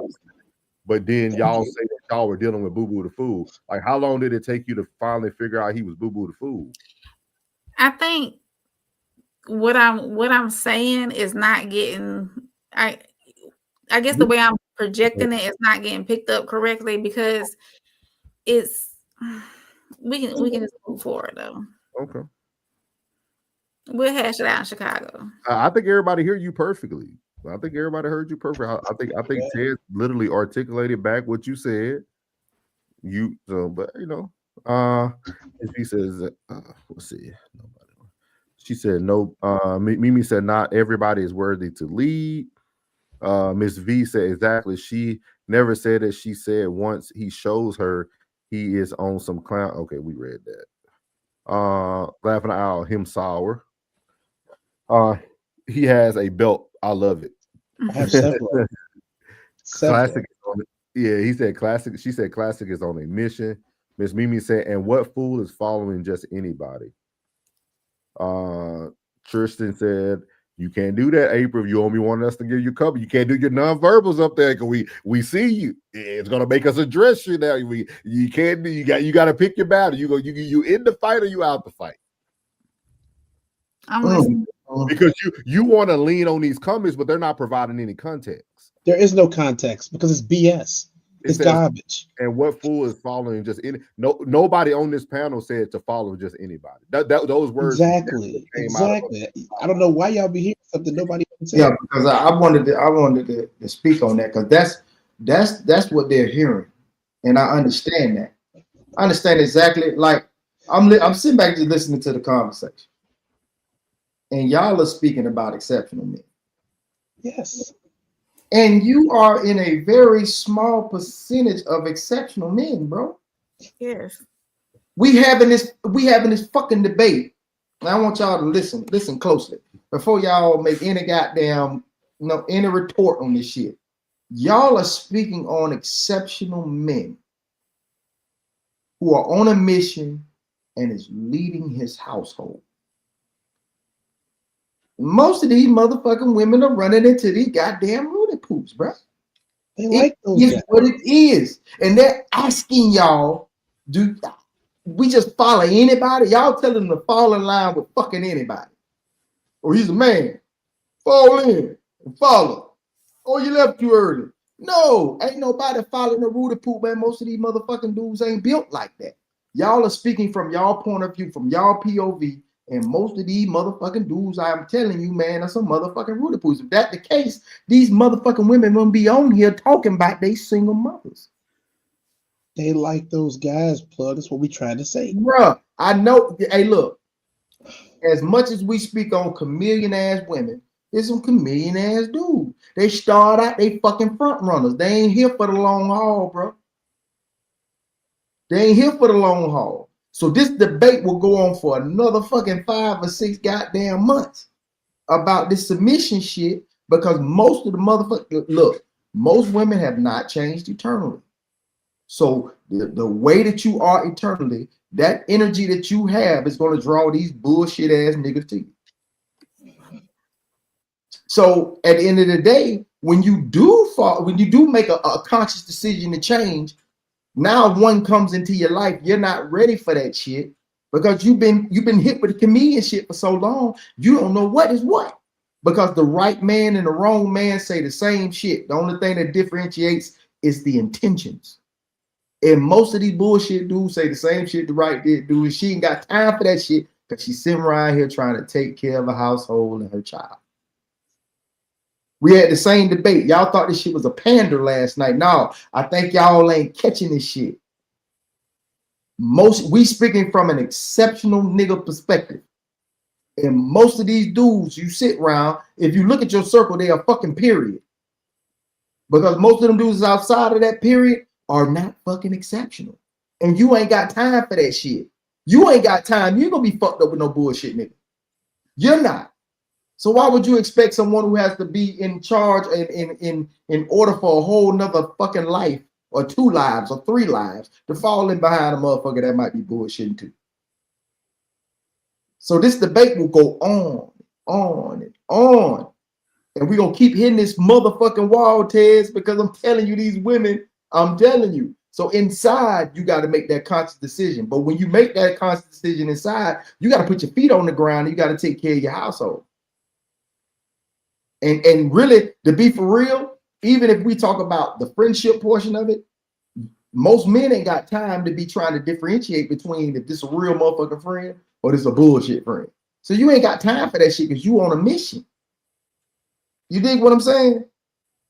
but then y'all say that y'all were dealing with Boo Boo the Fool. Like, how long did it take you to finally figure out he was Boo Boo the Fool? I think what I'm saying is not getting. I guess the way I'm projecting it is not getting picked up correctly because it's we can just move forward though. Okay. We'll hash it out in Chicago. I think everybody heard you perfectly. I think everybody heard you perfect. I think Ted literally articulated back what you said. But you know, he says, let's see. Nobody. She said no. Mimi said not everybody is worthy to lead. Miss V said exactly. She never said that. She said once he shows her he is on some clown. Okay, we read that. Laughing out him sour. He has a belt. I love it. I have several. Classic. Yeah, he said classic. She said classic is on a mission. Miss Mimi said, and what fool is following just anybody? Tristan said, you can't do that, April. If you only want us to give you cover, you can't do your nonverbals up there because we see you. It's gonna make us address you now. You can't do. You got to pick your battle. You in the fight or you out the fight. I'm listening. Because you want to lean on these comments, but they're not providing any context. There is no context because it's BS. It's garbage. And what fool is following just any? Nobody on this panel said to follow just anybody. Those words exactly. I don't know why y'all be hearing something nobody can say. Yeah, because I wanted to speak on that because that's what they're hearing, and I understand that. I understand exactly. Like I'm sitting back just listening to the conversation. And y'all are speaking about exceptional men. Yes. And you are in a very small percentage of exceptional men, bro. Yes. We having this fucking debate. And I want y'all to listen closely before y'all make any goddamn any retort on this shit. Y'all are speaking on exceptional men who are on a mission and is leading his household. Most of these motherfucking women are running into these goddamn Rudy poops, bro. They like those It's guys. what it is. And they're asking y'all, do we just follow anybody? Y'all tell them to fall in line with fucking anybody. Or he's a man. Fall in and follow. Oh, you left too early. No, ain't nobody following the Rudy poop, man. Most of these motherfucking dudes ain't built like that. Y'all are speaking from y'all point of view, from y'all POV. And most of these motherfucking dudes, I'm telling you, man, are some motherfucking Rudy poops. If that's the case, these motherfucking women won't be on here talking about they single mothers. They like those guys, plug. That's what we trying to say. Bruh, I know. Hey, look, as much as we speak on chameleon ass women, there's some chameleon ass dudes. They start out, they fucking front runners. They ain't here for the long haul, bro. They ain't here for the long haul. So this debate will go on for another fucking 5 or 6 goddamn months about this submission shit because most of the motherfuckers, look, most women have not changed eternally. So the way that you are eternally, that energy that you have is going to draw these bullshit ass niggas to you. So at the end of the day, when you do make a conscious decision to change, now one comes into your life, you're not ready for that shit because you've been hit with the chameleon shit for so long, you don't know what is what. Because the right man and the wrong man say the same shit. The only thing that differentiates is the intentions. And most of these bullshit dudes say the same shit the right dude, and she ain't got time for that shit because she's sitting around here trying to take care of a household and her child. We had the same debate. Y'all thought this shit was a pander last night. No, I think y'all ain't catching this shit. We speaking from an exceptional nigga perspective. And most of these dudes you sit around, if you look at your circle, they are fucking period. Because most of them dudes outside of that period are not fucking exceptional. And you ain't got time for that shit. You ain't got time. You're gonna be fucked up with no bullshit, nigga. You're not. So why would you expect someone who has to be in charge in order for a whole nother fucking life or 2 lives or 3 lives to fall in behind a motherfucker that might be bullshitting too? So this debate will go on and on And we're gonna keep hitting this motherfucking wall, Tez, because I'm telling you, these women, I'm telling you. So inside, you got to make that conscious decision. But when you make that conscious decision inside, you got to put your feet on the ground and you got to take care of your household. And really, to be for real, even if we talk about the friendship portion of it, most men ain't got time to be trying to differentiate between if this is a real motherfucking friend or this is a bullshit friend. So you ain't got time for that shit because you on a mission. You dig what I'm saying?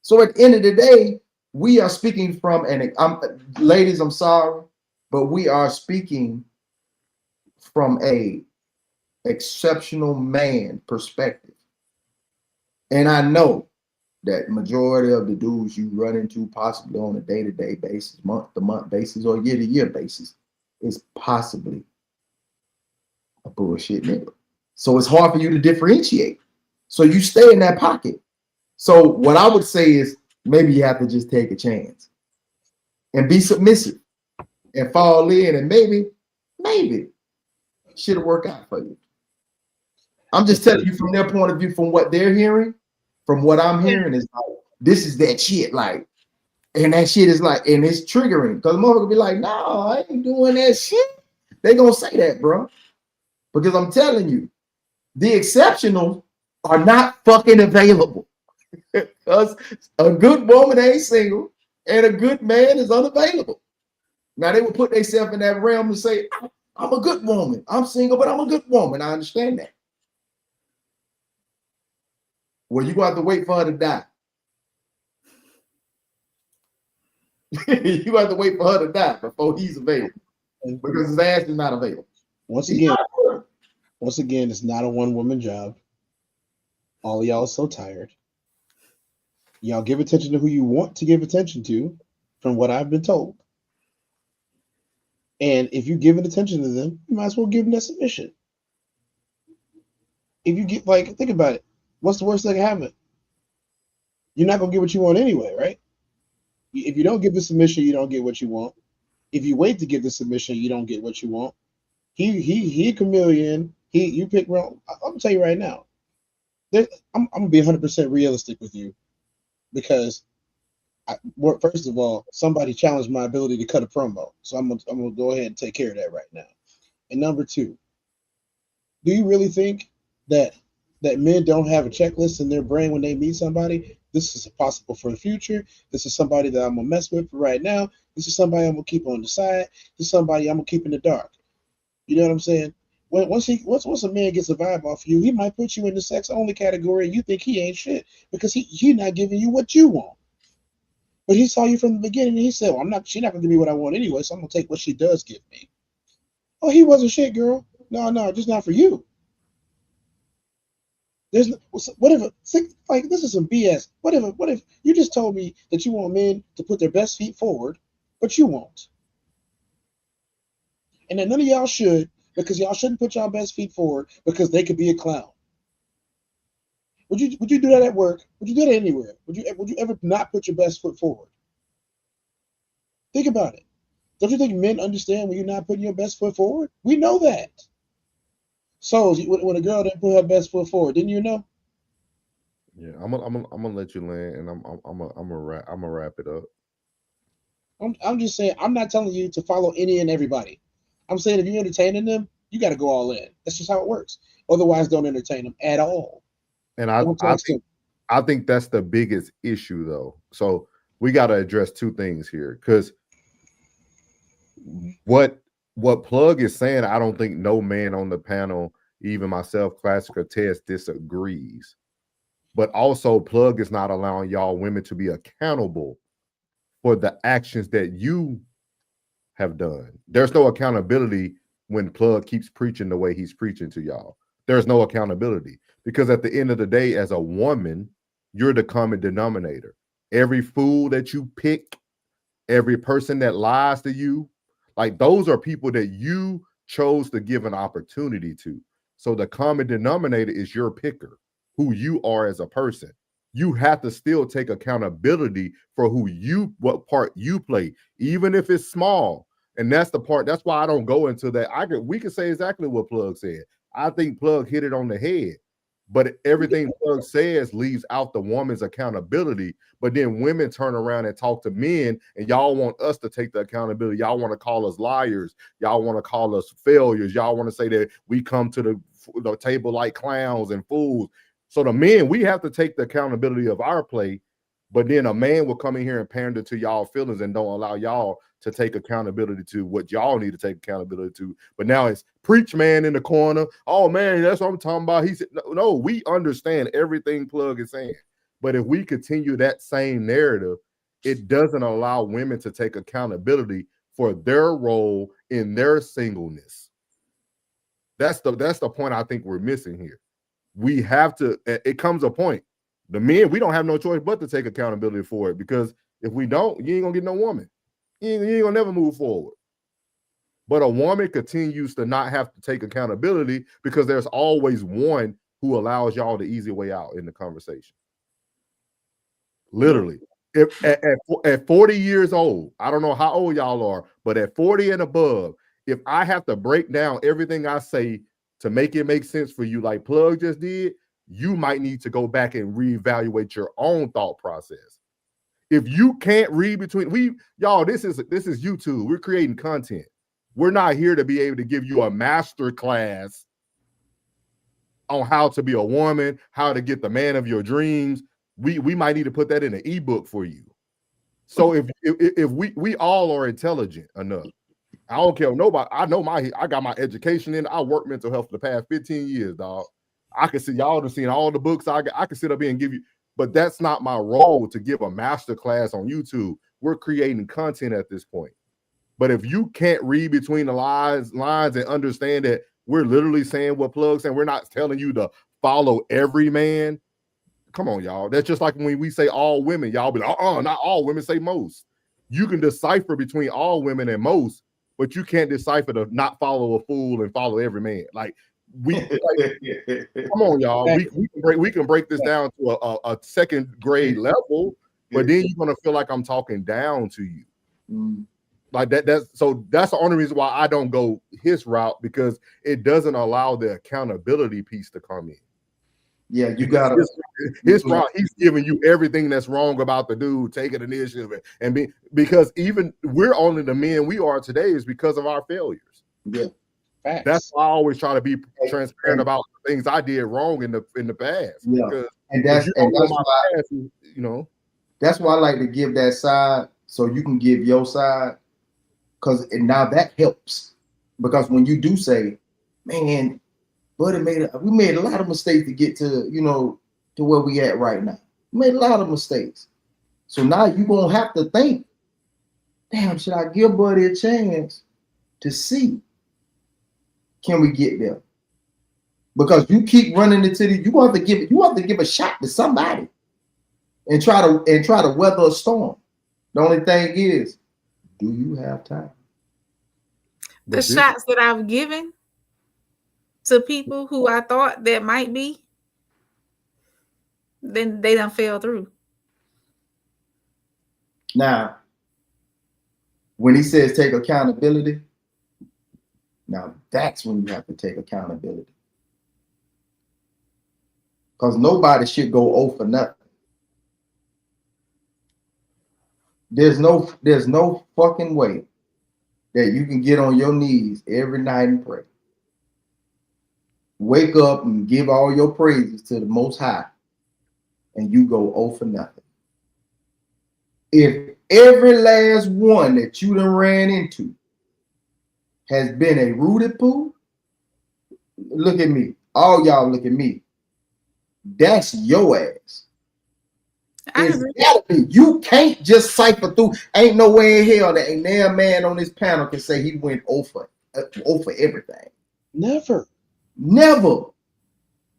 So at the end of the day, we are speaking from ladies, I'm sorry, but we are speaking from a exceptional man perspective. And I know that majority of the dudes you run into possibly on a day-to-day basis, month-to-month basis, or year-to-year basis is possibly a bullshit nigga. So it's hard for you to differentiate. So you stay in that pocket. So what I would say is maybe you have to just take a chance and be submissive and fall in, and maybe shit'll work out for you. I'm just telling you from their point of view, from what they're hearing, from what I'm hearing is like, this is that shit, like, and that shit is like, and it's triggering because the motherfucker be like, no, I ain't doing that shit. They gonna say that, bro, because I'm telling you, the exceptional are not fucking available. Because a good woman ain't single and a good man is unavailable. Now they will put themselves in that realm and say, I'm a good woman. I'm single, but I'm a good woman. I understand that. Well, you got to wait for her to die. You have to wait for her to die before he's available because his ass is not available. Once again, it's not a one-woman job. All y'all are so tired. Y'all give attention to who you want to give attention to, from what I've been told. And if you give attention to them, you might as well give them that submission. If you get, like, think about it. What's the worst that can happen? You're not gonna get what you want anyway, right? If you don't give the submission, you don't get what you want. If you wait to give the submission, you don't get what you want. He a chameleon. You pick wrong. I'm gonna tell you right now. I'm gonna be 100% realistic with you, because first of all, somebody challenged my ability to cut a promo, so I'm gonna go ahead and take care of that right now. And number two, do you really think that men don't have a checklist in their brain when they meet somebody? This is possible for the future. This is somebody that I'm gonna mess with for right now. This is somebody I'm gonna keep on the side. This is somebody I'm gonna keep in the dark. You know what I'm saying? Once a man gets a vibe off you, he might put you in the sex only category, and you think he ain't shit because he not giving you what you want. But he saw you from the beginning, and he said, "Well, she's not gonna give me what I want anyway, so I'm gonna take what she does give me." Oh, he wasn't shit, girl. No, just not for you. There's what if this is some BS? What if you just told me that you want men to put their best feet forward, but you won't, and then none of y'all should, because y'all shouldn't put y'all best feet forward because they could be a clown. Would you do that at work? Would you do that anywhere? Would you ever not put your best foot forward? Think about it. Don't you think men understand when you're not putting your best foot forward? We know that. So when a girl didn't put her best foot forward, didn't you know? Yeah, I'm gonna let you land, and I'm gonna wrap it up. I'm just saying, I'm not telling you to follow any and everybody. I'm saying if you're entertaining them, you got to go all in. That's just how it works. Otherwise, don't entertain them at all. And I think that's the biggest issue, though. So we got to address two things here, because what Plug is saying, I don't think no man on the panel, even myself, Classic, or Tess, disagrees. But also, Plug is not allowing y'all women to be accountable for the actions that you have done. There's no accountability when Plug keeps preaching the way he's preaching to y'all. There's no accountability, because at the end of the day, as a woman, you're the common denominator. Every fool that you pick, every person that lies to you, like, those are people that you chose to give an opportunity to. So the common denominator is your picker, who you are as a person. You have to still take accountability for what part you play, even if it's small. And that's the part. That's why I don't go into that. We can say exactly what Plug said. I think Plug hit it on the head. But everything Plug says leaves out the woman's accountability. But then women turn around and talk to men, and y'all want us to take the accountability. Y'all want to call us liars. Y'all want to call us failures. Y'all want to say that we come to the table like clowns and fools. So the men, we have to take the accountability of our play. But then a man will come in here and pander to y'all feelings and don't allow y'all to take accountability to what y'all need to take accountability to. But now it's preach man in the corner. Oh man, that's what I'm talking about. He said, no, we understand everything Plug is saying. But if we continue that same narrative, it doesn't allow women to take accountability for their role in their singleness. That's the point I think we're missing here. We have to, it comes a point. The men, we don't have no choice but to take accountability for it, because if we don't, you ain't gonna get no woman. You ain't gonna never move forward. But a woman continues to not have to take accountability because there's always one who allows y'all the easy way out in the conversation. Literally. If at 40 years old, I don't know how old y'all are, but at 40 and above, if I have to break down everything I say to make it make sense for you, like Plug just did, you might need to go back and reevaluate your own thought process. If you can't read between y'all, this is YouTube. We're creating content. We're not here to be able to give you a master class on how to be a woman, how to get the man of your dreams. We might need to put that in an ebook for you. So if we all are intelligent enough, I don't care nobody. I got my education in. I work mental health for the past 15 years, dog. I can see y'all have seen all the books I can sit up here and give you, but that's not my role to give a master class on YouTube. We're creating content at this point. But if you can't read between the lines and understand that we're literally saying what Plug's saying, we're not telling you to follow every man. Come on, y'all. That's just like when we say all women, y'all be like, not all women, say most. You can decipher between all women and most, but you can't decipher to not follow a fool and follow every man. Like, come on, y'all. We can break this down to a second grade level, but then you're gonna feel like I'm talking down to you. Like that's the only reason why I don't go his route, because it doesn't allow the accountability piece to come in. Yeah, you got his route. He's giving you everything that's wrong about the dude taking initiative because even we're only the men we are today is because of our failures. Yeah. Facts. That's why I always try to be transparent about the things I did wrong in the past. Yeah, and that's why past, you know. That's why I like to give that side so you can give your side, because now that helps. Because when you do say, "Man, Buddy we made a lot of mistakes to get to to where we at right now. We made a lot of mistakes." So now you're gonna have to think, "Damn, should I give Buddy a chance to see? Can we get there?" Because you keep running into you have to give a shot to somebody and try to weather a storm. The only thing is, do you have time? The shots that I've given to people who I thought that might be, then they done fell through. Now, when he says take accountability, now that's when you have to take accountability. Because nobody should go 0 for nothing. There's no fucking way that you can get on your knees every night and pray. Wake up and give all your praises to the Most High, and you go 0 for nothing. If every last one that you done ran into has been a rooted poo, look at me. All y'all look at me. That's your ass. You can't just cipher through. Ain't no way in hell that ain't there a man on this panel can say he went 0 for everything. Never.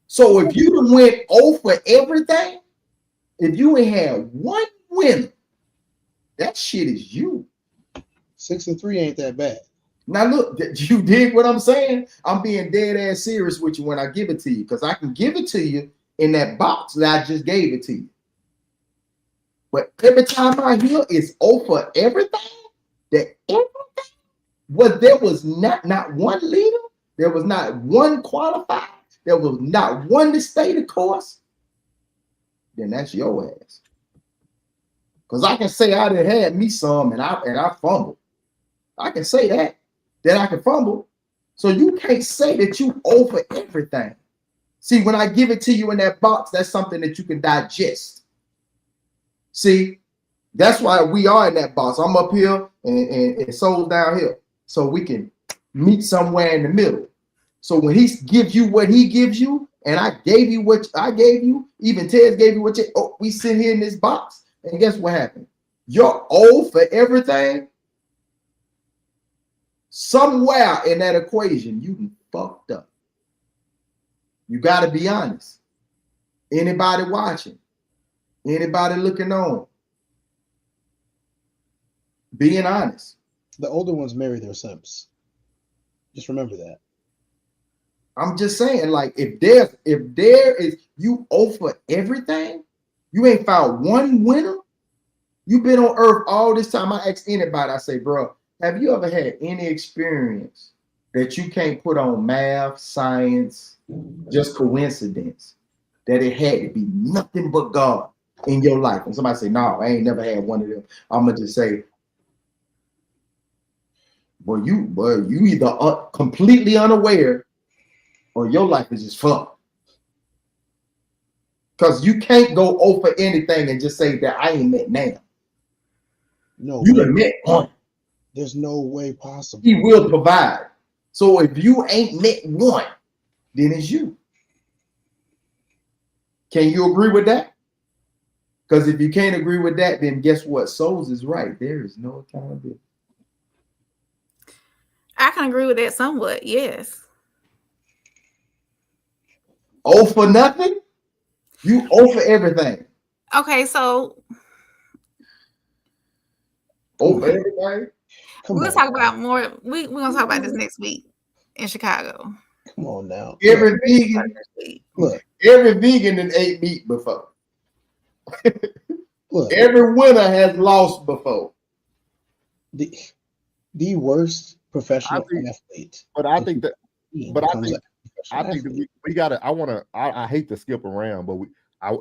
So if you went 0 for everything, if you ain't had one win, that shit is you. 6-3 ain't that bad. Now look, you dig what I'm saying? I'm being dead ass serious with you when I give it to you, because I can give it to you in that box that I just gave it to you. But every time I hear it's 0 for everything, well, there was not one leader, there was not one qualified, there was not one to stay the course, then that's your ass. Because I can say I done had me some and I fumbled. I can say that I can fumble. So you can't say that you over everything. See, when I give it to you in that box, that's something that you can digest. See, that's why we are in that box. I'm up here and Soul's down here. So we can meet somewhere in the middle. So when he gives you what he gives you, and I gave you what I gave you, even Ted gave you what you, we sit here in this box, and guess what happened? You're old for everything. Somewhere in that equation, you fucked up. You got to be honest. Anybody watching, anybody looking on, being honest. The older ones marry their simps. Just remember that. I'm just saying, like, if there is you offer everything, you ain't found one winner. You've been on earth all this time. I ask anybody, I say, bro, have you ever had any experience that you can't put on math, science, just coincidence, that it had to be nothing but God in your life? And somebody say, no, I ain't never had one of them. I'm gonna just say, well, you either completely unaware or your life is just fucked. Because you can't go over anything and just say that I ain't met now. No, you done met one. There's no way possible. He will provide. So if you ain't met one, then it's you. Can you agree with that? Because if you can't agree with that, then guess what? Souls is right. There is no accountability. I can agree with that somewhat, yes. Oh, for nothing? You owe for everything. Okay, so over everything? We're gonna talk about more. We're gonna talk about this next week in Chicago. Come on now. Every vegan that ate meat before. Look, every winner has lost before. The worst professional athlete. But I think that. But I think that we gotta. I hate to skip around, but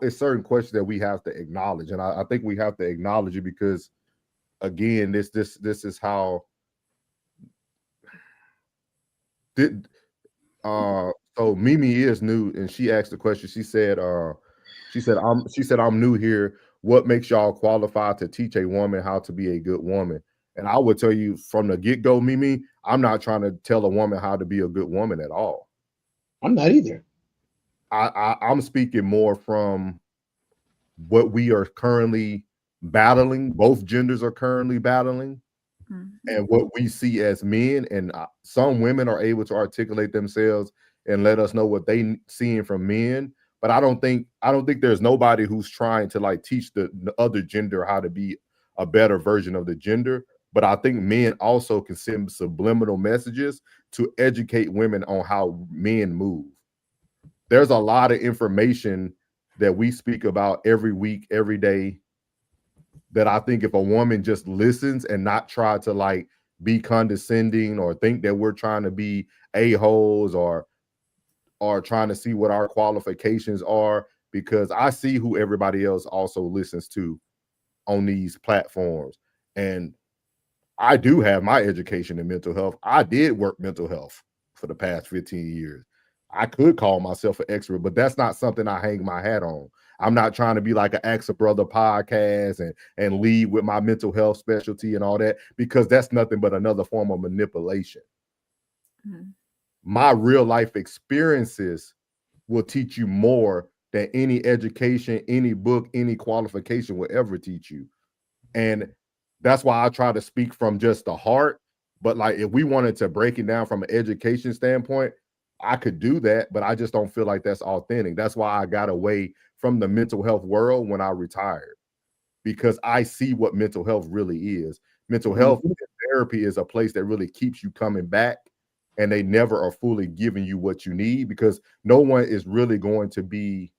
it's certain questions that we have to acknowledge, and I think we have to acknowledge it because, again, this is how. So Mimi is new, and she asked the question. She said, I'm new here. What makes y'all qualified to teach a woman how to be a good woman? And I would tell you from the get-go, Mimi, I'm not trying to tell a woman how to be a good woman at all. I'm not either. I'm speaking more from what we are currently battling. Both genders are currently battling, and what we see as men. And some women are able to articulate themselves and let us know what they seeing from men. But I don't think there's nobody who's trying to like teach the other gender how to be a better version of the gender. But I think men also can send subliminal messages to educate women on how men move. There's a lot of information that we speak about every week, every day, that I think if a woman just listens and not try to like be condescending or think that we're trying to be a-holes or trying to see what our qualifications are, because I see who everybody else also listens to on these platforms. And I do have my education in mental health. I did work mental health for the past 15 years. I could call myself an expert, but that's not something I hang my hat on. I'm not trying to be like an Ask a Brother podcast and lead with my mental health specialty and all that, because that's nothing but another form of manipulation. My real life experiences will teach you more than any education, any book, any qualification will ever teach you. And that's why I try to speak from just the heart. But like, if we wanted to break it down from an education standpoint, I could do that, but I just don't feel like that's authentic. That's why I got away from the mental health world when I retired, because I see what mental health really is. Mental health therapy is a place that really keeps you coming back, and they never are fully giving you what you need, because no one is really going to be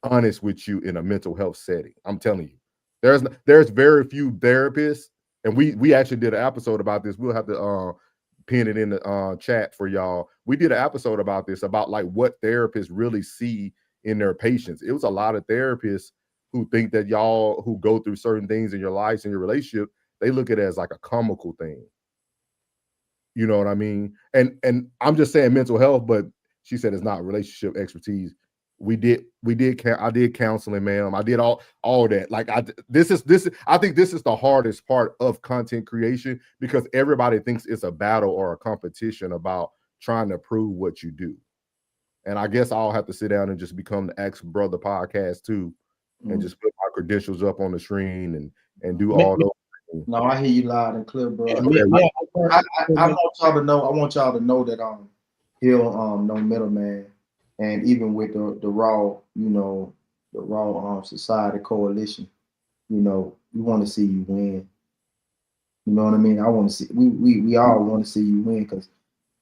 honest with you in a mental health setting. I'm telling you, there's very few therapists, and we actually did an episode about this. We'll have to pin it in the chat for y'all. We did an episode about this, about like what therapists really see in their patients. It was a lot of therapists who think that y'all who go through certain things in your lives and your relationship, they look at it as like a comical thing. You know what I mean? And I'm just saying mental health, but she said it's not relationship expertise. I did counseling, ma'am. I did all that. Like I think this is the hardest part of content creation, because everybody thinks it's a battle or a competition about trying to prove what you do. And I guess I'll have to sit down and just become the Ex Brother podcast too, and just put my credentials up on the screen and do all those things. No, I hear you loud and clear, bro. I want y'all to know that he'll no middleman. And even with the raw, society coalition, we want to see you win. You know what I mean? I want to see we all want to see you win, because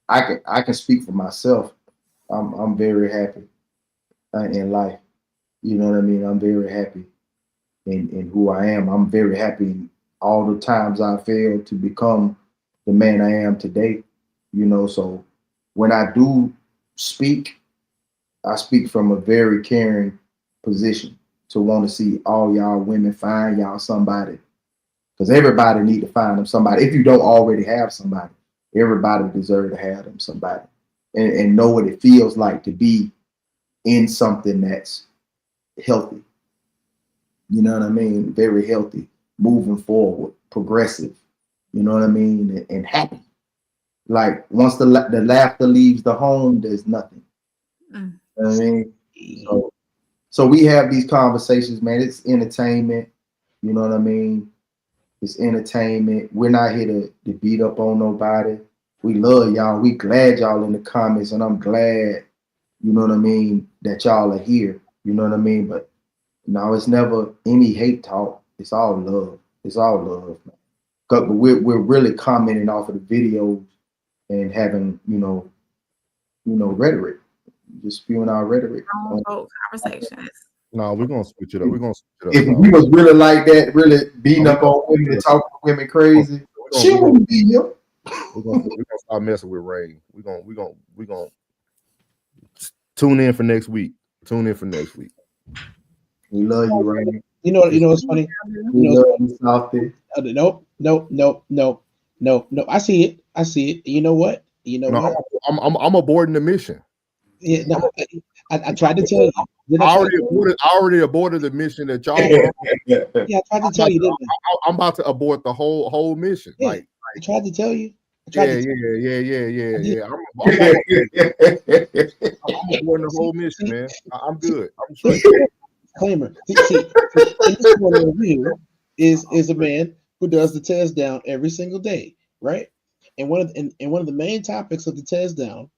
I can speak for myself. I'm very happy in life. You know what I mean? I'm very happy in who I am. I'm very happy in all the times I failed to become the man I am today. So when I do speak, I speak from a very caring position to want to see all y'all women find y'all somebody, because everybody need to find them somebody. If you don't already have somebody, everybody deserves to have them somebody, and know what it feels like to be in something that's healthy. You know what I mean? Very healthy, moving forward, progressive. You know what I mean? And happy. Like once the laughter leaves the home, there's nothing. You know what I mean? So we have these conversations, man. It's entertainment. You know what I mean? It's entertainment. We're not here to beat up on nobody. We love y'all. We glad y'all in the comments, and I'm glad, you know what I mean, that y'all are here. You know what I mean? But no, it's never any hate talk. It's all love. It's all love, man. But we're really commenting off of the videos and having, rhetoric. Just spewing our rhetoric. Conversations. No, we're gonna switch it up. If we was really like that, really beating up on women and talking to women crazy, she wouldn't be here. We're gonna start messing with Rain. We're gonna tune in for next week. We love you, Rain. You know what's funny? We love you, Softy. No. I see it. You know what? What? I'm aborting the mission. Yeah, no, I tried to tell you. I already aborted the mission that y'all. Yeah, I tried to tell you. Didn't I? I'm about to abort the whole mission. Yeah, like I tried to tell you. Yeah. I'm aborting the whole mission, man. I'm good. I'm straight. Disclaimer. See, this one over here is a man who does the test down every single day, right? And one of the main topics of the test down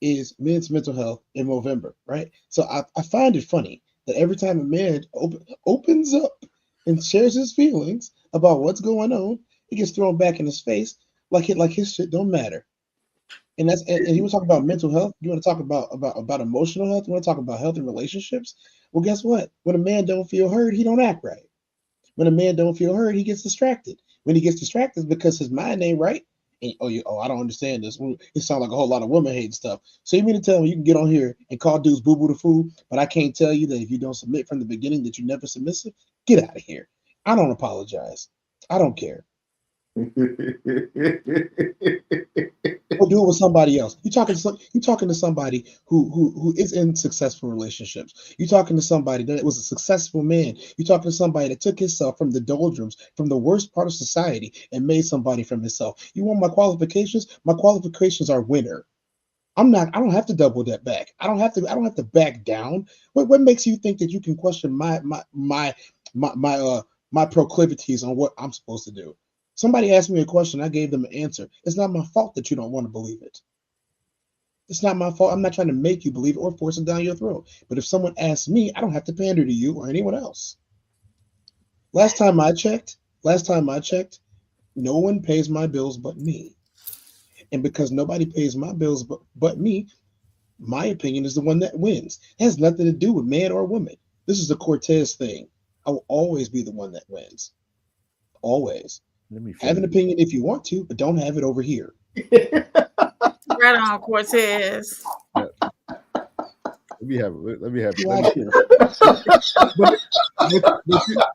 is men's mental health in November, right? So I find it funny that every time a man opens up and shares his feelings about what's going on, he gets thrown back in his face like his shit don't matter. And you want to talk about mental health? You want to talk about emotional health? You want to talk about health and relationships? Well, guess what? When a man don't feel heard, he don't act right. When a man don't feel heard, he gets distracted. When he gets distracted because his mind ain't right. And, I don't understand this. It sounds like a whole lot of women hate stuff. So you mean to tell me you can get on here and call dudes boo-boo the fool, but I can't tell you that if you don't submit from the beginning that you're never submissive? Get out of here. I don't apologize. I don't care. Or do it with somebody else. You're talking to somebody who is in successful relationships. You're talking to somebody that was a successful man. You're talking to somebody that took himself from the doldrums, from the worst part of society, and made somebody from himself. You want my qualifications? My qualifications are winner. I don't have to double that back. I don't have to back down. What makes you think that you can question my proclivities on what I'm supposed to do? Somebody asked me a question, I gave them an answer. It's not my fault that you don't want to believe it. It's not my fault. I'm not trying to make you believe it or force it down your throat. But if someone asks me, I don't have to pander to you or anyone else. Last time I checked, no one pays my bills but me. And because nobody pays my bills but me, my opinion is the one that wins. It has nothing to do with man or woman. This is a Cortez thing. I will always be the one that wins. Always. Have an opinion if you want to, but don't have it over here. Right on, Cortez. Let me have it.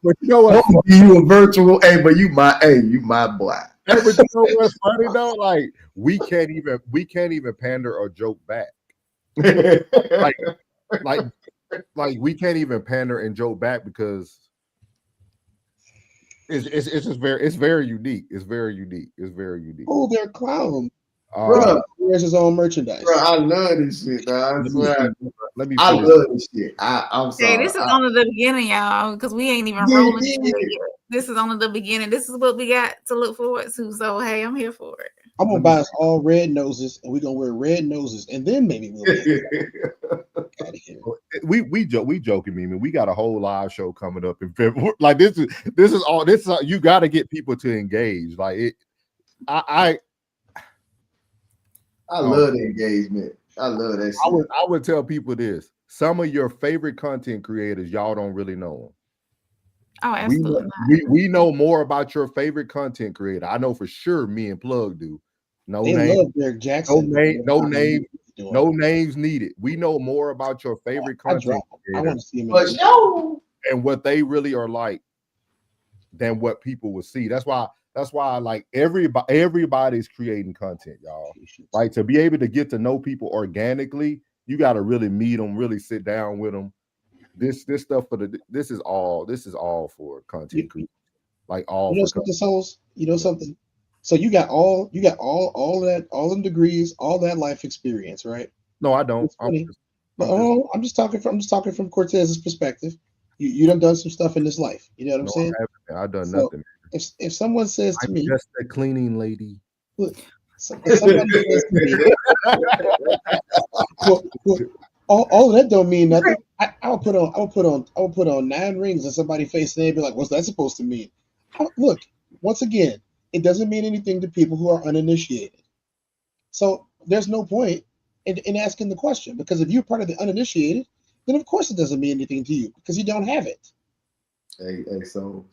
But you know what? You a virtual, but you my boy. But you know what's funny though? Like we can't even pander or joke back. like we can't even pander and joke back because it's just very unique. It's very unique. Oh, they're clowns. Bro, wears his own merchandise. Bro, I love this shit, dog. I swear. I love this shit. I'm sorry. Hey, this is only the beginning, y'all, because we ain't even rolling yet. This is only the beginning. This is what we got to look forward to. So, hey, I'm here for it. I'm gonna buy us all red noses, and we're gonna wear red noses, and then maybe we'll get out of here. We joking, Mimi. We got a whole live show coming up in February. Like this is you got to get people to engage. Like it, I love the engagement. I love that shit. I would tell people this. Some of your favorite content creators, y'all don't really know them. Oh, absolutely. We know more about your favorite content creator. I know for sure me and Plug do. No name, Derek Jackson. No names needed. We know more about your favorite content creator. I want to see him and what they really are like than what people will see. That's why like everybody's creating content, y'all. Like to be able to get to know people organically, you got to really meet them, really sit down with them. This stuff this is all for content creation. Like all you know something, Souls? You know something? So you got all them degrees, all that life experience, right? No, I don't. I'm just talking from Cortez's perspective. You done some stuff in this life. You know what I'm saying? I've done nothing. If someone says to me, just a cleaning lady. Look, if someone says to me, all of that don't mean nothing. I'll put on 9 rings in somebody's face and they'd be like, "What's that supposed to mean?" Look, once again, it doesn't mean anything to people who are uninitiated. So there's no point in asking the question, because if you're part of the uninitiated, then of course it doesn't mean anything to you because you don't have it. Hey, so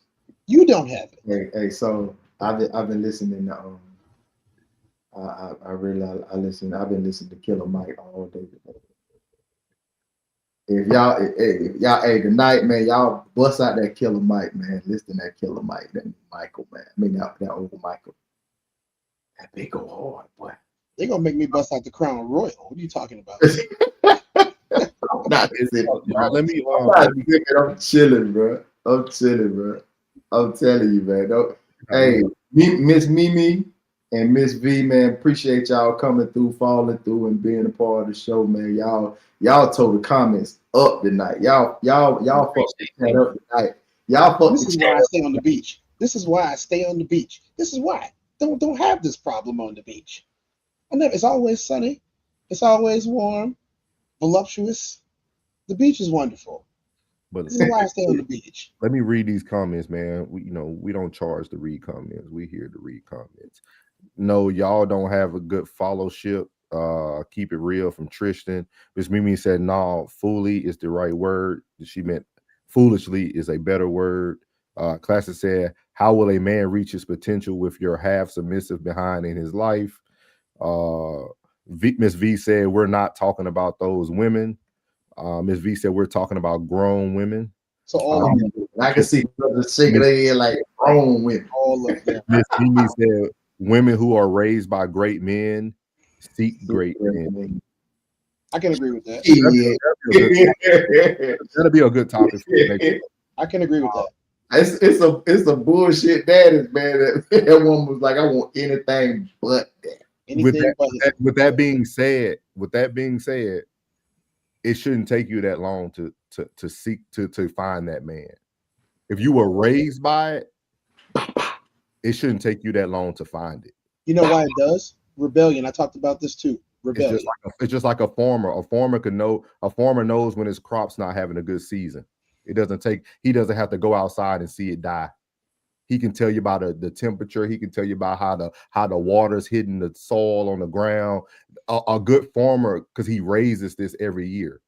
you don't have it. Hey, so I've been listening to I've been listening to Killer Mike all day today. If y'all tonight, man, y'all bust out that Killer Mike, man. Listen to that Killer Mike, that Michael, man. I mean that old Michael. That big old hard boy. They're gonna make me bust out the Crown Royal. What are you talking about? I'm chilling, bro. I'm telling you, man. Hey, Miss Mimi and Miss V, man, appreciate y'all coming through, falling through, and being a part of the show, man. Y'all told the comments up tonight. Y'all fucked that up tonight. This is why I stay on the beach. This is why I stay on the beach. This is why don't have this problem on the beach. It's always sunny. It's always warm, voluptuous. The beach is wonderful. But this is why I stay on the beach. Let me read these comments, man. We don't charge to read comments. We here to read comments. No, y'all don't have a good fellowship. Keep it real from Tristan. Miss Mimi said, "No, fully is the right word." She meant foolishly is a better word. Classic said, "How will a man reach his potential with your half submissive behind in his life?" Miss V said, "We're not talking about those women." Miss V said, "We're talking about grown women." So I can see the shaking their head like grown women. All of them. Miss Mimi said, "Women who are raised by great men seek great men." I can agree with that. That'll be a good topic for the next. I can agree with that. It's a bullshit daddy, man. That woman was like, "I want anything but that." With that being said, it shouldn't take you that long to seek to find that man. If you were raised by it, it shouldn't take you that long to find it. You know why it does? Rebellion. I talked about this too. Rebellion. It's just like a farmer. A farmer knows when his crop's not having a good season. He doesn't have to go outside and see it die. He can tell you about the temperature. He can tell you about how the water's hitting the soil on the ground. A good farmer, because he raises this every year.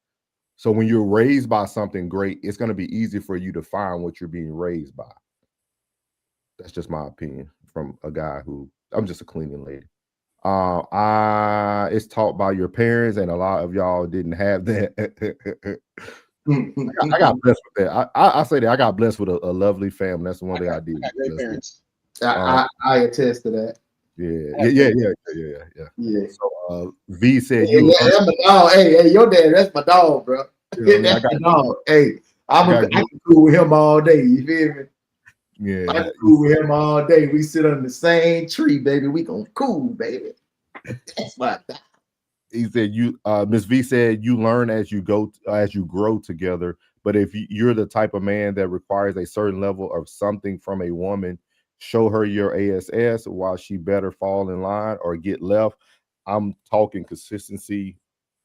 So when you're raised by something great, it's going to be easy for you to find what you're being raised by. That's just my opinion. from a guy who I'm just a cleaning lady. It's taught by your parents, and a lot of y'all didn't have that. I got blessed with that. I say that I got blessed with a lovely family. That's the one thing I did. Great parents. I attest to that. Yeah. So V said that's my dog. Hey, your dad, that's my dog, bro. That's my dog. Hey, I'm cool with him all day. You feel me? Yeah, I'm cool with him all day. We sit under the same tree, baby. We gonna cool, baby. That's my dog. He said Miss V said you learn as you grow together. But if you're the type of man that requires a certain level of something from a woman, show her your ASS while she better fall in line or get left. I'm talking consistency,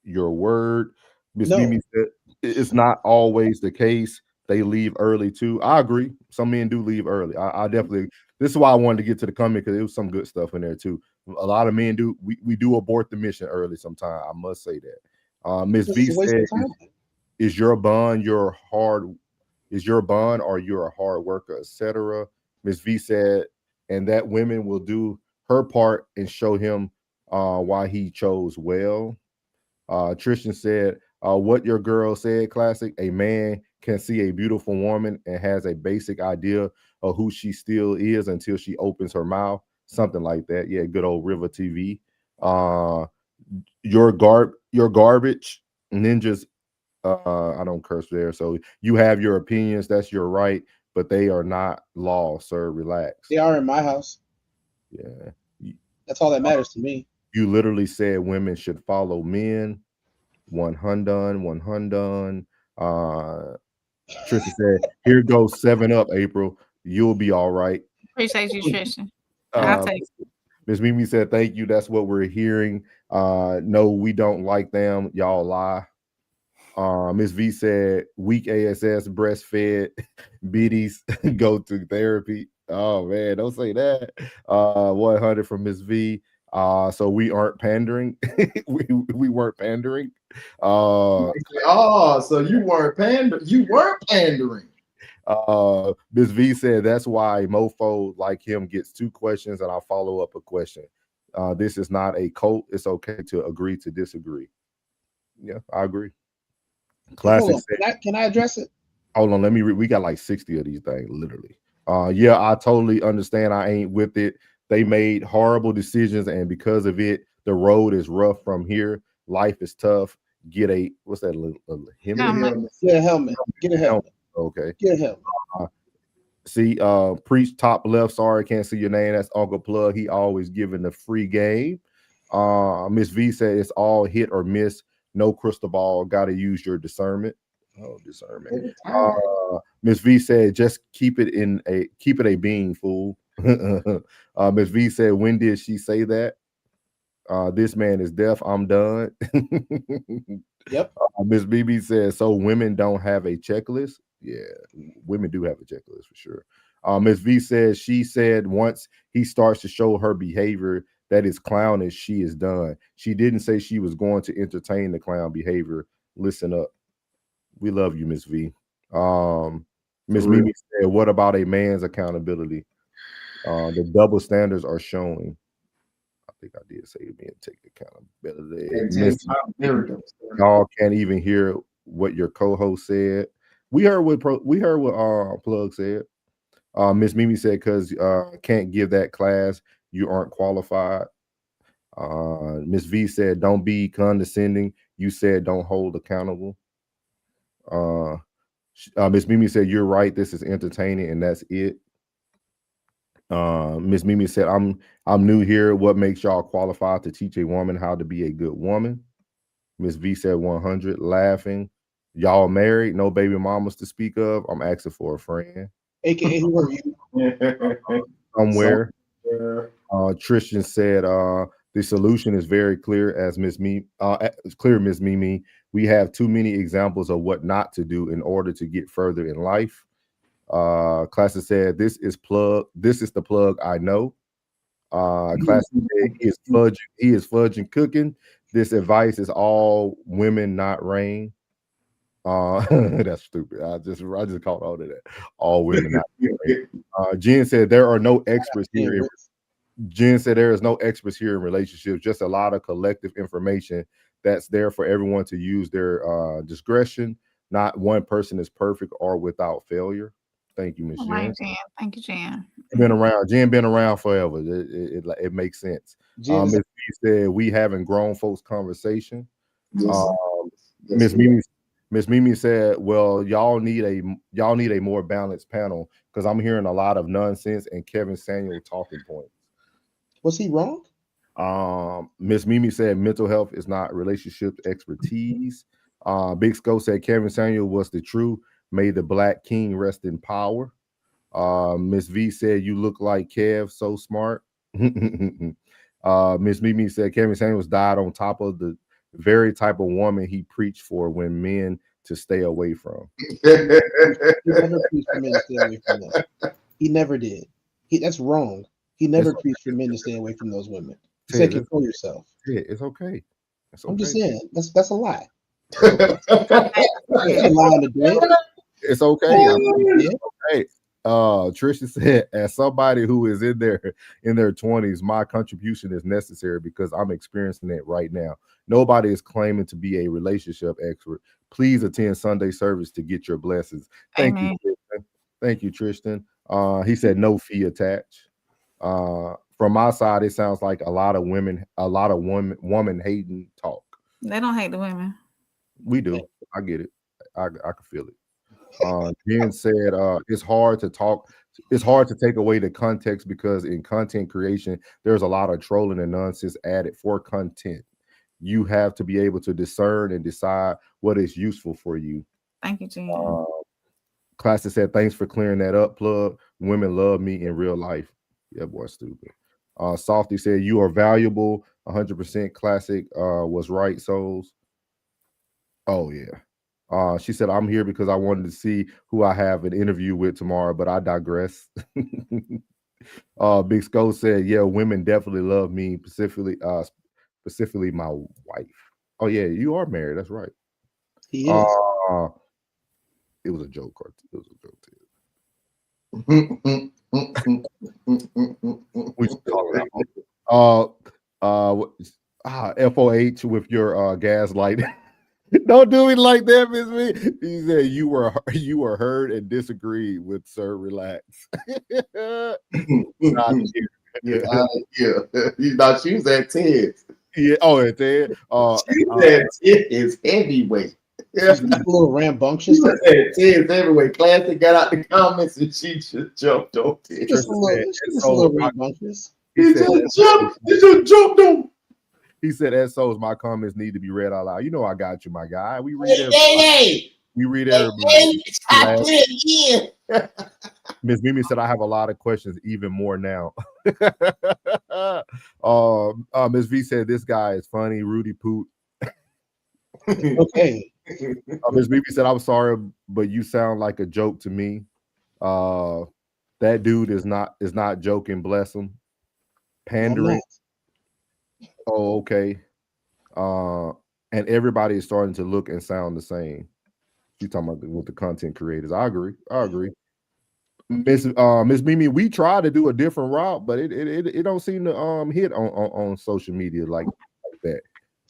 your word. Miss Mimi said it's not always the case. They leave early too. I agree. Some men do leave early. I definitely. This is why I wanted to get to the comment, because there was some good stuff in there too. A lot of men do. We do abort the mission early sometimes. I must say that. Miss V said, "Is your bond or you're a hard worker, etc." Miss V said, and that women will do her part and show him why he chose well. Tristan said, what your girl said, classic. A man can see a beautiful woman and has a basic idea of who she still is until she opens her mouth. Something like that. Yeah, good old River TV. Your garbage ninjas. I don't curse there. So you have your opinions. That's your right, but they are not law, sir. Relax. They are in my house. Yeah. That's all that matters to me. You literally said women should follow men. 100. Tristan said, here goes 7-Up, April. You'll be all right. Appreciate you, Tristan. I'll take it. Ms. Mimi said, thank you. That's what we're hearing. No, we don't like them. Y'all lie. Ms. V said, weak ASS, breastfed, biddies, go to therapy. Oh, man, don't say that. 100 from Ms. V. So we aren't pandering. we weren't pandering. So you weren't pandering. You weren't pandering. Ms. V said that's why a mofo like him gets 2 questions and I'll follow up a question. This is not a cult. It's okay to agree to disagree. Yeah, I agree. Classic. Can I address it? Hold on, let me read. We got like 60 of these things, literally. Yeah, I totally understand. I ain't with it. They made horrible decisions, and because of it, the road is rough from here. Life is tough. Get a what's that? Helmet. Get a helmet. Get a helmet. Okay. Get a helmet. See, preach top left. Sorry, can't see your name. That's Uncle Plug. He always giving the free game. Miss V said it's all hit or miss. No crystal ball. Got to use your discernment. Oh, discernment. Miss V said just keep it a being, fool. Miss V said, when did she say that? This man is deaf. I'm done. Yep. Miss BB said, so women don't have a checklist. Yeah, women do have a checklist for sure. Miss V said, she said once he starts to show her behavior that is clownish, she is done. She didn't say she was going to entertain the clown behavior. Listen up. We love you, Miss V. Miss Mimi said, what about a man's accountability? The double standards are showing. I think I did say it being take accountability. Y'all can't even hear what your co-host said. We heard what Plug said. Miss Mimi said, because can't give that class, you aren't qualified. Miss V said, don't be condescending. You said don't hold accountable. Miss Mimi said, you're right. This is entertaining, and that's it. Miss Mimi said, I'm new here. What makes y'all qualified to teach a woman how to be a good woman? Miss V said 100, laughing. Y'all married? No baby mamas to speak of? I'm asking for a friend. AKA, who are you? Somewhere. Tristan said, the solution is very clear as Miss Mimi. Miss Mimi. We have too many examples of what not to do in order to get further in life. Classic said, this is the plug I know. Classic said, he is fudging cooking. This advice is all women, not rain. That's stupid. I just caught on to that. All women. Jen said there are no experts here. Jen said there is no experts here in relationships, just a lot of collective information that's there for everyone to use their discretion. Not one person is perfect or without failure. Thank you, Miss Jen. Thank you, Jen. Jen been around forever. It makes sense. Miss B said we having grown folks conversation. Miss Mimi said, well, y'all need a more balanced panel because I'm hearing a lot of nonsense and Kevin Samuel talking points. Was he wrong? Miss Mimi said mental health is not relationship expertise. Big Sco said Kevin Samuel was the true. May the Black King rest in power. Miss V said you look like Kev, so smart. Miss Mimi said Kevin Samuels died on top of the very type of woman he preached for when men to stay away from. He never preached for men to stay away from them. He never did. That's wrong. He never preached for men to stay away from those women. He said control yourself. Yeah, it's okay. I'm just saying that's a lie. It's okay. Okay. Trisha said, as somebody who is in their 20s, my contribution is necessary because I'm experiencing it right now. Nobody is claiming to be a relationship expert. Please attend Sunday service to get your blessings. Thank you, Tristan. Thank you, Tristan. He said no fee attached. From my side, it sounds like a lot of woman hating talk. They don't hate the women. We do. I get it. I can feel it. Jen said it's hard to talk. It's hard to take away the context because in content creation, there's a lot of trolling and nonsense added for content. You have to be able to discern and decide what is useful for you. Thank you, Jen. Classic said, thanks for clearing that up, plug. Women love me in real life. Yeah, boy, stupid. Softy said, you are valuable. 100% classic was right, souls. Oh, yeah. She said, I'm here because I wanted to see who I have an interview with tomorrow, but I digress. Big Skull said, yeah, women definitely love me, specifically my wife. Oh, yeah, you are married. That's right. He is. It was a joke. It was a joke, too. We should talk about FOH with your gaslighting. Don't do it like that, Miss Me. He said you were heard and disagreed with, sir. Relax. Yeah. You thought she was at 10. Yeah. Oh, at 10. She was at 10 is heavyweight. She's a little rambunctious. She was at 10 heavyweight. Classic got out the comments and she just jumped on it. Just a little rambunctious. He just jumped on. He said, "SOs, my comments need to be read out loud." You know, I got you, my guy. We read everybody. We read everybody. Miss Mimi said, "I have a lot of questions, even more now." Miss V said, "This guy is funny, Rudy Poot." Okay. Miss Mimi said, "I'm sorry, but you sound like a joke to me." That dude is not joking. Bless him. Pandering. Oh, okay. And everybody is starting to look and sound the same. She's talking about with the content creators. I agree. Miss Mimi, we try to do a different route, but it don't seem to hit on social media like that.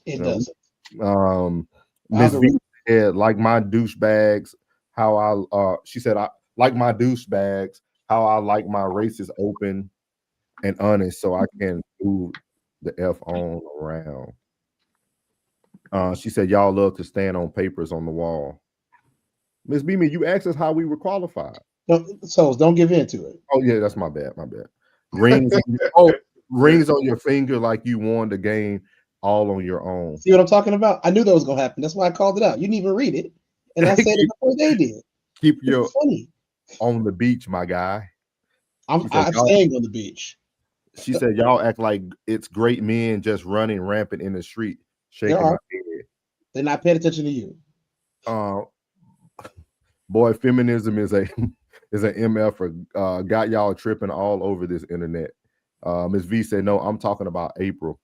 It doesn't. Miss V said, like my douchebags, how she said, I like my douchebags, how I like my races open and honest, so I can move the F on around. She said, y'all love to stand on papers on the wall. Miss Mimi, you asked us how we were qualified. So don't give in to it. Oh, yeah, that's my bad. Rings on your finger like you won the game all on your own. See what I'm talking about? I knew that was gonna happen. That's why I called it out. You didn't even read it. And I said it before they did. Keep your on the beach, my guy. I'm staying on the beach. She said, y'all act like it's great men just running rampant in the street, shaking my head. They're not paying attention to you. Boy, feminism is an MF. Got y'all tripping all over this internet. Ms. V said, no, I'm talking about April.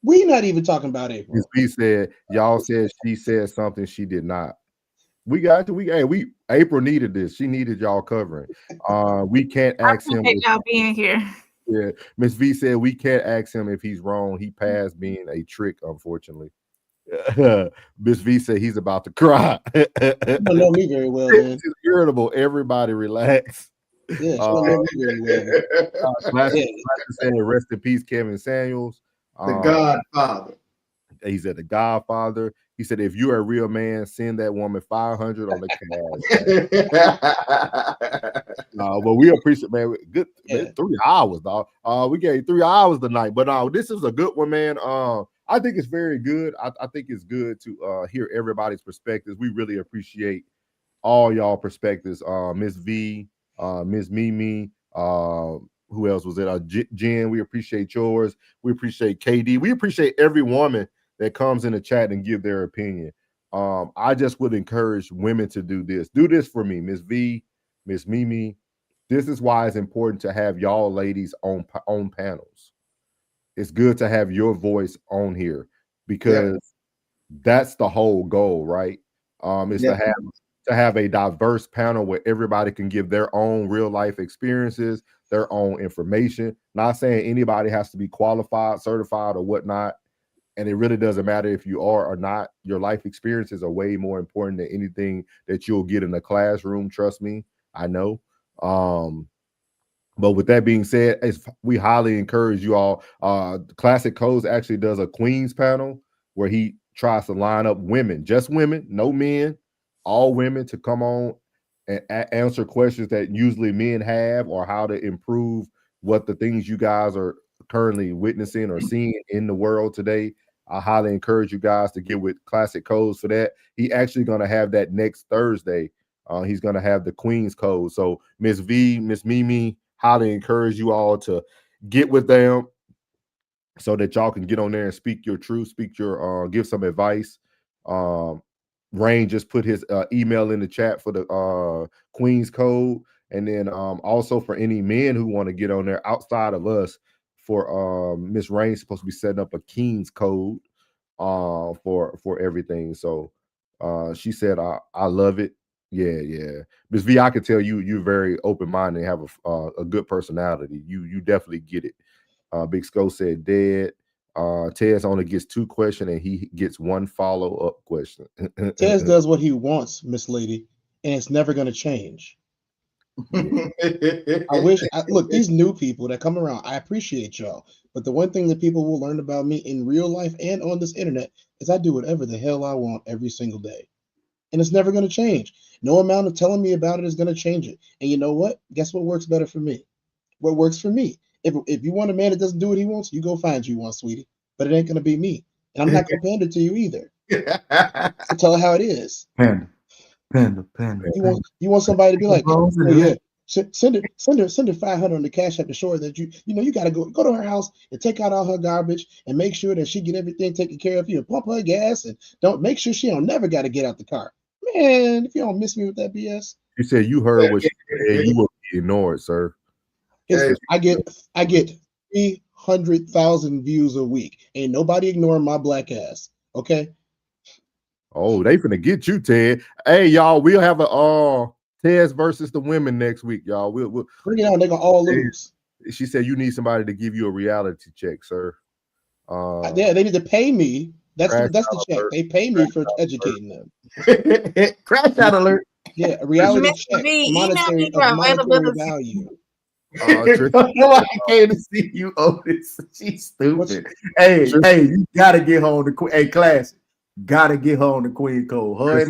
We're not even talking about April. Ms. V said, y'all said she said something she did not. We got you. We April needed this. She needed y'all covering. We can't ask him. Y'all being here. Yeah, Miss V said we can't ask him if he's wrong. He passed being a trick, unfortunately. Miss V said he's about to cry. You don't know me very well, man. She's irritable. Everybody relax. Yeah, she don't know me very well. Classic saying rest in peace, Kevin Samuels. The Godfather. He said the Godfather. He said, if you're a real man, send that woman 500 on the cash. But we appreciate, man. Good, man, 3 hours, dog. We gave 3 hours tonight, but this is a good one, man. I think it's very good. I think it's good to hear everybody's perspectives. We really appreciate all y'all perspectives. Miss V, Miss Mimi, who else was it? Jen, we appreciate yours. We appreciate KD. We appreciate every woman that comes in the chat and give their opinion. I just would encourage women to do this. Do this for me, Miss V, Miss Mimi. This is why it's important to have y'all ladies on panels. It's good to have your voice on here because that's the whole goal, right? Is to have a diverse panel where everybody can give their own real life experiences, their own information. Not saying anybody has to be qualified, certified, or whatnot. And it really doesn't matter if you are or not. Your life experiences are way more important than anything that you'll get in a classroom. Trust me, I know. But with that being said, we highly encourage you all. Classic Codes actually does a Queens panel where he tries to line up women, just women, no men, all women to come on and answer questions that usually men have, or how to improve what the things you guys are currently witnessing or seeing in the world today. I highly encourage you guys to get with Classic Codes for that. He actually going to have that next Thursday. He's going to have the Queen's Code. So Miss V, Miss Mimi, highly encourage you all to get with them so that y'all can get on there and speak your truth, give some advice. Rain just put his email in the chat for the Queen's Code. And then also for any men who want to get on there outside of us, for Miss Rain's supposed to be setting up a King's Code for everything. So she said, I love it. Yeah. Miss V, I can tell you're very open-minded and have a good personality. You definitely get it. Big Sko said dead. Tez only gets 2 questions and he gets 1 follow-up question. Tez does what he wants, Miss Lady, and it's never going to change. Look, these new people that come around, I appreciate y'all. But the one thing that people will learn about me in real life and on this internet is I do whatever the hell I want every single day. And it's never going to change. No amount of telling me about it is going to change it. And you know what? Guess what works better for me? What works for me? If you want a man that doesn't do what he wants, you go find you one, sweetie. But it ain't going to be me. And I'm not going to pander to you either. So tell her how it is. Panda. You want somebody to be like, oh yeah, send her 500 on the cash app to show her that you got to go to her house and take out all her garbage and make sure that she get everything taken care of you and pump her gas and don't make sure she don't never got to get out the car. Man, if you don't miss me with that BS. You said you heard what she said. You will be ignored, sir. I get 300,000 views a week. Ain't nobody ignoring my black ass. Okay. Oh, they finna get you, Ted. Hey, y'all, we'll have a Tez versus the women next week, y'all. We'll bring it on. They're gonna all lose. She said you need somebody to give you a reality check, sir. Yeah, they need to pay me. That's the check. They pay me for educating them. Crash out alert. Yeah, a reality check. Monetary value. I came to see you, Otis. She's stupid. Hey, you gotta get home to Classic. Gotta get home to Queen Code. Her and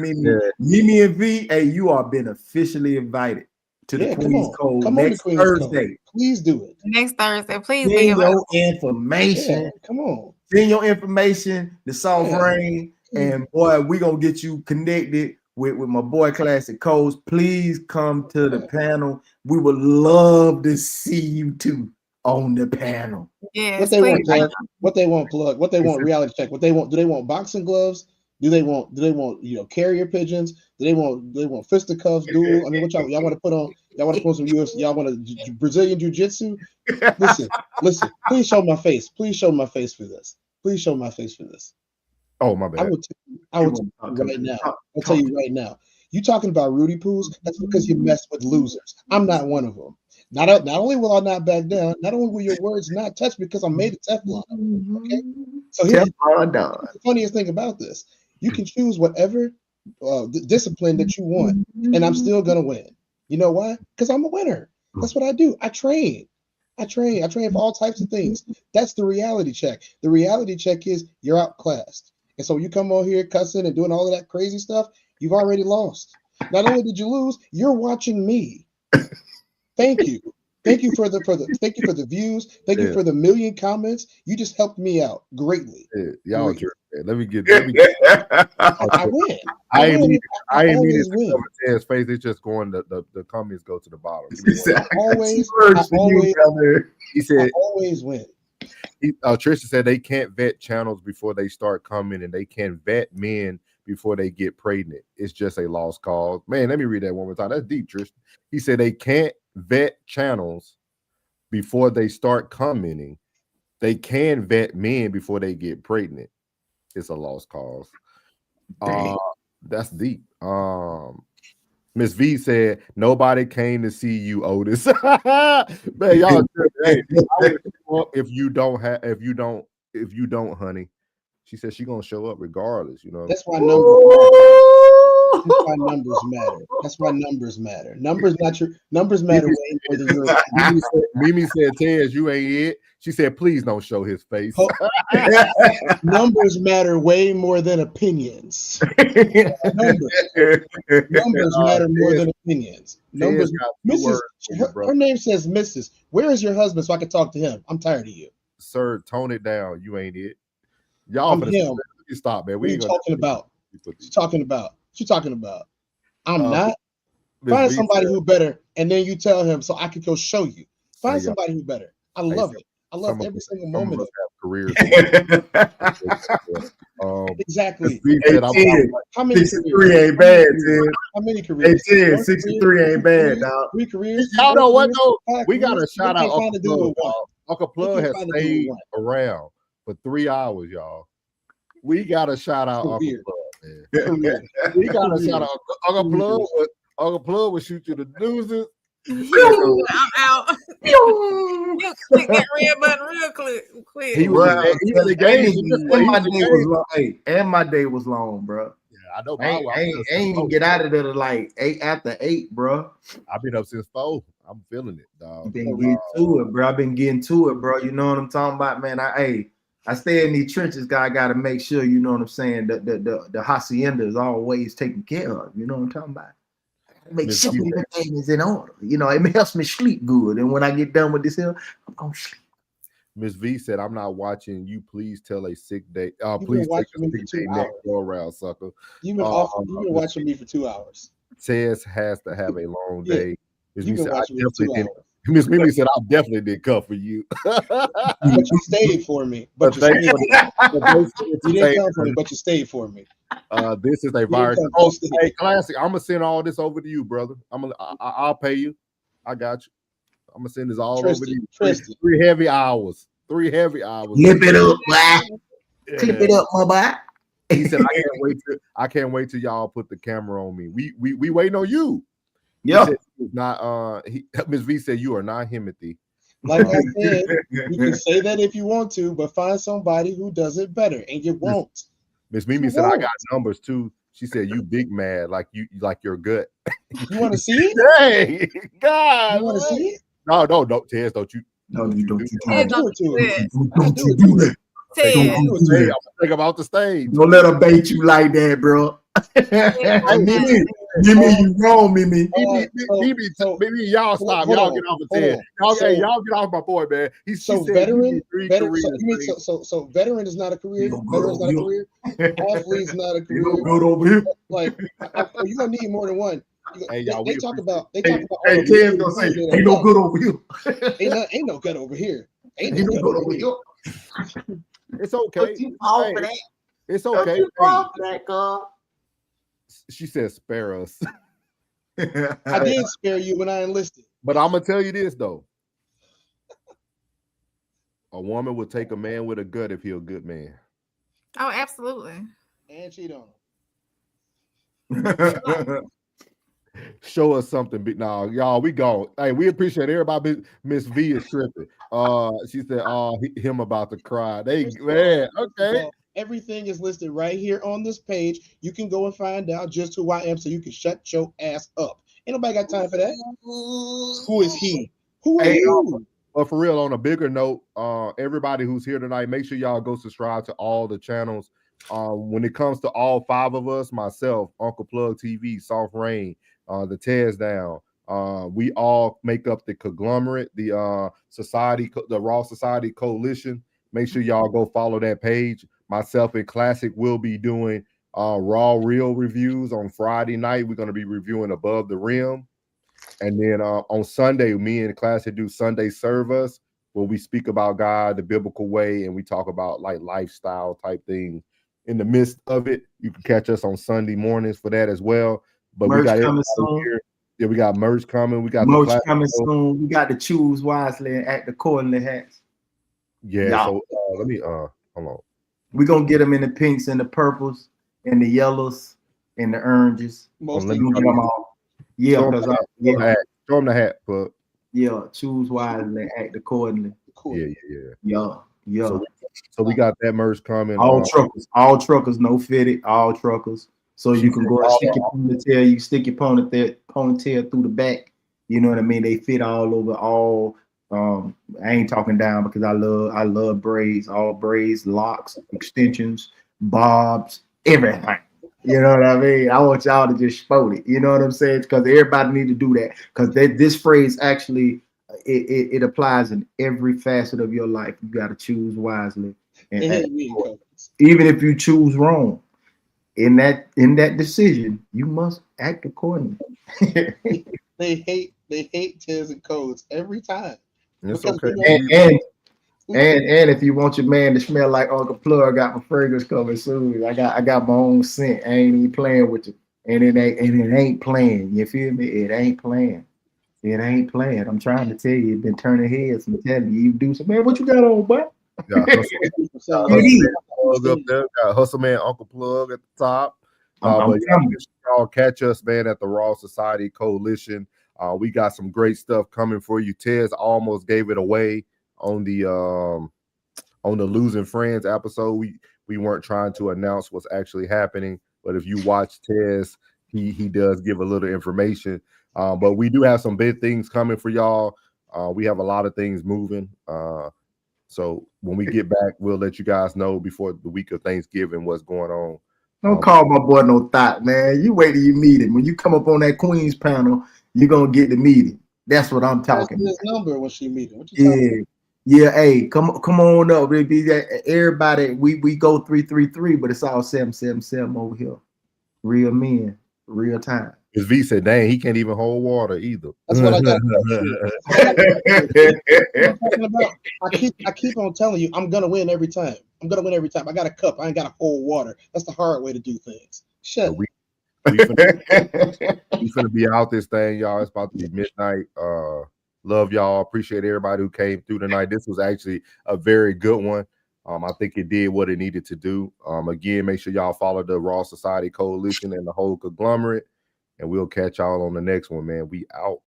Mimi and V. Hey, you are been officially invited to the Queen's Code next Thursday. Please do it. Next Thursday, please. Send your information. Yeah, come on. Send your information to Soft Rain, and boy, we gonna get you connected with my boy Classic Codes. Please come to the panel. We would love to see you two on the panel. Yeah. What they want, plug. What they want, reality check. What they want? Do they want boxing gloves? Do they want carrier pigeons? Do they want fisticuffs? Duel? I mean, what y'all want to put on? Y'all want to put some UFC? Y'all want Brazilian jiu-jitsu? Listen. Please show my face. Please show my face for this. Please show my face for this. Oh, my bad. I will tell you right now. I'll tell you right now. You talking about Rudy Poos? That's because you mess with losers. I'm not one of them. Not only will I not back down, not only will your words not touch me because I'm made of Teflon. Okay, so here's the funniest thing about this: you can choose whatever discipline that you want, and I'm still gonna win. You know why? Because I'm a winner. That's what I do. I train for all types of things. That's the reality check. The reality check is you're outclassed. And so you come on here cussing and doing all of that crazy stuff, you've already lost. Not only did you lose, you're watching me. Thank you. Thank you for the views. Thank you for the million comments. You just helped me out greatly. Y'all jerk, man. Let me get I win. I ain't need it to come to his face. It's just going the comments go to the bottom. He said I always win. Trisha said they can't vet channels before they start coming, and they can vet men before they get pregnant. It's just a lost cause. Man, let me read that one more time. That's deep, Trisha. He said they can't vet channels before they start commenting. They can vet men before they get pregnant. It's a lost cause. That's deep. Miss V said nobody came to see you, Otis. Man, y'all, hey, if you don't, honey. She said she gonna show up regardless. You know. That's why numbers matter. That's why numbers matter. Numbers matter way more than your. Mimi said, "Tez, you ain't it." She said, "Please don't show his face." Numbers matter way more than opinions. Numbers matter more than opinions. Numbers. Mrs. Her name says Mrs. Where is your husband so I can talk to him? I'm tired of you. Sir, tone it down. You ain't it. Y'all, I'm him. Stop, man. What are you talking about? She's talking about. I'm not. Find somebody who better, and then you tell him so I can go show you. Find somebody who better. I love it. I love every single moment of it. Careers. Exactly. How many 63 ain't bad, Ted. How many careers? 63 ain't bad, dog. 3 careers. Y'all know what though? We got to shout out Uncle Plug. Uncle Plug has stayed around for 3 hours, y'all. We got to shout out Uncle Plug, man. We got to shout out Uncle Plug. Uncle Plug will shoot you the deuces. I'm out. You click that red button real quick. He was in the game. And my day was long, bro. Yeah, I know. I ain't even get out of there to like 8 after 8, bro. I've been up since 4. I'm feeling it, dog. Been getting to it, bro. I've been getting to it, bro. You know what I'm talking about, man? I stay in these trenches, guy. I got to make sure, you know what I'm saying, the hacienda is always taken care of. You know what I'm talking about? Make sure everything is in order. You know, it helps me sleep good. And when I get done with this here, I'm going to sleep. Miss V said, I'm not watching you. Please tell a sick day. Please take a sick day next go around, sucker. You've been watching me for 2 hours. Tez has to have a long day. Miss Mimi said, I definitely did cut for you. But you stayed for me. But you didn't come for me, but you stayed for me. This is a virus. Hey, Classic, I'm gonna send all this over to you, brother. I'll pay you. I got you. I'm gonna send this all over to you. 3 heavy hours. 3 heavy hours. Clip it up, boy. Clip it up, my boy. He said, I can't wait till y'all put the camera on me. We waiting on you. Yeah. Miss V said you are not Himothy. Like I said, you can say that if you want to, but find somebody who does it better, and you won't. Miss Mimi said, I got numbers too. She said, you big mad, like your gut. You want to see it? Hey, God. You want to see it? No, Tez, don't you? No, you don't. Don't do it. Don't you do that. I'm think about the stage. Don't let her bait you like that, bro. Mimi, you wrong, Mimi. Mimi, y'all stop. Y'all get off the Ted. Y'all get off my boy, man. Veteran is not a career. Veteran's not a career. Athlete's not a career. Good over here. Like you're gonna need more than one. They talk about. Hey, Ted's gonna say, ain't no good over here. Ain't no good over here. Ain't no good over here. It's okay. It's okay. She said, spare us. I did spare you when I enlisted. But I'm going to tell you this, though. A woman will take a man with a gut if he's a good man. Oh, absolutely. And cheat on him. show us something. Now, y'all, we go. Hey, we appreciate everybody. Miss V is tripping. She said, him about to cry. Man, okay. Everything is listed right here on this page. You can go and find out just who I am so you can shut your ass up. Ain't nobody got time for that. Who is he? Who are you? But for real, on a bigger note, everybody who's here tonight, make sure y'all go subscribe to all the channels. When it comes to all 5 of us, myself, Uncle Plug TV, Soft Rain, the Tears Down, we all make up the conglomerate, the society, the Raw Society Coalition. Make sure y'all go follow that page. Myself and Classic will be doing Raw Real reviews on Friday night. We're going to be reviewing Above the Rim. And then on Sunday, me and Classic do Sunday Serve Us, where we speak about God the biblical way, and we talk about like lifestyle type things. In the midst of it, you can catch us on Sunday mornings for that as well. But merch we got coming soon. here. Yeah, we got merch coming. We got merch coming soon. We got the Choose Wisely and Act Accordingly hats. Yeah. So let me hold on. We're gonna get them in the pinks and the purples and the yellows and the oranges. Most let me get them all. Yeah, because show them the hat, but yeah, choose wisely, act accordingly. Yeah. So we got that merch coming. All truckers, no fitted, all truckers. So you can go and stick your ponytail. You stick your ponytail through the back. You know what I mean? They fit all over. All I ain't talking down because I love braids, all braids, locks, extensions, bobs, everything. You know what I mean? I want y'all to just spot it. You know what I'm saying? Because everybody need to do that. Because this phrase actually it applies in every facet of your life. You got to choose wisely, and even if you choose wrong, in that decision, you must act accordingly. They hate Tiz and codes every time. It's okay. And if you want your man to smell like Uncle Plug, I got my fragrance coming soon. I got my own scent. I ain't even playing with you. And it ain't playing. You feel me? It ain't playing. It ain't playing. I'm trying to tell you, you've been turning heads. I'm telling you, do some, man, what you got on, boy? Got Hustle Man Uncle Plug at the top. But y'all catch us, man, at the Raw Society Coalition. We got some great stuff coming for you. Tez almost gave it away on the Losing Friends episode. We weren't trying to announce what's actually happening, but if you watch Tez, he does give a little information. But we do have some big things coming for y'all. We have a lot of things moving. So when we get back, we'll let you guys know before the week of Thanksgiving what's going on. Don't call my boy no thought, man. You wait till you meet him. When you come up on that Queen's panel, you're gonna get the meeting. That's what I'm talking about. His number when she meet him. What you talking about? Yeah. Hey, come on up. Everybody, we go 333, but it's all 777 over here. Real men, real time. His V said, dang, he can't even hold water either. That's what I got. I keep on telling you, I'm gonna win every time. I got a cup. I ain't got to hold water. That's the hard way to do things. Shut up. We finna be out this thing, y'all. It's about to be midnight. Love y'all. Appreciate everybody who came through tonight. This was actually a very good one. I think it did what it needed to do. Again, make sure y'all follow the Raw Society Coalition and the whole conglomerate. And we'll catch y'all on the next one, man. We out.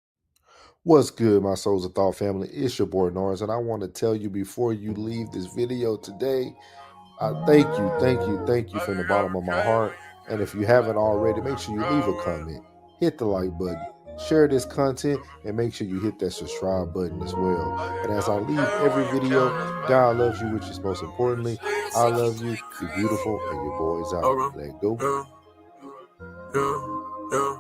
What's good, my Souls of Thought family? It's your boy Norris, and I want to tell you before you leave this video today, thank you from the bottom of my heart. And if you haven't already, make sure you leave a comment, hit the like button, share this content, and make sure you hit that subscribe button as well. And as I leave every video, God loves you, which is most importantly, I love you. You're beautiful, and your boy's out. Let go. Yeah.